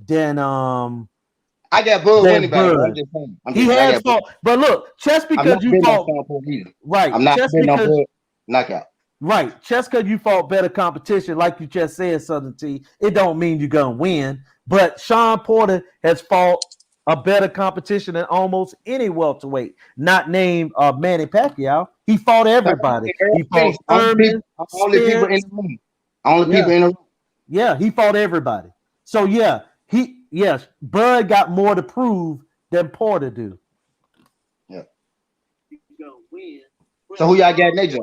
than I got Bud winning back. I'm just saying. He has fought, but look, just because you fought right, I'm not just betting on because Bud knockout. Right, just because you fought better competition, like you just said, Southern T, it don't mean you're gonna win. But Sean Porter has fought a better competition than almost any welterweight, not named Manny Pacquiao. He fought everybody. He fought Thurman, only people in the room. Only people in the room. Yeah, he fought everybody. So Bud got more to prove than Porter do. Yeah. So who y'all got next?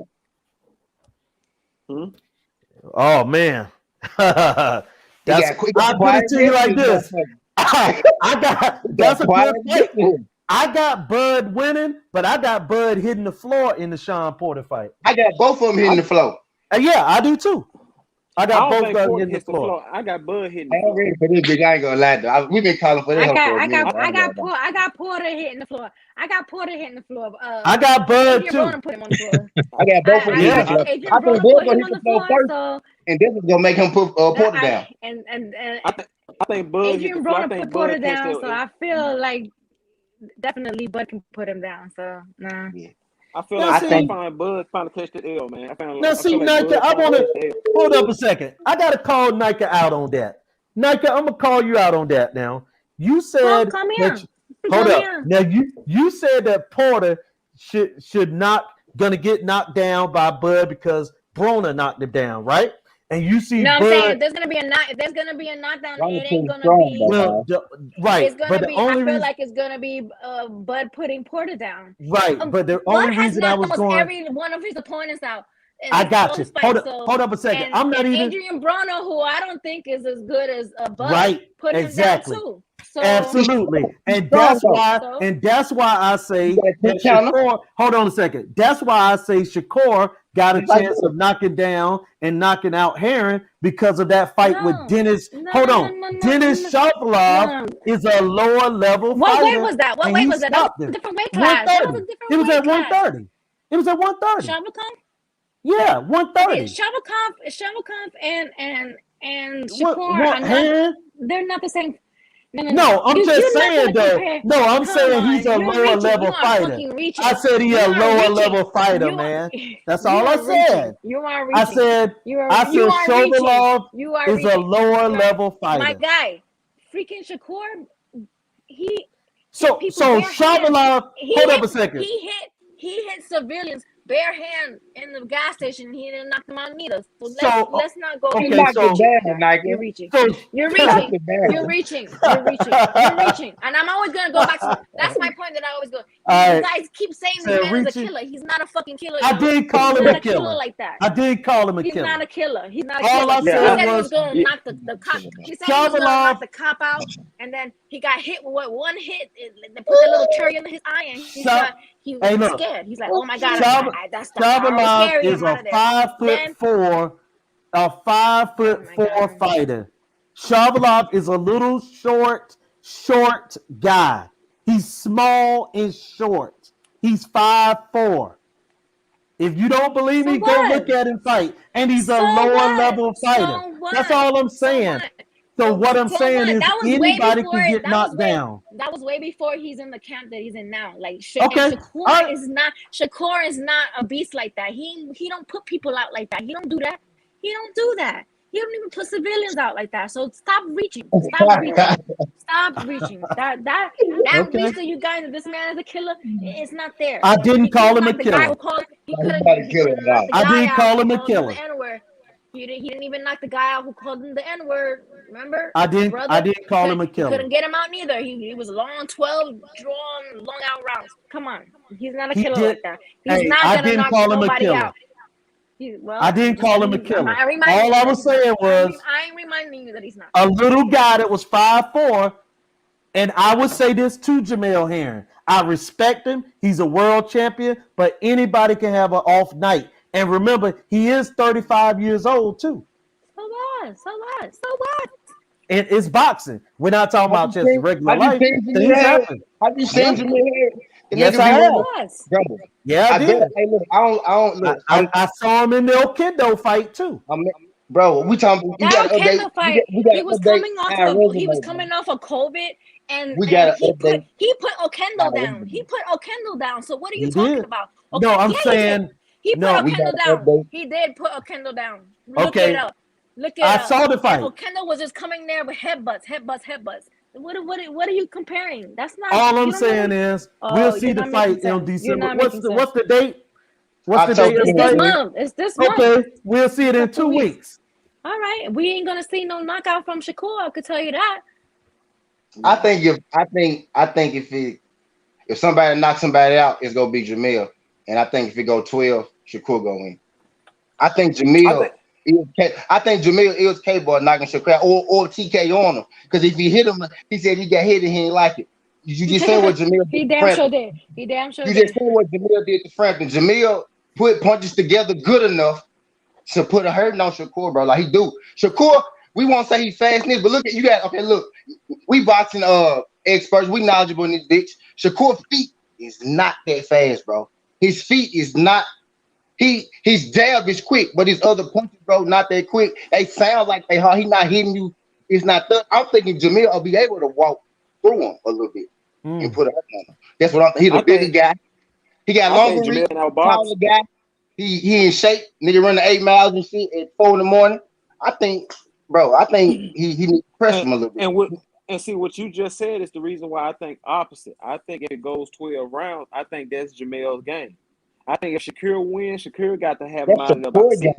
Oh man. I'll put it to you like this. That's a good fight. I got Bud winning, but I got Bud hitting the floor in the Sean Porter fight. I got both of them hitting the floor. Yeah, I do too. I got both of them hitting the floor. I got Bud hitting. I'm ready for this big. I ain't gonna lie though. We've been calling for this. I got Porter hitting the floor. I got Bud too. Put him on the floor. I got both of them. I think Bud gonna hit the floor first, and this is gonna make him put Porter down. I think Bud. Adrian Broner put Porter down, so I feel like definitely Bud can put him down. So nah. Yeah. I feel like I find Bud trying to catch that L, man. Nayka, I want to hold up a second. I got to call Nayka out on that. Nayka, I'm gonna call you out on that now. You said come here. Hold up. Now you said that Porter should not gonna get knocked down by Bud because Broner knocked him down, right? And you see, no, I'm saying if there's gonna be a knockdown, it ain't gonna be right. It's gonna be. I feel like it's gonna be Bud putting Porter down. Right, but the only reason I was going every one of his opponents out. I got you. Hold up a second. I'm not even Adrian Broner, who I don't think is as good as Bud. Right, put him down too. So, absolutely, and that's why I say that Shakur. Hold on a second. That's why I say Shakur got a chance of knocking down and knocking out Heron because of that fight with Dennis. Hold on. Dennis Shapovalov is a lower level fighter. What weight was that? What weight was that? That was a different weight class. That was a different it was weight at class. 130. It was at 130. Shapovalov? Yeah, 130. Okay, Shapovalov and Shakur, they're not the same. No, I'm just saying though. No, I'm saying he's a lower level fighter. I said he's a lower level fighter, man. That's all I said. You are reaching. I said Shapovalov is a lower level fighter. My guy, freaking Shakur, So Shapovalov, hold up a second. He hit civilians bare hand in the gas station. He didn't knock them out neither. So let's not go. Okay, You're reaching. You're reaching. And I'm always gonna go back to that's my point that I always go. You guys keep saying this man is a killer. He's not a fucking killer. I did call him a killer like that. I did call him a killer. He's not a killer. He's not a killer. All I said he was gonna knock the cop. He said he was gonna knock the cop out, and then he got hit with one hit. They put the little cherry in his eye, and he was scared. He's like, oh my god, that's the Shapovalov is a 5'4", a 5'4" fighter. Shapovalov is a little short guy. He's small and short. He's 5'4". If you don't believe me, go look at him fight. And he's a lower level fighter. That's all I'm saying. So what I'm saying is anybody can get knocked down. That was way before he's in the camp that he's in now. Like Shakur is not a beast like that. He don't put people out like that. He don't do that. He don't even put civilians out like that. So stop reaching. Stop reaching. That beast that you guys, this man is a killer. It's not there. I didn't call him a killer. I didn't call him a killer. He didn't even knock the guy out who called him the N-word. Remember? I didn't call him a killer. Couldn't get him out neither. He was long 12 drawn, long out rounds. Come on. He's not a killer like that. He's not gonna knock nobody out. I didn't call him a killer. All I was saying was I ain't reminding you that he's not. A little guy that was 5'4", and I would say this to Jamel Heron. I respect him. He's a world champion, but anybody can have an off night. And remember, he is 35 years old too. So what? And it's boxing. We're not talking about just regular life. Have you seen Jamel? Yes, I have. Yeah, I did. Hey, look, I don't look. I saw him in the Okendo fight too. Bro, we talking. We got to update. Fight. He was coming off of COVID, and he put Okendo down. He put Okendo down. So what are you talking about? Okay, no, I'm saying he put Okendo down. He did put Okendo down. Look it up. I saw the fight. Okendo was just coming there with headbutts. What are you comparing? That's not all I'm saying is we'll see the fight in December. What's the date? What's the date of the fight? It's this month. Okay, we'll see it in 2 weeks. All right. We ain't gonna see no knockout from Shakur, I could tell you that. I think if somebody knocks somebody out, it's gonna be Jamil. And I think if it go 12, Shakur go in. I think Jamil is capable of knocking Shakur out or TK on him. Because if he hit him, he said he got hit and he didn't like it. You just said what Jamil did. He damn sure did. You just said what Jamil did to Frampton. Jamil put punches together good enough to put a hurting on Shakur, bro. Like he do. Shakur, we won't say he's fast in this, but look at you got we boxing experts, we knowledgeable in this bitch. Shakur's feet is not that fast, bro. His feet is not. His jab is quick, but his other punches, bro, not that quick. They sound like they hard. He not hitting you. It's not. I'm thinking Jamil will be able to walk through him a little bit and put a hurt on him. That's what I'm thinking. He's a bigger guy. He got longer reach, taller guy. He in shape. Nigga running 8 miles and shit at 4 in the morning. I think he needs to press him a little bit. And see what you just said is the reason why I think opposite. I think if it goes 12 rounds, I think that's Jamel's game. I think if Shakur wins, Shakur got to have him out in about 6.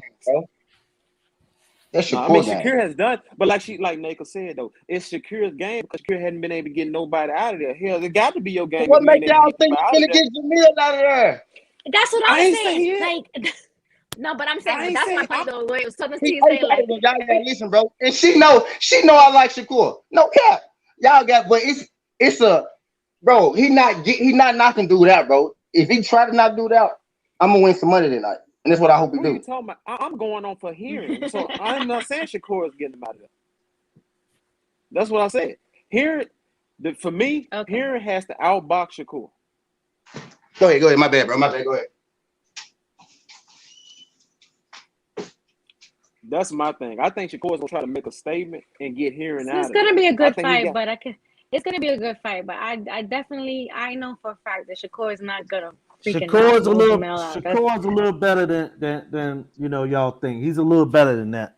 That's Shakur game. Shakur has done, but like Nayka said though, it's Shakur's game because Shakur hadn't been able to get nobody out of there. Hell, it got to be your game. What make y'all think you're gonna get Jamil out of there? That's what I'm saying. Like, no, but I'm saying that's my point though. Where something saying like, y'all gotta listen, bro. And she know I like Shakur. No cap. Y'all got, but it's a bro. He not knocking dude out, bro. If he try to knock dude out, I'm gonna win some money tonight. And that's what I hope he What are do. you talking about? I'm going on for hearing. So I'm not saying Shakur is getting him out of there. That's what I said. Hearing, for me, hearing has to outbox Shakur. Go ahead. My bad, bro. Go ahead. That's my thing. I think Shakur's gonna try to make a statement and get hearing out. It's gonna be a good fight, but it's gonna be a good fight. But I know for a fact that Shakur is not gonna. Shakur's a little better than y'all think. He's a little better than that.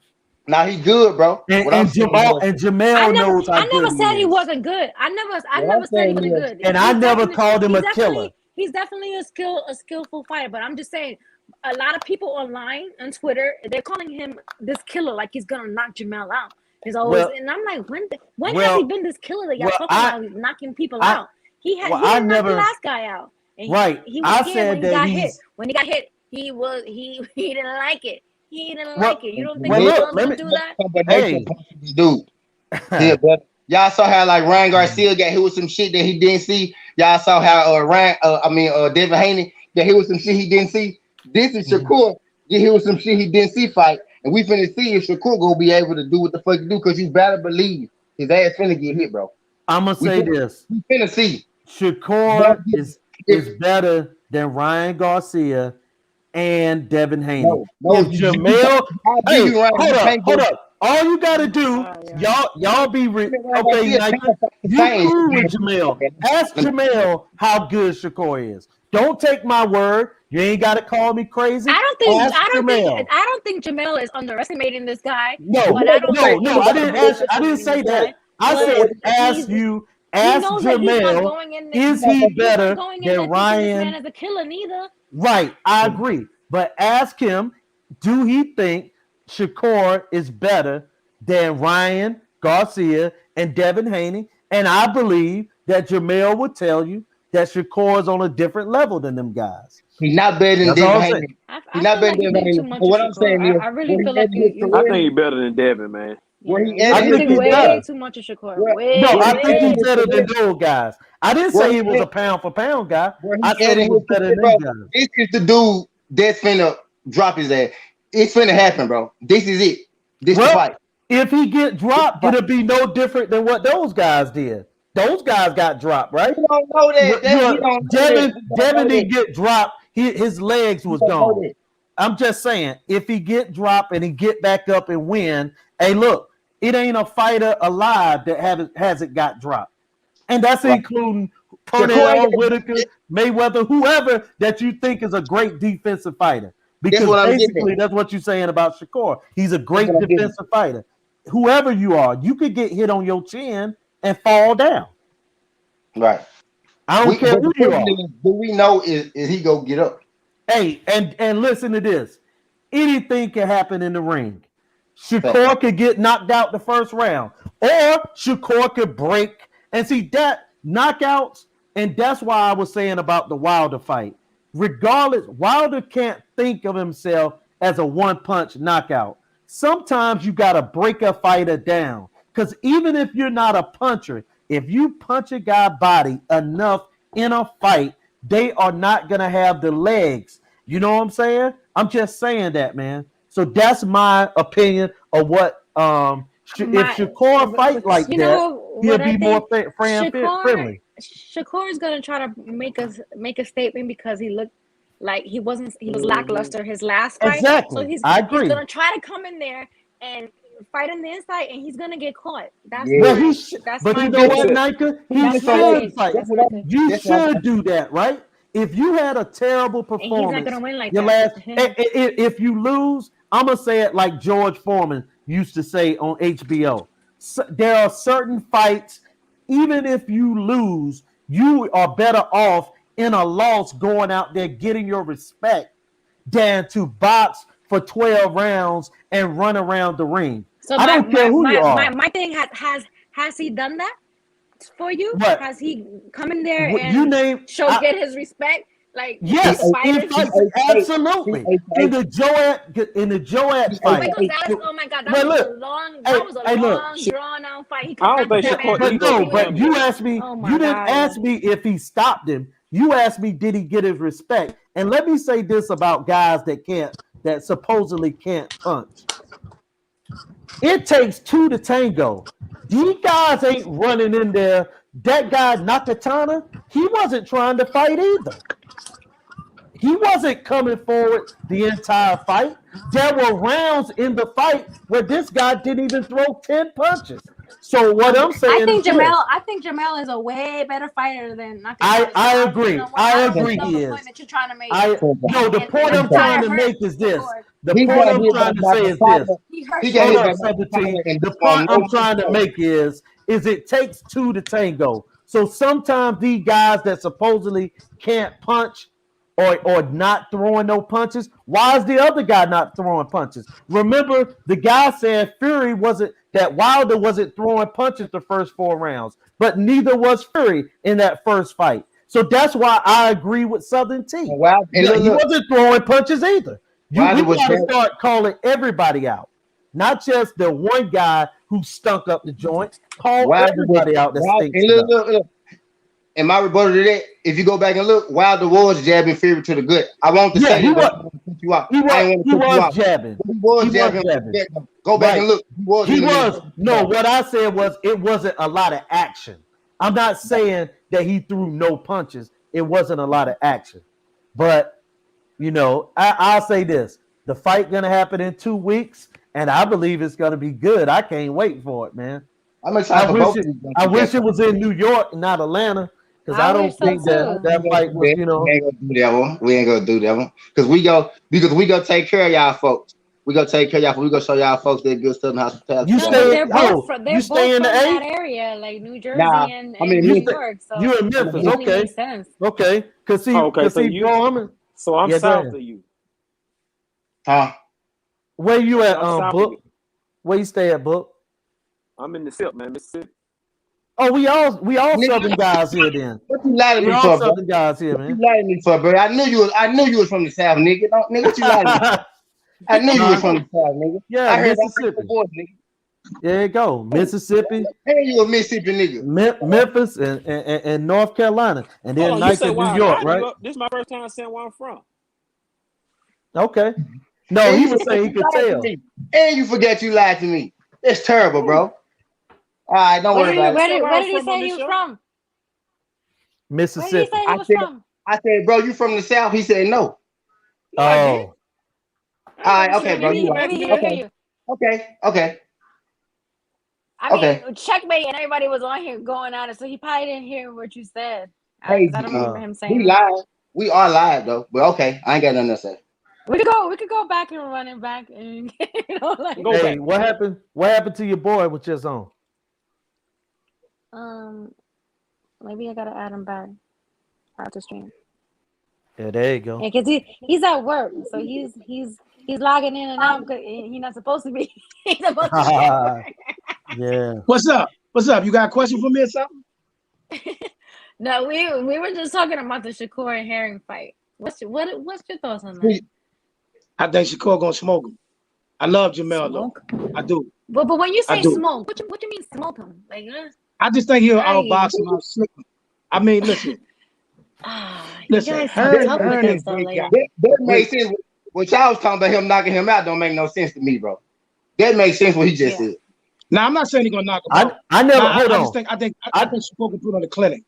Now he's good, bro. And Jamel knows how good I never said he wasn't good. I never said he wasn't good. And I never called him a killer. He's definitely a skillful fighter. But I'm just saying, a lot of people online on Twitter, they're calling him this killer, like he's gonna knock Jamel out. He's always, and I'm like, when has he been this killer that y'all talking about knocking people out? He knocked the last guy out. And right. He was scared when he got hit. He didn't like it. He didn't like it. You don't think he's gonna do that? Hey, dude. Yeah, but y'all saw how like Ryan Garcia got hit with some shit that he didn't see. Y'all saw how Devin Haney got hit with some shit he didn't see. This is Shakur get hit with some shit he didn't see fight, and we finna see if Shakur gonna be able to do what the fuck he do, because you better believe his ass finna get hit, bro. I'm gonna say this: we finna see Shakur is better than Ryan Garcia and Devin Haney. No, Jamel, hold up. All you gotta do, y'all be okay. Like, you cool with Jamel. Ask Jamel how good Shakur is. Don't take my word. You ain't gotta call me crazy. I don't think Jamel is underestimating this guy. No. I didn't say that. I said ask Jamel. Is he better than Ryan? Man as a killer, neither. Right, I agree. But ask him, do he think Shakur is better than Ryan Garcia and Devin Haney? And I believe that Jamel would tell you that Shakur is on a different level than them guys. He's not better than Devin Haney. He's not better than Devin Haney. What I'm saying is, I really feel like I think he's better than Devin, man. I think way too much of Shakur. I think he's better than those guys. I didn't say he was a pound for pound guy. I said he was better than these guys. This is the dude that's finna drop his ass. It's finna happen, bro. This is it. This is the fight. If he get dropped, it'll be no different than what those guys did. Those guys got dropped, right? You don't know that. Devin didn't get dropped. His legs was gone. I'm just saying, if he get dropped and he get back up and win, hey, look, it ain't a fighter alive that hasn't got dropped. And that's including Pernell, Whitaker, Mayweather, whoever that you think is a great defensive fighter. Because basically that's what you're saying about Shakur. He's a great defensive fighter. Whoever you are, you could get hit on your chin and fall down. Right. I don't care who you are. What we know is he go get up. Hey, and listen to this. Anything can happen in the ring. Shakur could get knocked out the first round, or Shakur could break. And see that knockouts, and that's why I was saying about the Wilder fight. Regardless, Wilder can't think of himself as a one-punch knockout. Sometimes you got to break a fighter down, because even if you're not a puncher, if you punch a guy's body enough in a fight, they are not going to have the legs. You know what I'm saying? I'm just saying that, man. So that's my opinion of what if Shakur fight like that, he'll be more friendly. Shakur is gonna try to make a statement because he looked like he was lackluster his last fight. Exactly. So he's gonna try to come in there and fight on the inside, and he's gonna get caught. But you know what, Nayka? He should fight. You should do that, right? If you had a terrible performance, he's not gonna win like that. If you lose, I'm gonna say it like George Foreman used to say on HBO. So there are certain fights, even if you lose, you are better off in a loss going out there getting your respect than to box for 12 rounds and run around the ring. So I don't care who you are. My thing has he done that for you? What? Has he come in there What, and get his respect? Like yes, absolutely. In the Joat fight. Oh my God, that was a long, drawn out fight. But you asked me, you didn't ask me if he stopped him. You asked me, did he get his respect? And let me say this about guys that supposedly can't punch. It takes two to tango. These guys ain't running in there. That guy Nakatana, he wasn't trying to fight either. He wasn't coming forward the entire fight. There were rounds in the fight where this guy didn't even throw 10 punches. So what I'm saying, I think Jamel is a way better fighter than Nakatana. I agree. I agree. He is. You're trying to make. The point I'm trying to make is this. The point I'm trying to say is this. The point I'm trying to make is it takes two to tango. So sometimes these guys that supposedly can't punch or not throwing no punches, why is the other guy not throwing punches? Remember, the guy said that Wilder wasn't throwing punches the first 4 rounds, but neither was Fury in that first fight. So that's why I agree with Southern T. He wasn't throwing punches either. We got to start calling everybody out, not just the one guy who stunk up the joint. Call everybody out that stinks. Look. And my rebuttal to that, if you go back and look, Wilder was jabbing Fury to the gut. I want to say he was jabbing. Go back and look. He was. No, what I said was it wasn't a lot of action. I'm not saying that he threw no punches. It wasn't a lot of action. But, I'll say this. The fight going to happen in 2 weeks, and I believe it's going to be good. I can't wait for it, man. I'm excited I wish it was in New York, not Atlanta. Because I don't think that fight was, We ain't gonna do that one. Because we go take care of y'all folks. We gonna take care of y'all folks. We gonna show y'all folks that good stuff in hospitality. They're both from that area, like New Jersey and New York. So you in Memphis, okay? Okay. So I'm south of you. Huh? Where you at, Book? Where you stay at, Book? I'm in the SIP, man, Mississippi. Oh, we all Southern guys here then. What you lying to me for, Southern guys here, man. What you lying to me for, bro? I knew you was from the South, nigga. Nigga, what you lying to me? I knew you was from the South, nigga. Yeah, I heard Mississippi. Voice, nigga. There you go, Mississippi. Hey, you a Mississippi nigga? Memphis and North Carolina, and then Nike, New York, right? This is my first time saying where I'm from. Okay. No, he was saying he could tell. And you forget you lied to me. It's terrible, bro. All right, don't worry about it. Where did he say he was from? Mississippi. Where did he say he was from? I said, bro, you from the South? He said no. Oh. All right, okay, bro. Okay. I mean, checkmate, and everybody was on here going on it, so he probably didn't hear what you said. Hey, I don't remember him saying. We live. We are live though, but okay, I ain't got nothing to say. We could go back and run it back, and hey, what happened? What happened to your boy with your zone? Maybe I gotta add him back after stream. Yeah, there you go. Yeah, because he's at work, so he's logging in and out. He's not supposed to be. He's supposed to be at work. Yeah. What's up? You got a question for me or something? No, we were just talking about the Shakur and Herring fight. What's your thoughts on that? I think Shakur gonna smoke him. I love Jamel though. I do. But when you say smoke, what you mean smoke him? Like, I just think he'll outbox him, out slick him. I mean, listen. That makes sense. What y'all was talking about him knocking him out don't make no sense to me, bro. That makes sense what he just said. Now I'm not saying he's gonna knock him out. I never. Hold on. I think Shakur can put on the clinic.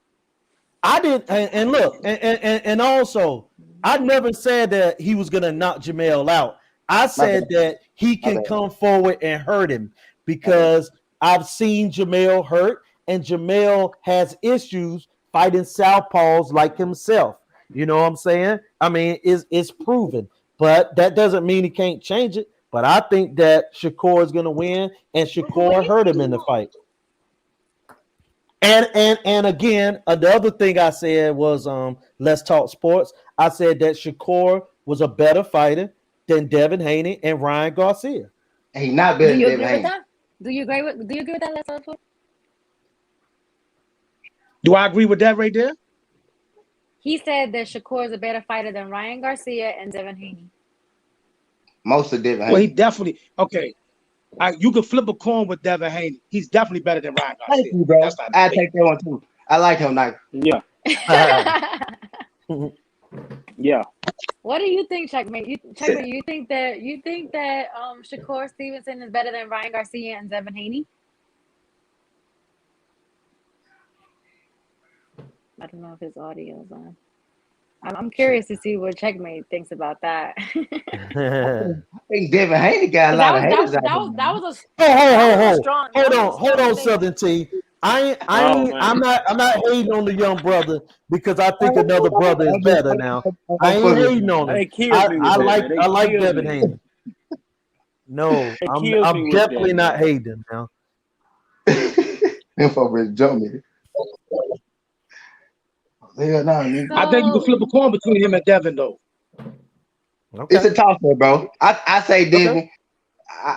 I did, and look, and also, I never said that he was gonna knock Jamel out. I said that he can come forward and hurt him because I've seen Jamel hurt, and Jamel has issues fighting southpaws like himself. You know what I'm saying? I mean, it's proven, but that doesn't mean he can't change it. But I think that Shakur is gonna win, and Shakur hurt him in the fight. And again, the other thing I said was let's talk sports. I said that Shakur was a better fighter than Devin Haney and Ryan Garcia. He not better than Devin Haney. Do you agree with that? Let's talk sports. Do I agree with that right there? He said that Shakur is a better fighter than Ryan Garcia and Devin Haney. Most of Devin Haney. Well, he definitely you could flip a coin with Devin Haney. He's definitely better than Ryan Garcia. Thank you, bro. I take that one too. I like him, like yeah. Yeah. What do you think, Checkmate? You think that Shakur Stevenson is better than Ryan Garcia and Devin Haney? I don't know if his audio is on. I'm curious to see what Checkmate thinks about that. I think Devin Haney got a lot of haters out there. That was a strong. Hold on, Southern T. I'm not hating on the young brother because I think another brother is better now. I ain't hating on him. I like Devin Haney. No, I'm definitely not hating now. Info ready jump me. Hell no, nigga. I think you can flip a coin between him and Devin though. Okay. It's a toss up, bro. I say Devin. Okay.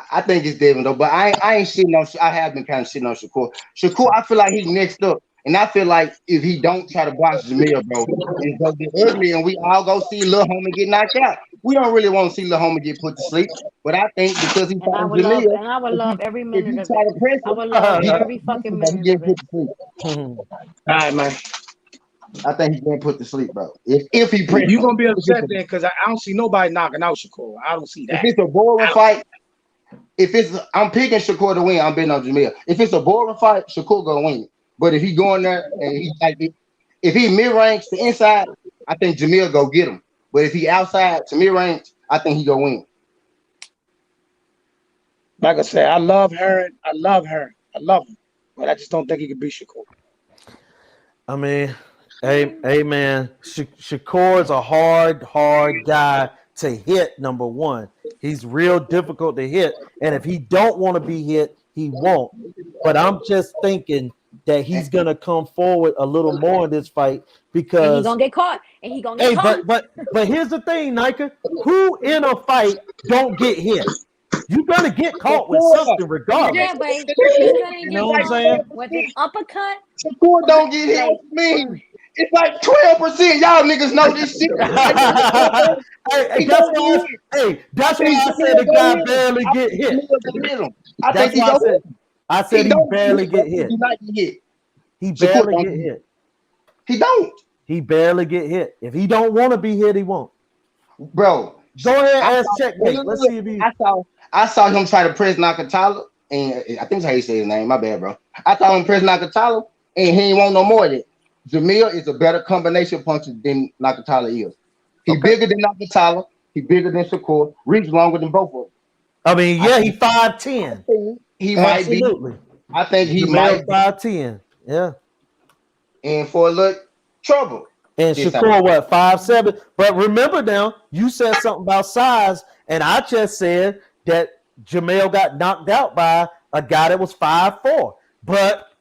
I think it's Devin though, but I ain't shitting on. I have been kind of shitting on Shakur. Shakur, I feel like he's next up, and I feel like if he don't try to box Jamil, bro, it's gonna get ugly, and we all go see Lil Homie get knocked out. We don't really want to see Lil Homie get put to sleep, but I think because he fought Jamil, I would love every minute of it. I would love every fucking minute of it. All right, man. I think he's getting put to sleep, bro. If he press, you're gonna be upset then because I don't see nobody knocking out Shakur. I don't see that. If it's a boring fight. I'm picking Shakur to win, I'm betting on Jamil. If it's a boring fight, Shakur gonna win. But if he go in there and he's like, if he mid-range to inside, I think Jamil go get him. But if he outside to mid-range, I think he gonna win. Like I said, I love her. I love him. But I just don't think he can beat Shakur. I mean, hey man, Shakur is a hard guy to hit. Number one, he's real difficult to hit, and if he don't want to be hit, he won't. But I'm just thinking that he's gonna come forward a little more in this fight because he's gonna get caught, and he gonna get caught. But here's the thing, Nayka, who in a fight don't get hit? You're gonna get caught with something regardless. Yeah, but he's gonna you know what I'm saying? With an uppercut. Shakur don't get hit with me. It's like 12%. Y'all niggas know this shit. That's why I said the guy barely get hit. That's why I said he barely get hit. He not get hit. He barely get hit. He don't. He barely get hit. If he don't want to be hit, he won't. Bro, go ahead and ask Checkmate. Let's see if he. I saw him try to press Nakatala, and I think that's how you say his name. My bad, bro. I saw him press Nakatala, and he ain't want no more of it. Jamil is a better combination puncher than Nakatala is. He bigger than Nakatala. He bigger than Shakur. Reach longer than both of them. I mean, yeah, he 5'10". He might be. I think he might 5'10". Yeah. And for a little trouble. And Shakur, what, 5'7"? But remember now, you said something about size, and I just said that Jamil got knocked out by a guy that was 5'4". But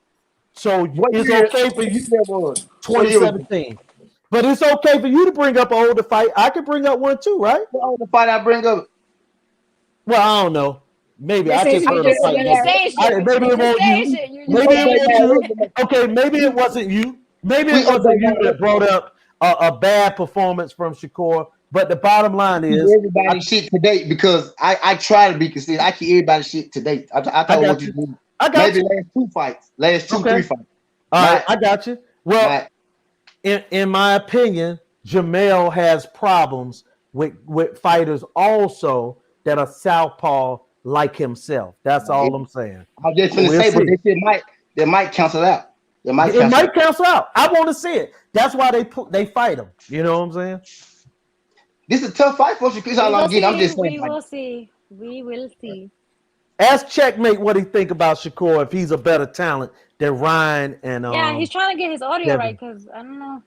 so it's okay for you. 2017. But it's okay for you to bring up an older fight. I could bring up one too, right? The older fight I bring up. Well, I don't know. Maybe I just heard a fight. Maybe it wasn't you. Maybe it wasn't you. Okay, maybe it wasn't you. Maybe it wasn't you that brought up a bad performance from Shakur. But the bottom line is everybody shit to date because I try to be consistent. I keep everybody shit to date. I thought what you do. Maybe last 2 fights, last 2-3 fights. All right, I got you. Well, in my opinion, Jamil has problems with fighters also that are southpaw like himself. That's all I'm saying. I'm just gonna say, but they might cancel out. It might cancel out. I want to see it. That's why they fight him. You know what I'm saying? This is a tough fight for Shakur. I'm just saying. We will see. Ask Checkmate what he think about Shakur if he's a better talent than Ryan and yeah, he's trying to get his audio right because I don't know.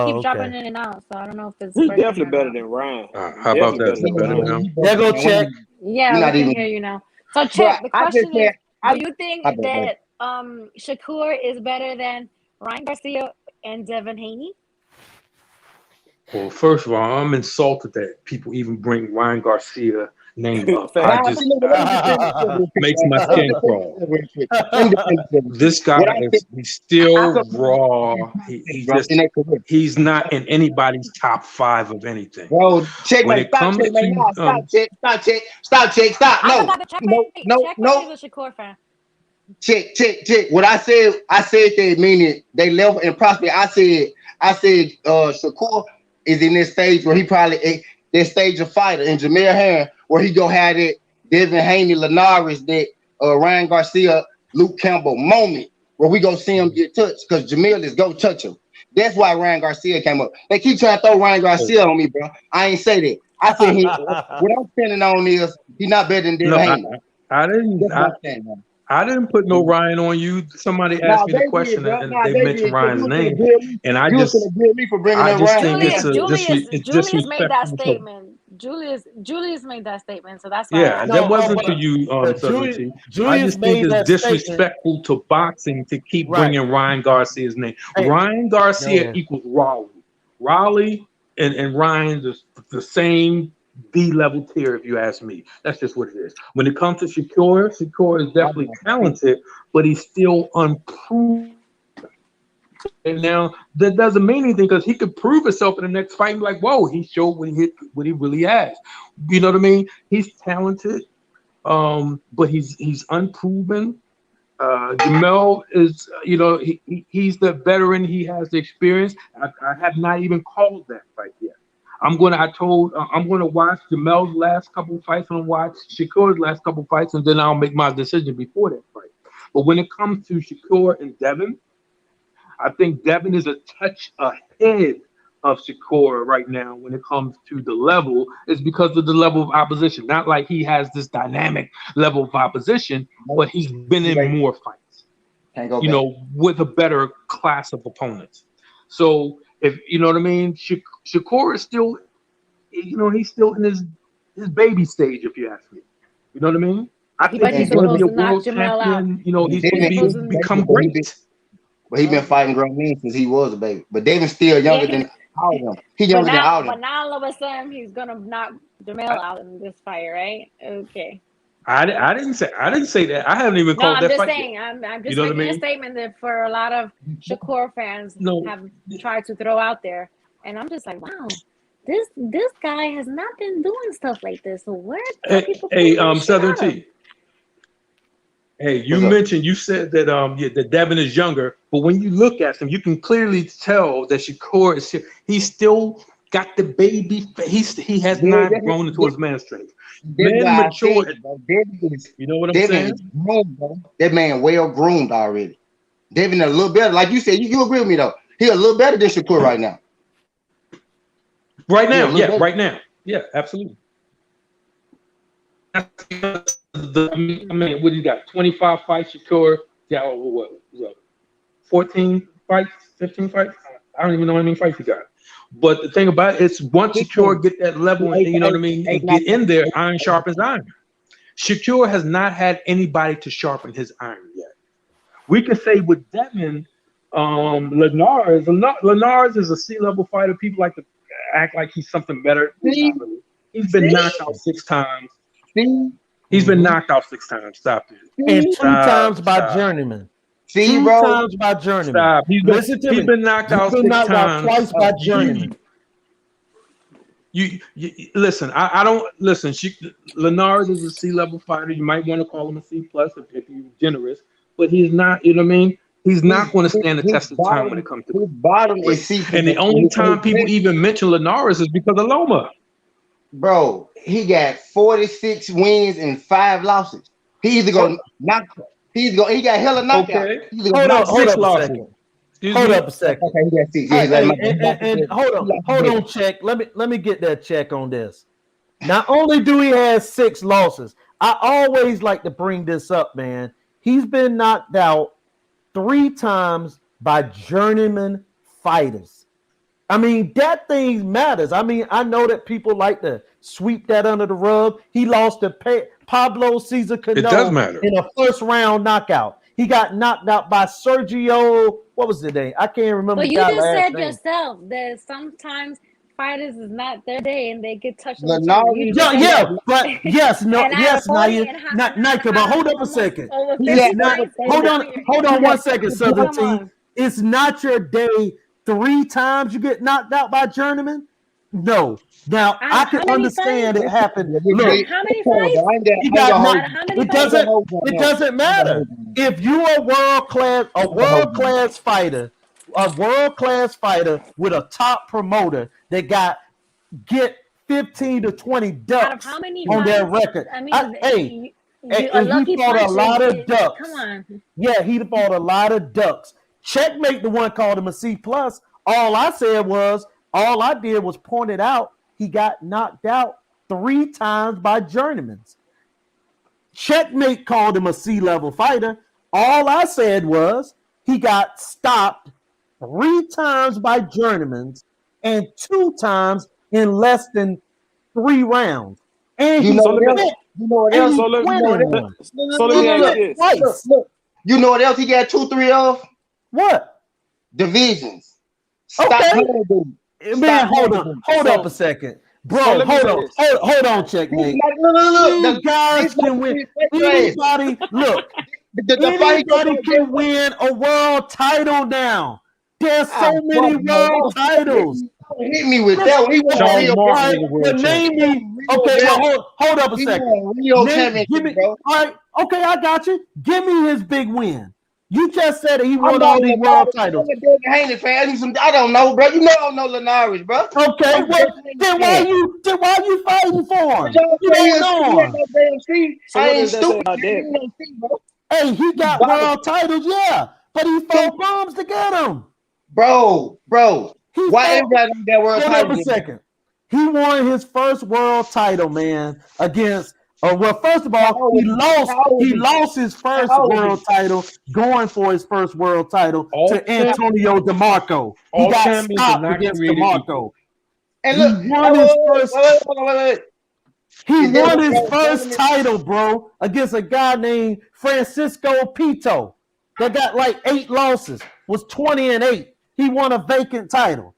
He keeps dropping in and out, so I don't know if it's. He's definitely better than Ryan. How about that? There go Check. Yeah, we can hear you now. So Check, the question is: do you think that Shakur is better than Ryan Garcia and Devin Haney? Well, first of all, I'm insulted that people even bring Ryan Garcia name up. Makes my skin crawl. This guy he's still raw. He's not in anybody's top 5 of anything. Bro, Check. Stop. No. He's a Shakur fan. Check. What I said they mean it. They left in prospect. I said Shakur is in this stage where he probably that stage of fighter in Jamel Herring where he go have that Devin Haney, Linares, that Ryan Garcia, Luke Campbell moment where we go see him get touched because Jamel is go touch him. That's why Ryan Garcia came up. They keep trying to throw Ryan Garcia on me, bro. I ain't say that. I said what I'm standing on is he's not better than Devin Haney. I didn't put no Ryan on you. Somebody asked me the question and they mentioned Ryan's name, and I just me for bringing I just think Julius made that statement. Julius made that statement, so that's why. Yeah, that wasn't to you, Southern. I just think it's disrespectful to boxing to keep bringing Ryan Garcia's name. Ryan Garcia equals Raleigh and Ryan is the same B-level tier, if you ask me. That's just what it is. When it comes to Shakur is definitely talented, but he's still unproven. And now that doesn't mean anything because he could prove himself in the next fight and be like, whoa, he showed what he really has. You know what I mean? He's talented, but he's unproven. Jamel is, he's the veteran. He has the experience. I have not even called that fight yet. I'm gonna watch Jamel's last couple fights and watch Shakur's last couple fights, and then I'll make my decision before that fight. But when it comes to Shakur and Devin, I think Devin is a touch ahead of Shakur right now when it comes to the level. It's because of the level of opposition. Not like he has this dynamic level of opposition, but he's been in more fights. With a better class of opponents. So if you know what I mean, Shakur is still, he's still in his baby stage, if you ask me. You know what I mean? I think he's going to be a world champion. He's become great. But he's been fighting grown men since he was a baby. But David's still younger than all of them. He's younger than all of them. But now all of a sudden he's gonna knock Jamel out in this fight, right? Okay. I didn't say that. I haven't even called that fight. I'm just making a statement that for a lot of Shakur fans have tried to throw out there, and I'm just like, wow, this guy has not been doing stuff like this. So where are people? Southern T. Hey, you said that that Devin is younger, but when you look at him, you can clearly tell that Shakur is he's still got the baby face. He has not grown into his man strength. Man matured. You know what I'm saying? That man well groomed already. Devin a little better, like you said. You agree with me though? He a little better than Shakur right now. Right now, yeah, absolutely. What do you got? 25 fights, Shakur. Yeah, what 14 fights, 15 fights? I don't even know how many fights he got. But the thing about it is, once Shakur get that level, and you know what I mean, and get in there, iron sharpens iron. Shakur has not had anybody to sharpen his iron yet. We can say with Devin, Linares is a C-level fighter. People like to act like he's something better. He's been knocked out 6 times. He's been knocked out 6 times. Stop it. And 2 times by journeyman. See, 2 bro? times by journeyman. Stop. He's been knocked out 6 times. Twice by journeyman. You listen. I don't listen. Linares is a C-level fighter. You might want to call him a C+ if you're generous, but he's not. You know what I mean? He's not going to stand the test of time when it comes to bottom is C+. And the only time people even mention Linares is because of Loma. Bro, he got 46 wins and 5 losses. He either gonna knock. He got hella knockout. Okay. Hold up a second. Okay, he got 6. And hold on, check. Let me get that check on this. Not only do he have 6 losses, I always like to bring this up, man. He's been knocked out 3 times by journeyman fighters. I mean, that thing matters. I mean, I know that people like to sweep that under the rug. He lost to Pablo Cesar Cano in a first-round knockout. He got knocked out by Sergio. What was the name? I can't remember. But you just said yourself that sometimes fighters is not their day and they get touched. But Naya, but hold up a second. Hold on 1 second, Southern T. It's not your day 3 times you get knocked out by journeyman. No. Now I can understand it happened. Look, how many fights? He got knocked. It doesn't matter if you're a world class fighter. a world-class fighter with a top promoter that get 15 to 20 ducks on their record. I mean, he fought a lot of ducks. Come on. Yeah, he fought a lot of ducks. Checkmate, the one called him a C+. All I did was point it out. He got knocked out 3 times by journeymen. Checkmate called him a C-level fighter. All I said was he got stopped 3 times by journeymen and 2 times in less than 3 rounds. And you know what else? You know what else he got 2-3 of? What? Divisions. Man, hold up a second. Bro, hold on, Checkmate. Look, guys can win. Anybody can win a world title now. There's so many world titles. Hit me with that. Hold up a second. All right, okay, I got you. Give me his big win. You just said that he won all these world titles. I don't know, bro. You know I don't know Linares, bro. Okay, well, then why you fighting for him? You don't know him. I ain't stupid. Hey, he got world titles, yeah, but he fought bombs to get them. Bro. Why everybody need that world title? Hold up a second. He won his first world title, man, against. Well, first of all, he lost his first world title going for his first world title to Antonio DeMarco. He got stopped against DeMarco. And look, he won his first title, bro, against a guy named Francisco Pito that got like 8 losses, was 20-8. He won a vacant title.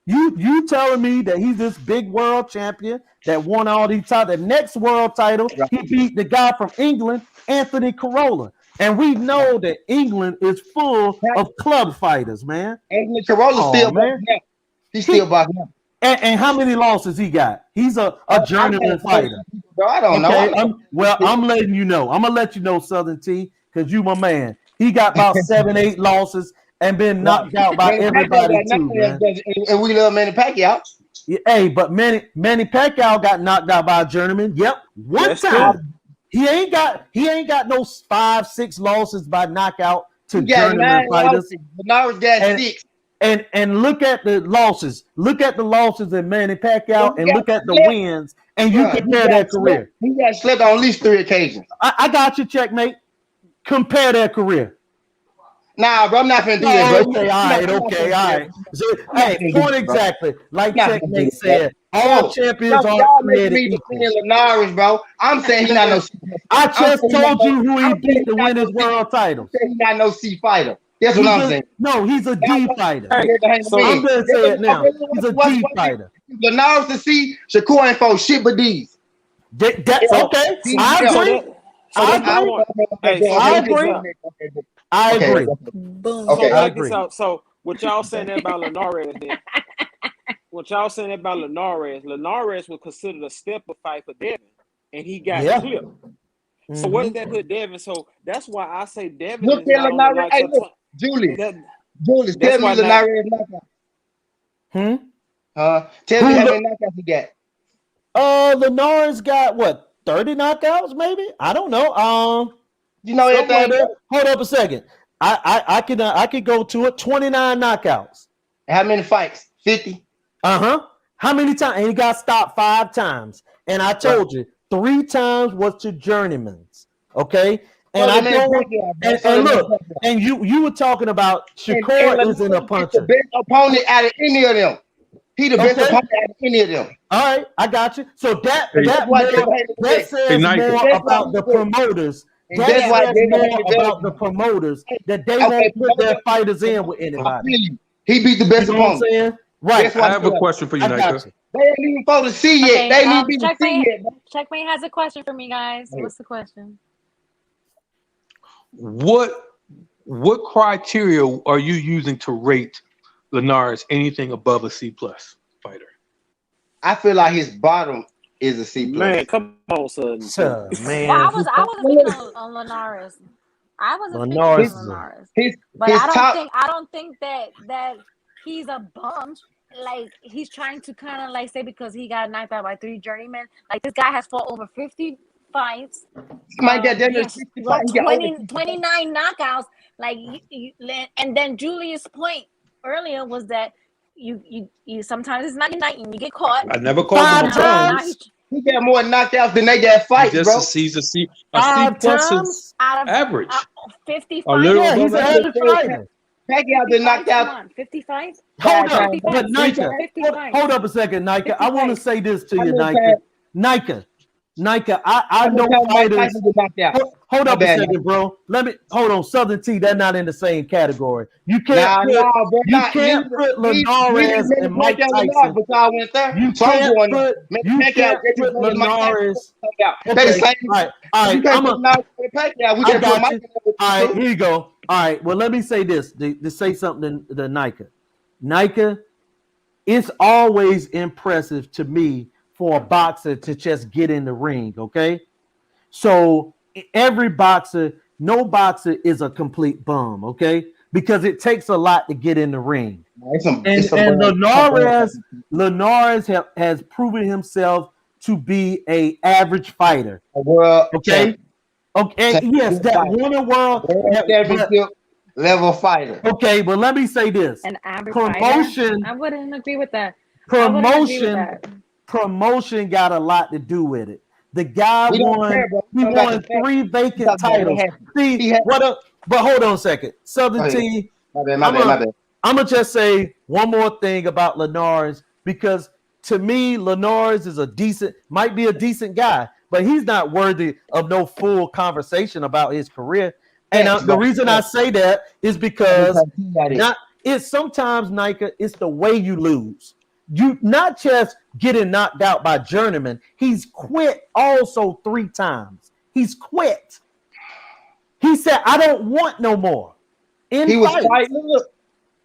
You telling me that he's this big world champion that won all these titles? The next world title, he beat the guy from England, Anthony Corolla. And we know that England is full of club fighters, man. Anthony Corolla still man. He's still boxing up. And how many losses he got? He's a journeyman fighter. Bro, I don't know. I'm letting you know. I'm gonna let you know, Southern T, because you my man. He got about 7-8 losses and been knocked out by everybody too, man. And we love Manny Pacquiao. Yeah, hey, but Manny Pacquiao got knocked out by a journeyman. Yep, one time. He ain't got no 5-6 losses by knockout to journeyman fighters. Linares got 6. And look at the losses. Look at the losses in Manny Pacquiao and look at the wins, and you compare their career. He got slipped on at least 3 occasions. I got you, Checkmate. Compare their career. Nah, bro, I'm not gonna do that, bro. Okay, all right. So, hey, point exactly. Like Checkmate said, all champions are created equal. Linares, bro. I'm saying he's not no. I just told you who he beat to win his world title. He's not no C fighter. That's what I'm saying. No, he's a D fighter. So I'm gonna say it now. He's a D fighter. Linares to C, Shakur ain't for shit but D's. That's okay. I agree. Boom. Okay, so check this out. So what y'all saying about Linares then? What y'all saying about Linares? Linares was considered a stepper fight for Devin, and he got clipped. Mm-hmm. So where did that put Devin? So that's why I say Devin. Look at Linares. Hey, look, Julie, tell me Linares knockout. Tell me how many knockouts he got. Linares got what? 30 knockouts, maybe? I don't know. You know everything. Like hold up a second. I could go to it. 29 knockouts. How many fights? 50. How many times? And he got stopped 5 times. And I told you 3 times was to journeymans. Okay. And I told and look, and you were talking about Shakur isn't a puncher. The best opponent out of any of them. He the best opponent out of any of them. All right, I got you. So that says more about the promoters. That says more about the promoters that they won't put their fighters in with anybody. He beat the best opponent. Right. I have a question for you, Nayka. They ain't even supposed to see yet. They ain't even see yet. Checkmate has a question for me, guys. What's the question? What criteria are you using to rate Linares anything above a C+ fighter? I feel like his bottom is a C+. Man, come on, son. Man. Well, I wasn't thinking on Linares. I wasn't speaking Linares. on Linares, His but his I top. don't think that he's a bum. Like he's trying to kind of like say because he got knocked out by 3 journeymen. Like this guy has fought over 50 fights. Might get He has 65. He got over 29 knockouts. Like and then Julius' point earlier was that you sometimes it's not your night and you get caught. I never called him a bum. He got more knockouts than they got fights, bro. He's a C plus is average. 55. Yeah, he's an average fighter. Pacquiao been knocked out. 55. Hold up, 55, but Nayka, 55. hold up a second, Nayka. 55. I want to say this to you, Nayka. Nayka, I know fighters. Hold up a second, bro. Hold on. Southern T, they're not in the same category. You can't put Linares and Mike Tyson. You can't put Linares. Okay. All right. All right, here you go. All right. Well, let me say this to say something to Nayka. Nayka, it's always impressive to me for a boxer to just get in the ring, okay? So every boxer, no boxer is a complete bum, okay? Because it takes a lot to get in the ring. And Linares has proven himself to be an average fighter. Okay? Okay, yes, that won a world championship level fighter. Okay, but let me say this. An average promotion. Fighter? I wouldn't agree with that. Promotion got a lot to do with it. The guy won 3 vacant titles. But hold on a second. Southern T. My bad. I'm gonna just say one more thing about Linares because to me, Linares is might be a decent guy, but he's not worthy of no full conversation about his career. And the reason I say that is because it's sometimes, Nayka, it's the way you lose. You not just getting knocked out by journeyman. He's quit also 3 times. He's quit. He said, "I don't want no more." He was fighting.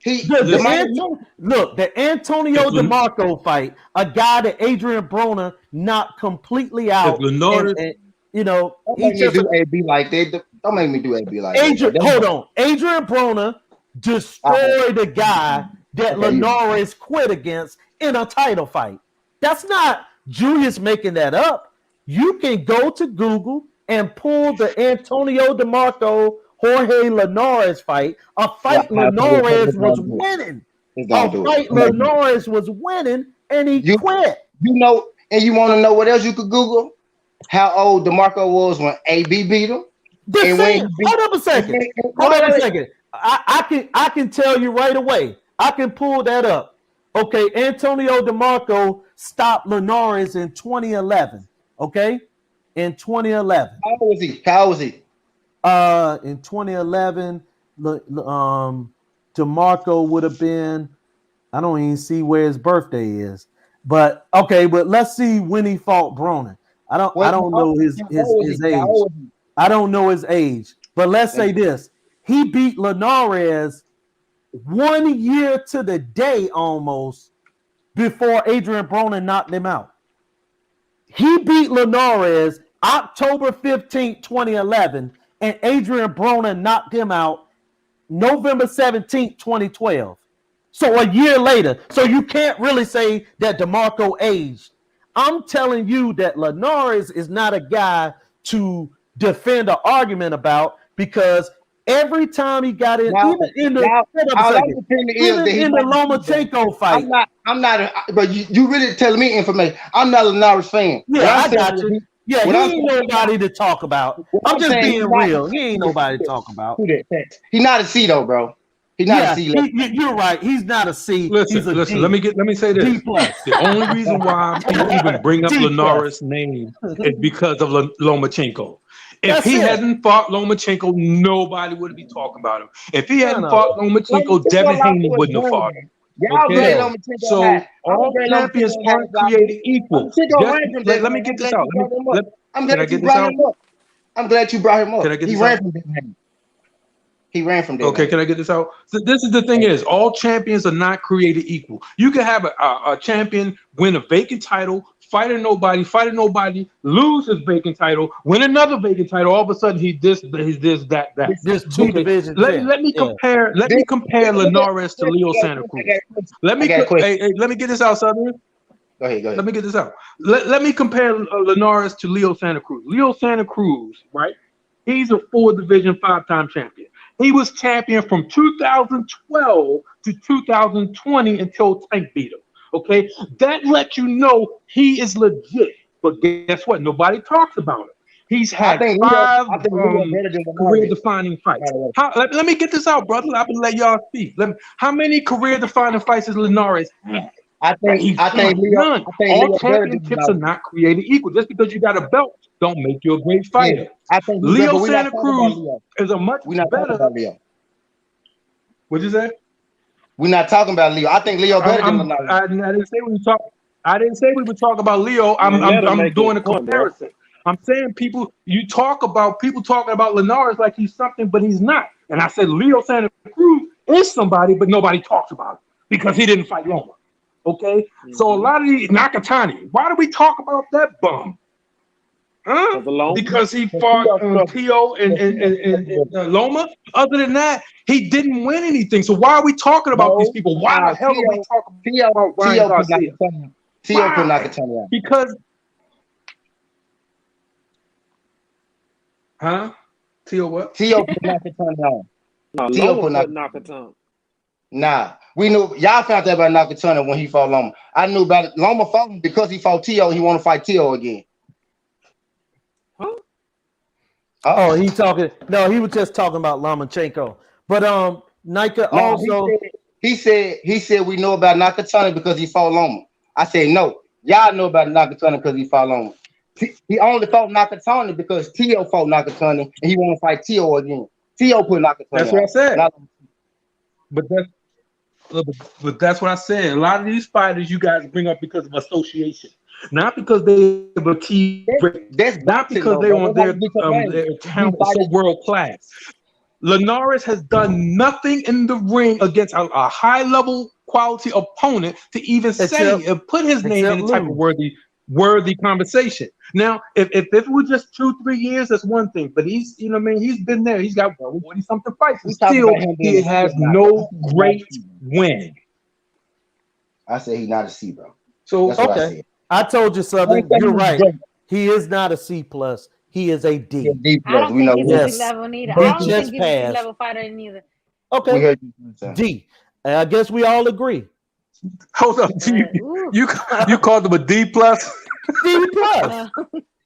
The Antonio DeMarco fight, a guy that Adrian Broner knocked completely out. And, you know, he just do AB like that. Don't make me do AB like that. Hold on, Adrian Broner destroyed a guy that Linares quit against in a title fight. That's not Julius making that up. You can go to Google and pull the Antonio DeMarco Jorge Linares fight, a fight Linares was winning. Linares was winning, and he quit. You know, and you want to know what else you could Google? How old DeMarco was when AB beat him? Hold up a second. I can tell you right away. I can pull that up. Okay, Antonio DeMarco stopped Linares in 2011. Okay, in 2011. How old was he? In 2011, DeMarco would have been, I don't even see where his birthday is. But okay, but let's see when he fought Broner. I don't know his age. I don't know his age. But let's say this. He beat Linares 1 year to the day almost before Adrian Broner knocked him out. He beat Linares October 15, 2011. And Adrian Broner knocked him out November 17th, 2012. So a year later. So you can't really say that DeMarco aged. I'm telling you that Linares is not a guy to defend an argument about because every time he got in, even in the Lomachenko fight. But you really telling me information. I'm not a Linares fan. Yeah, I got you. Yeah, he ain't nobody to talk about. I'm just being real. He ain't nobody to talk about. He's not a C though, bro. He's not a C. You're right. He's not a C. Listen. Let me say this. The only reason why people even bring up Linares' name is because of Lomachenko. If he hadn't fought Lomachenko, nobody would be talking about him. If he hadn't fought Lomachenko, Devin Haney wouldn't have fought him. Okay? So all champions aren't created equal. Let me get this out. I'm glad you brought him up. Can I get this out? He ran from Devin Haney. He ran from there. Okay, can I get this out? So this is the thing: is all champions are not created equal. You can have a champion win a vacant title, fighting nobody, lose his vacant title, win another vacant title. All of a sudden, he's this, that. There's two divisions. Let me compare Linares to Leo Santa Cruz. Let me get this out, Southern. Go ahead. Let me get this out. Let me compare Linares to Leo Santa Cruz. Leo Santa Cruz, right? He's a 4-division 5-time champion. He was champion from 2012 to 2020 until Tank beat him. Okay, that lets you know he is legit. But guess what? Nobody talks about it. He's had 5 career-defining fights. Let me get this out, brother. I'm gonna let y'all speak. How many career-defining fights has Linares had? I think none. All championships are not created equal. Just because you got a belt don't make you a great fighter. I think Leo Santa Cruz is a much better. What'd you say? We're not talking about Leo. I think Leo better than Linares. I didn't say we talk. I didn't say we would talk about Leo. I'm doing a comparison. I'm saying people talking about Linares like he's something, but he's not. And I said Leo Santa Cruz is somebody, but nobody talks about it because he didn't fight Loma. Okay, so a lot of these Nakatani. Why do we talk about that bum? Huh? Because he fought Tio and Loma. Other than that, he didn't win anything. So why are we talking about these people? Why the hell are we talking about Ryan Garcia? Tio put Nakatani out. Because Tio what? Tio put Nakatani out. No, Tio put Nakatani. Nah, we knew y'all found out about Nakatani when he fought Loma. I knew about it. Loma fought him because he fought Tio. He want to fight Tio again. Huh? Oh, he talking? No, he was just talking about Lomachenko. But Nayka also. He said we know about Nakatani because he fought Loma. I said no. Y'all know about Nakatani because he fought Loma. He only fought Nakatani because Tio fought Nakatani and he want to fight Tio again. Tio put Nakatani. That's what I said. But that's what I said. A lot of these fighters you guys bring up because of association, not because they have a key. Not because they on their talent so world class. Linares has done nothing in the ring against a high level quality opponent to even put his name in the type of worthy conversation. Now, if it was just 2-3 years, that's one thing. But he's, he's been there. He's got 40-something fights. And still, he has no great win. I said he's not a C, bro. So okay, I told you something. You're right. He is not a C+. He is a D. I don't think he's a level neither. I don't think he's a level fighter neither. Okay, D. And I guess we all agree. Hold up, you called him a D+? D+.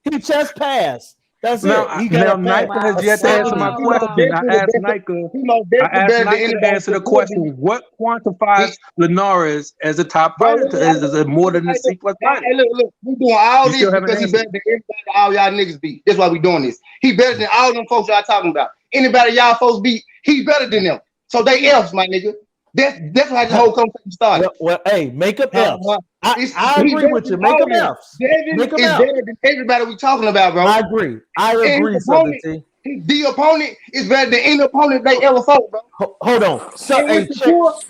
He just passed. That's it. Now Nayka has yet to answer my question. I asked Nayka to answer the question: what quantifies Linares as a top fighter? Is it more than a C+ fighter? Hey, look, we doing all this because he better than everybody all y'all niggas beat. That's why we doing this. He better than all them folks y'all talking about. Anybody y'all folks beat, he better than them. So they F's, my nigga. That's how the whole conversation started. Well, hey, make up F's. I agree with you. Make up F's. Make up F's. Better than everybody we talking about, bro. I agree. The opponent is better than any opponent they ever fought, bro. Hold on. So, when Shakur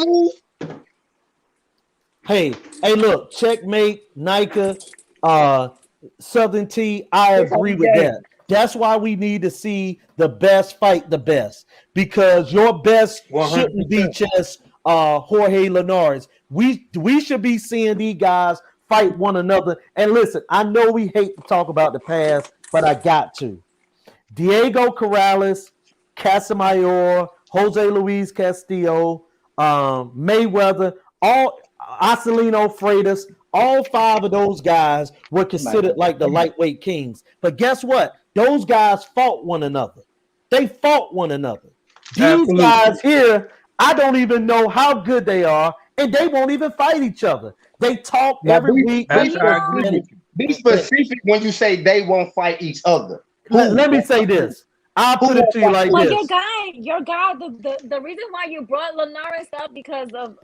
lose. Hey, look, checkmate, Nayka, Southern T. I agree with that. That's why we need to see the best fight the best, because your best 100%. Shouldn't be just Jorge Linares. We should be seeing these guys fight one another. And listen, I know we hate to talk about the past, but I got to. Diego Corrales, Casamayor, Jose Luis Castillo, Mayweather, Acelino Freitas, all 5 of those guys were considered like the lightweight kings. But guess what? Those guys fought one another. They fought one another. These guys here, I don't even know how good they are, and they won't even fight each other. They talk every week. Be specific when you say they won't fight each other. Let me say this. I'll put it to you like this. Your guy, the reason why you brought Linares up because of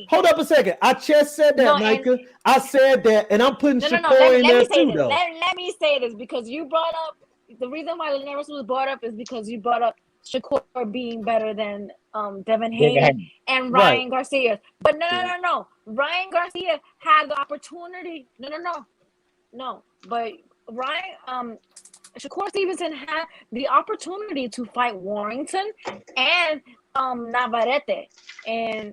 hold up a second. I just said that, Nayka. I said that, and I'm putting Shakur in there too, though. Let me say this because you brought up the reason why Linares was brought up is because you brought up Shakur being better than Devin Haney and Ryan Garcia. But no. Ryan Garcia had the opportunity. No. But Ryan Shakur Stevenson had the opportunity to fight Warrington and Navarrete, and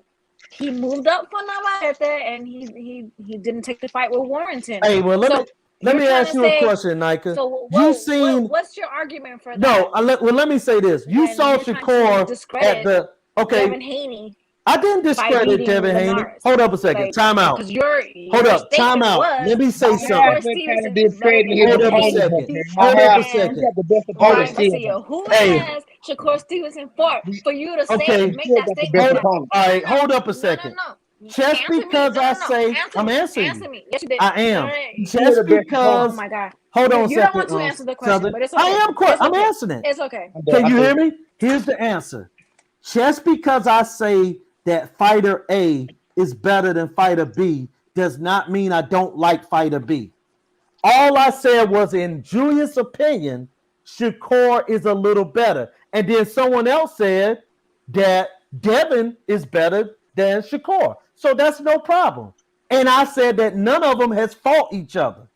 he moved up for Navarrete, and he didn't take the fight with Warrington. Hey, well, let me ask you a question, Nayka. So what's your argument for that? No, let me say this. You saw Shakur at the Devin Haney. I didn't discredit Devin Haney. Hold up a second. Time out. Hold up. Time out. Let me say something. Hold up a second. Who has Shakur Stevenson fought for you to say make that statement? All right. Hold up a second. Just because I say I'm answering. Answer me. Yes, you did. I am. Just because. Oh my God. Hold on a second. You don't want to answer the question, but it's okay. I'm answering it. It's okay. Can you hear me? Here's the answer. Just because I say that fighter A is better than fighter B does not mean I don't like fighter B. All I said was, in Julius' opinion, Shakur is a little better. And then someone else said that Devin is better than Shakur. So that's no problem. And I said that none of them has fought each other.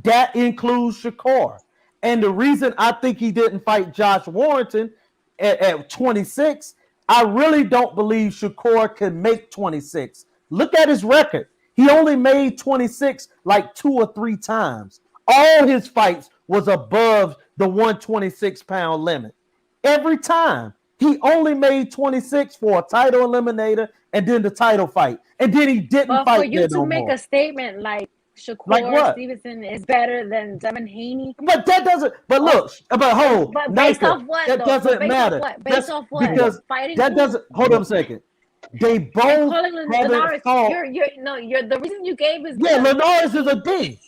That includes Shakur. And the reason I think he didn't fight Josh Warrington at 26, I really don't believe Shakur can make 26. Look at his record. He only made 26 like 2 or 3 times. All his fights was above the 126-pound limit. Every time. He only made 26 for a title eliminator and then the title fight. And then he didn't fight. But for you to make a statement like Shakur Stevenson is better than Devin Haney. But that doesn't. But look. But hold. But based off what? That doesn't matter. Based off what? Because that doesn't. Hold on a second. They both haven't fought. You're the reason you gave is Linares is a D.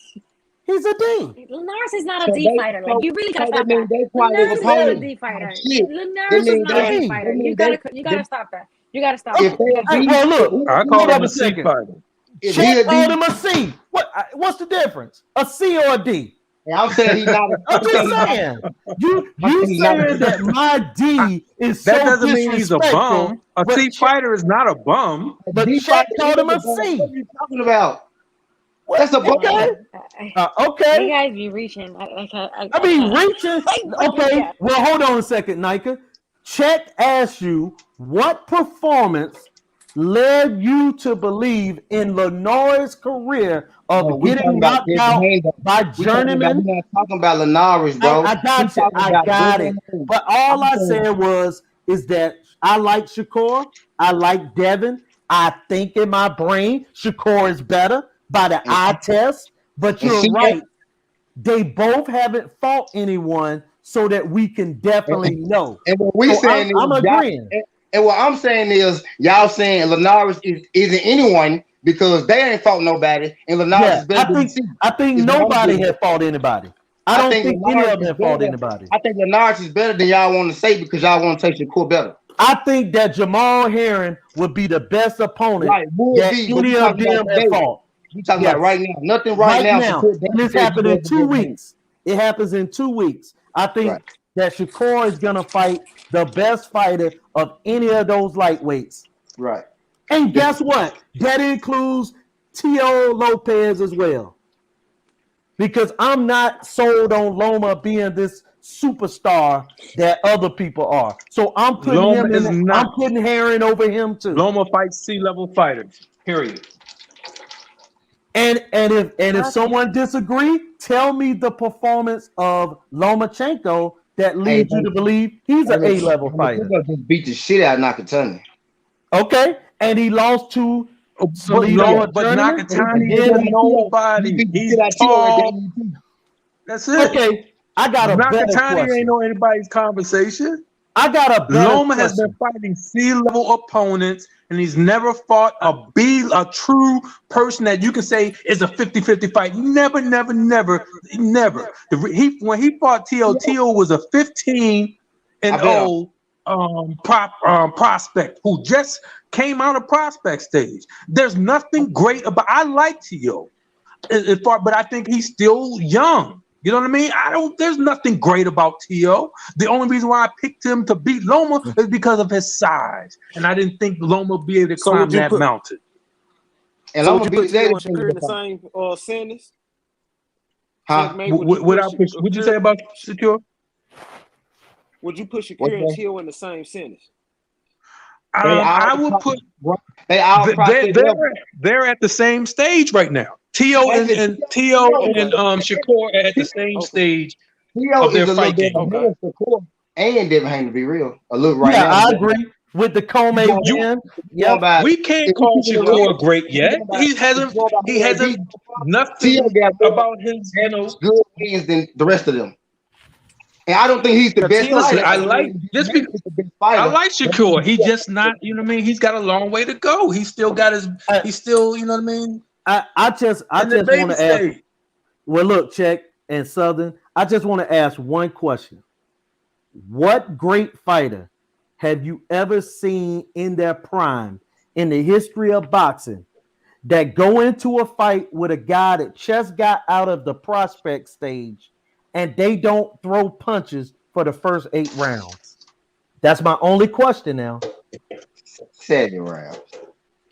He's a D. Linares is not a D fighter. Like, you really gotta stop that. Linares is not a D fighter. Linares is not a D fighter. You gotta stop that. You gotta stop. Well, look. I call him a C fighter. Check called him a C. What's the difference? A C or a D? Yeah, I'm saying he's not. I'm just saying. You saying that my D is so that doesn't mean he's a bum. A C fighter is not a bum. But Check called him a C. What are you talking about? That's a bum. Okay. You guys be reaching. I mean, reaching. Okay. Well, hold on a second, Nayka. Check asked you what performance led you to believe in Linares' career of getting knocked out by journeyman. We're not talking about Linares, bro. I got you. I got it. But all I said is that I like Shakur. I like Devin. I think in my brain Shakur is better by the eye test. But you're right. They both haven't fought anyone so that we can definitely know. And what we saying I'm agreeing. And what I'm saying is, y'all saying Linares isn't anyone because they ain't fought nobody, and Linares is better than C. I think nobody has fought anybody. I don't think any of them have fought anybody. I think Linares is better than y'all want to say because y'all want to take Shakur better. I think that Jamal Herring would be the best opponent that any of them have fought. You talking about right now? Nothing right now. And this happened in 2 weeks. It happens in 2 weeks. I think that Shakur is gonna fight the best fighter of any of those lightweights. Right. And guess what? That includes Tio Lopez as well. Because I'm not sold on Loma being this superstar that other people are. So I'm putting I'm putting Herring over him too. Loma fights C-level fighters. Period. And if someone disagree, tell me the performance of Lomachenko that leads you to believe he's an A-level fighter. Just beat the shit out of Nakatani. Okay, and he lost to but Nakatani is nobody. He's tall. That's it. Okay, I got a better question. Nakatani ain't on anybody's conversation. I got a better Loma has been fighting C-level opponents, and he's never fought a true person that you can say is a 50-50 fight. Never. When he fought Tio was a 15-0 prospect who just came out of prospect stage. There's nothing great about. I like Tio, but I think he's still young. You know what I mean? There's nothing great about T.O. The only reason why I picked him to beat Loma is because of his size. And I didn't think Loma would be able to climb that mountain. And so would you put T.O. and Shakur in the same sentence? Huh? What'd you say about Shakur? Would you put Shakur and T.O. in the same sentence? I would put they're at the same stage right now. T.O. and Shakur are at the same stage of their fight game. And Devin Haney, to be real, a little right now. Yeah, I agree with the co-main win. Yeah, we can't call Shakur great yet. He hasn't nothing about his good wins than the rest of them. And I don't think he's the best. Listen, I like Shakur. He's just not, you know what I mean? He's got a long way to go. He's still got you know what I mean? I just want to ask. Well, look, Check and Southern, I just want to ask one question. What great fighter have you ever seen in their prime in the history of boxing that go into a fight with a guy that just got out of the prospect stage and they don't throw punches for the first 8 rounds? That's my only question now. 7 rounds.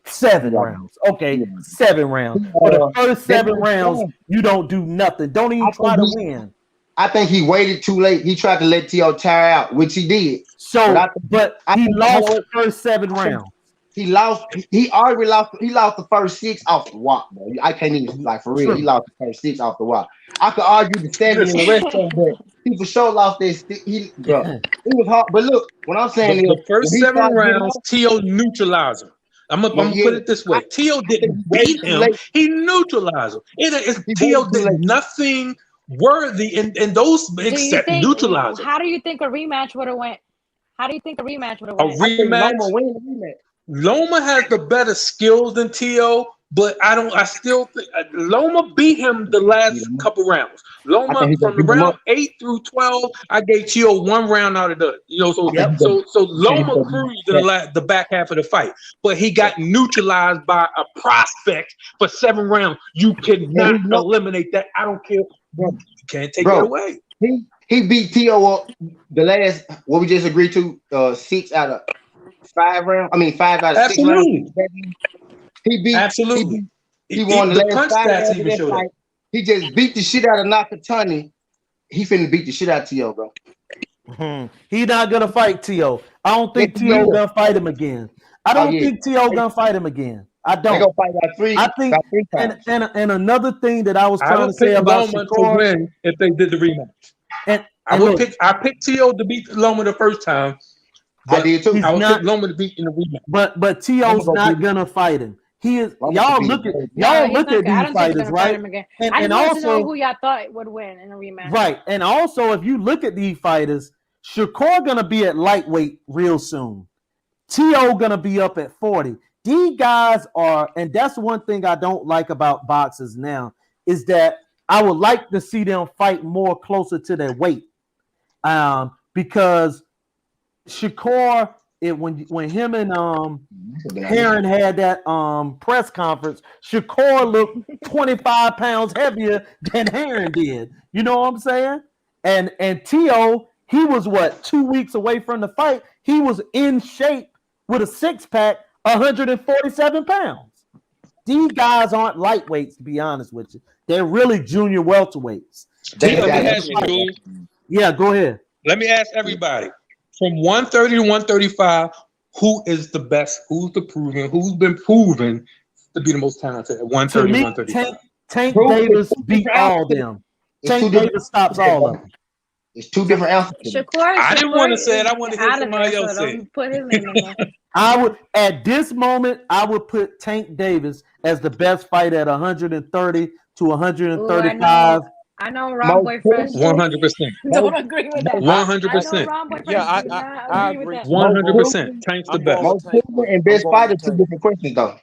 7 rounds. Okay, 7 rounds. For the first 7 rounds, you don't do nothing. Don't even try to win. I think he waited too late. He tried to let T.O. tire out, which he did. So, but he lost the first 7 rounds. He lost. He already lost. He lost the first 6 off the walk, bro. I can't even for real. He lost the first 6 off the walk. I could argue the 7 and the rest of them, but he for sure lost this. It was hard. But look, what I'm saying is, the first 7 rounds, T.O. neutralized him. I'm gonna put it this way: T.O. didn't beat him; he neutralized him. T.O. did nothing worthy in those except neutralizing. How do you think a rematch would have went? How do you think a rematch would have went? A rematch. Loma has the better skills than T.O., but I still think Loma beat him the last couple rounds. Loma from the round 8 through 12, I gave T.O. 1 round out of the, so Loma cruised the back half of the fight, but he got neutralized by a prospect for 7 rounds. You cannot eliminate that. I don't care. Bro, you can't take it away. He beat T.O. up the last, what we just agreed to, 6 out of 5 rounds. 5 out of 6 rounds. He beat. Absolutely. He won the punch stats even showed that. He just beat the shit out of Nakatani. He finna beat the shit out of T.O., bro. He's not gonna fight T.O. I don't think T.O. gonna fight him again. I don't think T.O. gonna fight him again. I don't. They gonna fight by 3. I think, by 3 times. And another thing that I was trying to say about Loma to win if they did the rematch. I picked T.O. to beat Loma the first time. I did too. I would pick Loma to beat in the rematch. But T.O.'s not gonna fight him. He is. Y'all look at these fighters, right? And also, to know who y'all thought would win in a rematch. Right, and also if you look at these fighters, Shakur gonna be at lightweight real soon. T.O. gonna be up at 40. These guys are, and that's one thing I don't like about boxers now, is that I would like to see them fight more closer to their weight. Because Shakur, when him and Heron had that press conference, Shakur looked 25 pounds heavier than Heron did. You know what I'm saying? And T.O., he was 2 weeks away from the fight. He was in shape with a 6-pack, 147 pounds. These guys aren't lightweights, to be honest with you. They're really junior welterweights. Yeah, go ahead. Let me ask everybody. From 130 to 135, who is the best? Who's been proven to be the most talented at 130 to 135? Tank Davis beat all of them. Tank Davis stops all of them. It's 2 different answers. I didn't want to say it. I want to hear somebody else say it. Put his name in there. I would, at this moment, I would put Tank Davis as the best fight at 130 to 135. I know Ron Boy Fresh. 100%. Don't agree with that. 100%. Yeah, I agree. 100%. Tank's the best. Most proven and best fighter, 2 different questions though.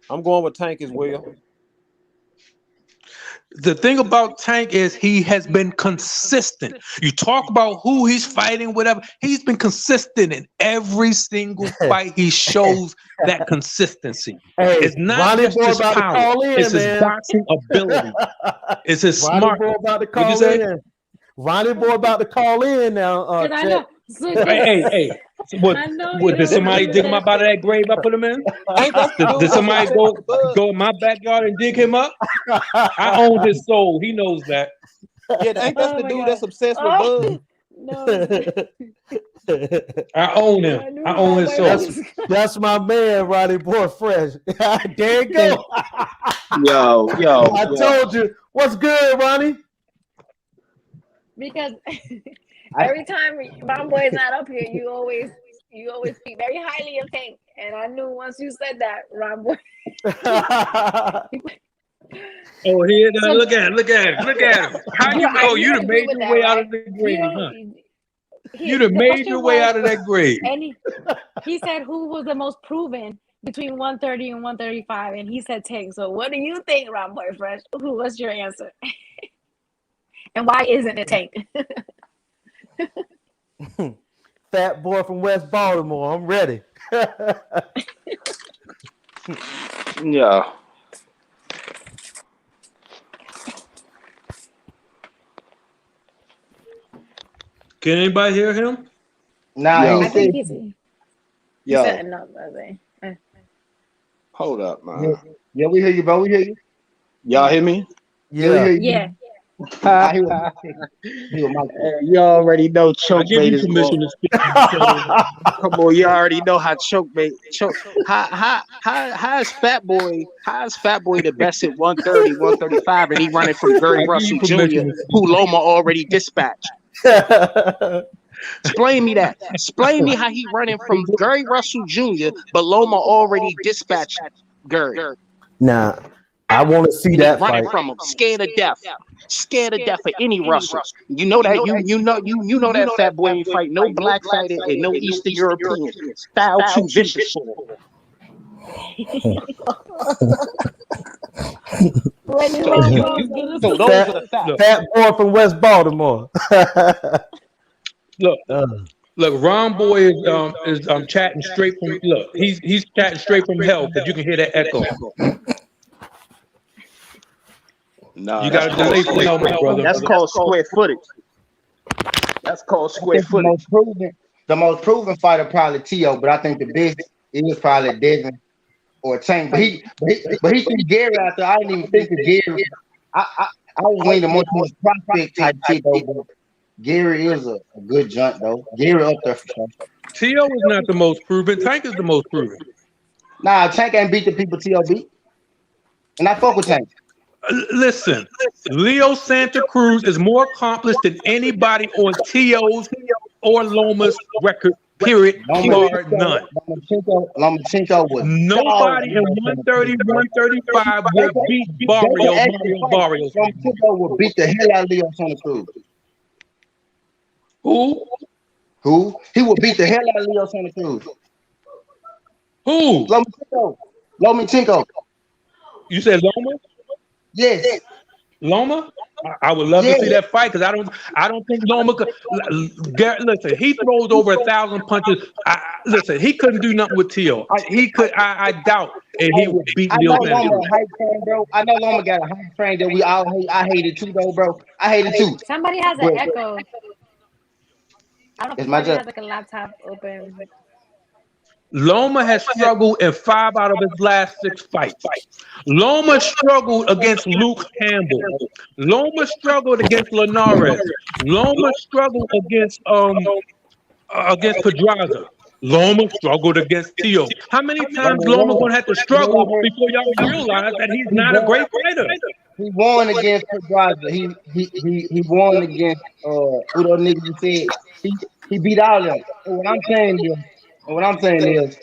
I'm going with Tank as well. The thing about Tank is he has been consistent. You talk about who he's fighting, whatever. He's been consistent in every single fight. He shows that consistency. Hey, it's not Ronnie just boy his about power. to call in, It's his man. boxing ability. It's his Ronnie smart. boy about to What'd you call say? in. Ronnie boy about to call in now. I know. Hey. What did somebody dig him up out of that grave I put him in? Did somebody go in my backyard and dig him up? I own his soul. He knows that. Yeah, ain't that the dude that's obsessed with Bud? No. I own him. I own his soul. That's my man, Ronnie Boy Fresh. There you go. Yo. I told you. What's good, Ronnie? Because every time Ron Boy is not up here, you always speak very highly of Tank. And I knew once you said that, Ron Boy. Oh, here, look at him. How you? Oh, you done made your way out of the grave, huh? You done made your way out of that grave. And he said who was the most proven between 130 and 135, and he said Tank. So what do you think, Ron Boy Fresh? What's your answer? And why isn't it Tank? Fat boy from West Baltimore. I'm ready. Yeah. Can anybody hear him? Nah, I think he's setting up, I think. Hold up, man. Yeah, we hear you, bro. We hear you. Y'all hear me? Yeah. We hear you. Yeah. You already know chokebait is going. Come on, you already know how chokebait. How is Fat Boy the best at 130, 135, and he running from Gary Russell Jr., who Loma already dispatched? Explain me that. Explain me how he running from Gary Russell Jr., but Loma already dispatched Gary. Nah, I want to see that running fight. from him, scared of death for any Russell. You know that you know that Fat Boy ain't fight no black fighter and no Eastern European. Style too vicious for him. So those are the facts. Fat boy from West Baltimore. Look, Ron Boy is chatting straight from he's chatting straight from hell, but you can hear that echo. No, you got to delay for helmet, brother. That's called square footage. That's called square footage. The most proven fighter probably T.O., but I think the best is probably Devin or Tank. But he threw Gary out there. I didn't even think of Gary. I was leaning more towards prospect type shit though. But Gary is a good junk though. Gary up there for sure. T.O. is not the most proven. Tank is the most proven. Nah, Tank ain't beat the people T.O. beat. And I fuck with Tank. Listen, Leo Santa Cruz is more accomplished than anybody on T.O.'s or Loma's record, period. Bar none. Lomachenko was nobody in 130, 135 will beat Barrios. Lomachenko will beat the hell out of Leo Santa Cruz. Who? He will beat the hell out of Leo Santa Cruz. Who? Lomachenko. You said Loma? Yes. Loma? I would love to see that fight because I don't think Loma could. Listen, he throws over 1,000 punches. Listen, he couldn't do nothing with T.O. I doubt, and he would beat Leo Santa Cruz. I know Loma got a hype train that we all hate. I hate it too, though, bro. I hate it too. Somebody has an echo. I don't know if somebody has like a laptop open. Loma has struggled in 5 out of his last 6 fights. Loma struggled against Luke Campbell. Loma struggled against Linares. Loma struggled against Pedraza. Loma struggled against T.O. How many times Loma gonna have to struggle before y'all realize that he's not a great fighter? He won against Pedraza. He won against who those niggas you said. He beat all of them. And what I'm saying is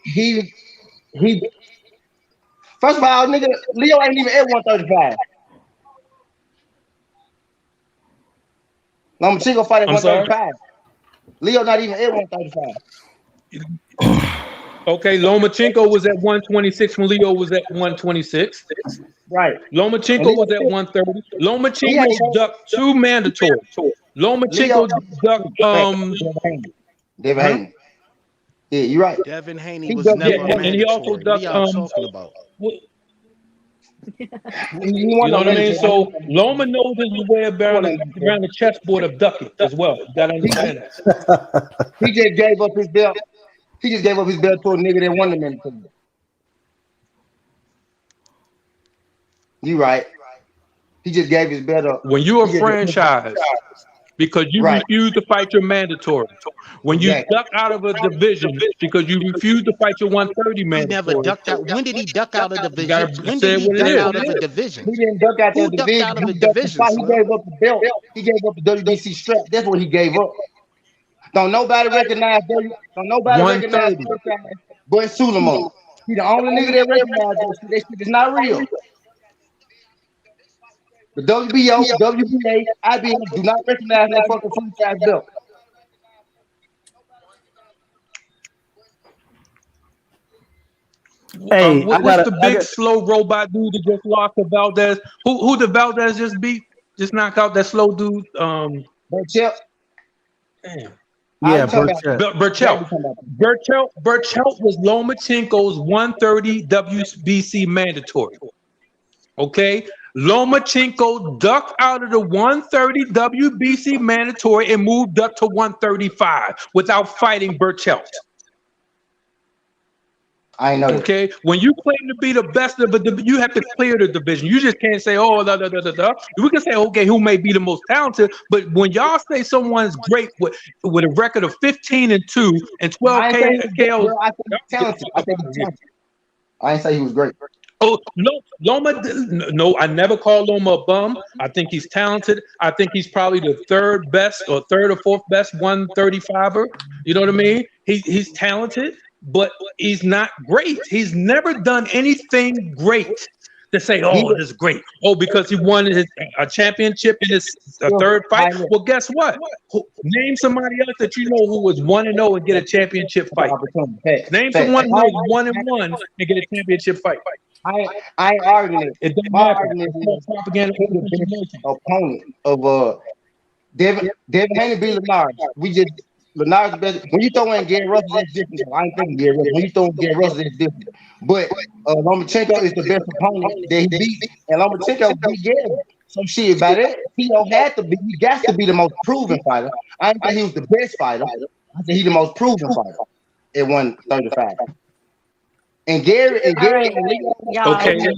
he first of all, nigga, Leo ain't even at 135. Lomachenko fight at 135. Leo not even at 135. Okay, Lomachenko was at 126 when Leo was at 126. Right. Lomachenko was at 130. Lomachenko ducked 2 mandatory. Lomachenko ducked Devin Haney. Yeah, you're right. Devin Haney was never a mandatory. And he also ducked what y'all talking about? You know what I mean? So Loma knows his way around the chessboard of ducking as well. You gotta understand that. He just gave up his belt. He just gave up his belt to a nigga that won the mandatory. You right. He just gave his belt up. When you're a franchise, because you refuse to fight your mandatory. When you duck out of a division because you refuse to fight your 130 mandatory. He never ducked out. When did he duck out of the division? When did he duck out of a division? He didn't duck out of the division. Out of a division? He gave up the belt. He gave up the WBC strap. That's what he gave up. Don't nobody recognize but Suleiman. He the only nigga that recognized that shit is not real. The WBO, WBA, IBM do not recognize that fucking franchise belt. Hey, what's the big slow robot dude that just lost to Valdez? Who did Valdez just beat? Just knock out that slow dude? Burchell. Damn. Yeah, Burchell. Burchell was Lomachenko's 130 WBC mandatory. Okay, Lomachenko ducked out of the 130 WBC mandatory and moved up to 135 without fighting Burchell. I know. Okay, when you claim to be the best of it, you have to clear the division. You just can't say, "Oh, da da da da da." We can say, "Okay, who may be the most talented?" But when y'all say someone's great with a record of 15-2 and 12 KOs, I think he's talented. I ain't say he was great. Oh no, Loma! No, I never call Loma a bum. I think he's talented. I think he's probably the third or fourth best 135er. You know what I mean? He's talented, but he's not great. He's never done anything great to say, "Oh, this is great." Oh, because he won a championship in his third fight. Well, guess what? Name somebody else that you know who was 1-0 and get a championship fight. Name someone who was 1-1 and get a championship fight. I ain't arguing it. My argument is propaganda opponent of Devin Haney beat Lenard. Lenard's best. When you throw in Gary Russell, that's different. I ain't thinking Gary Russell. When you throw in Gary Russell, it's different. But Lomachenko is the best opponent that he beat, and Lomachenko beat Gary. So shit about it. He got to be the most proven fighter. I didn't think he was the best fighter. I said he's the most proven fighter at 135. And Gary and Gary and Leo, okay. Gary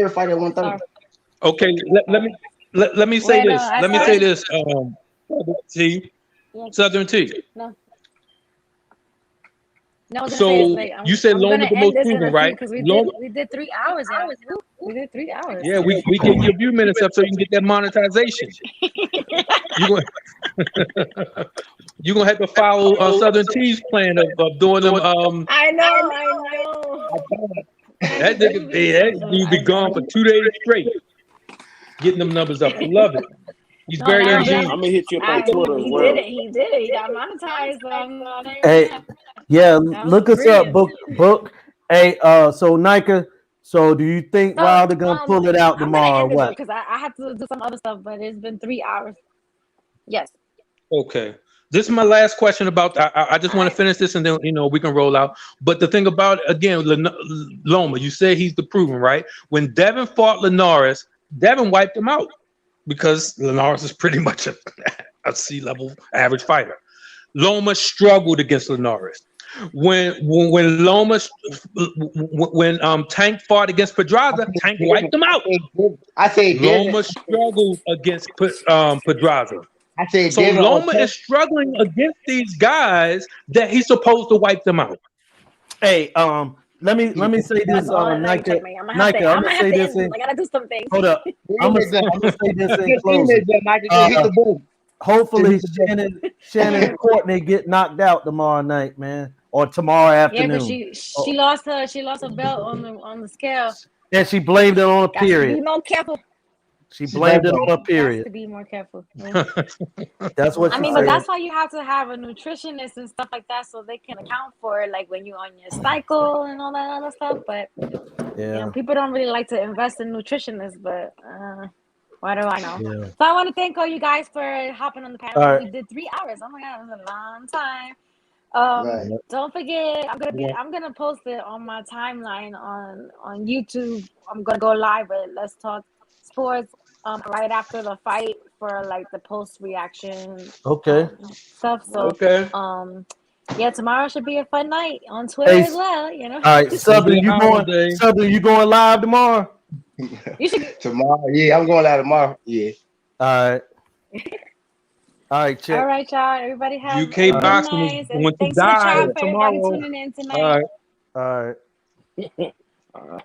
fight at 130. Okay, let me say this. Let me say this. Southern T. No, so you said Loma the most proven, right? Because we did 3 hours. We did 3 hours. Yeah, we get your few minutes up so you can get that monetization. You're gonna have to follow Southern T's plan of doing them. I know. That dude be gone for 2 days straight, getting them numbers up. I love it. He's very ingenious. I'm gonna hit you up on Twitter as well. He did it. He got monetized. Hey, yeah, look us up, book. Hey, so Nayka. So do you think Wilder gonna pull it out tomorrow? Or what? Because I have to do some other stuff, but it's been 3 hours. Yes. Okay. This is my last question about. I just want to finish this and then we can roll out. But the thing about again, Loma, you said he's the proven, right? When Devin fought Linares, Devin wiped him out because Linares is pretty much a C-level average fighter. Loma struggled against Linares. When Tank fought against Pedraza, Tank wiped him out. I say Loma struggled against Pedraza. So Loma is struggling against these guys that he's supposed to wipe them out. Hey, let me say this, Nayka. Nayka, I'm gonna say this. I gotta do some things. Hold up. I'm gonna say this in closing. Hopefully, Shannon and Courtney get knocked out tomorrow night, man, or tomorrow afternoon. Yeah, but she lost her belt on the scale, and she blamed it on a period. Be more careful. She blamed it on her Has period. to be more careful. That's what she I mean, said. but that's why you have to have a nutritionist and stuff like that, so they can account for it, like when you're on your cycle and all that other stuff. But you know, people don't really like to invest in nutritionists. But what do I know? Yeah. So I want to thank all you guys for hopping on the panel. All right. We did 3 hours. Oh my god, it was a long time. Right. Don't forget, I'm gonna post it on my timeline on YouTube. I'm gonna go live with Let's Talk Sports right after the fight for like the post reaction stuff. So yeah, tomorrow should be a fun night on Twitter as well, you know. All right, Southern, you going live tomorrow? You should tomorrow. Yeah, I'm going live tomorrow. Yeah. All right. All right, check. All right, y'all. Everybody have UK a boxing nice. is going to Thanks to the die chat for tomorrow. everybody tuning in tonight. All right. All right.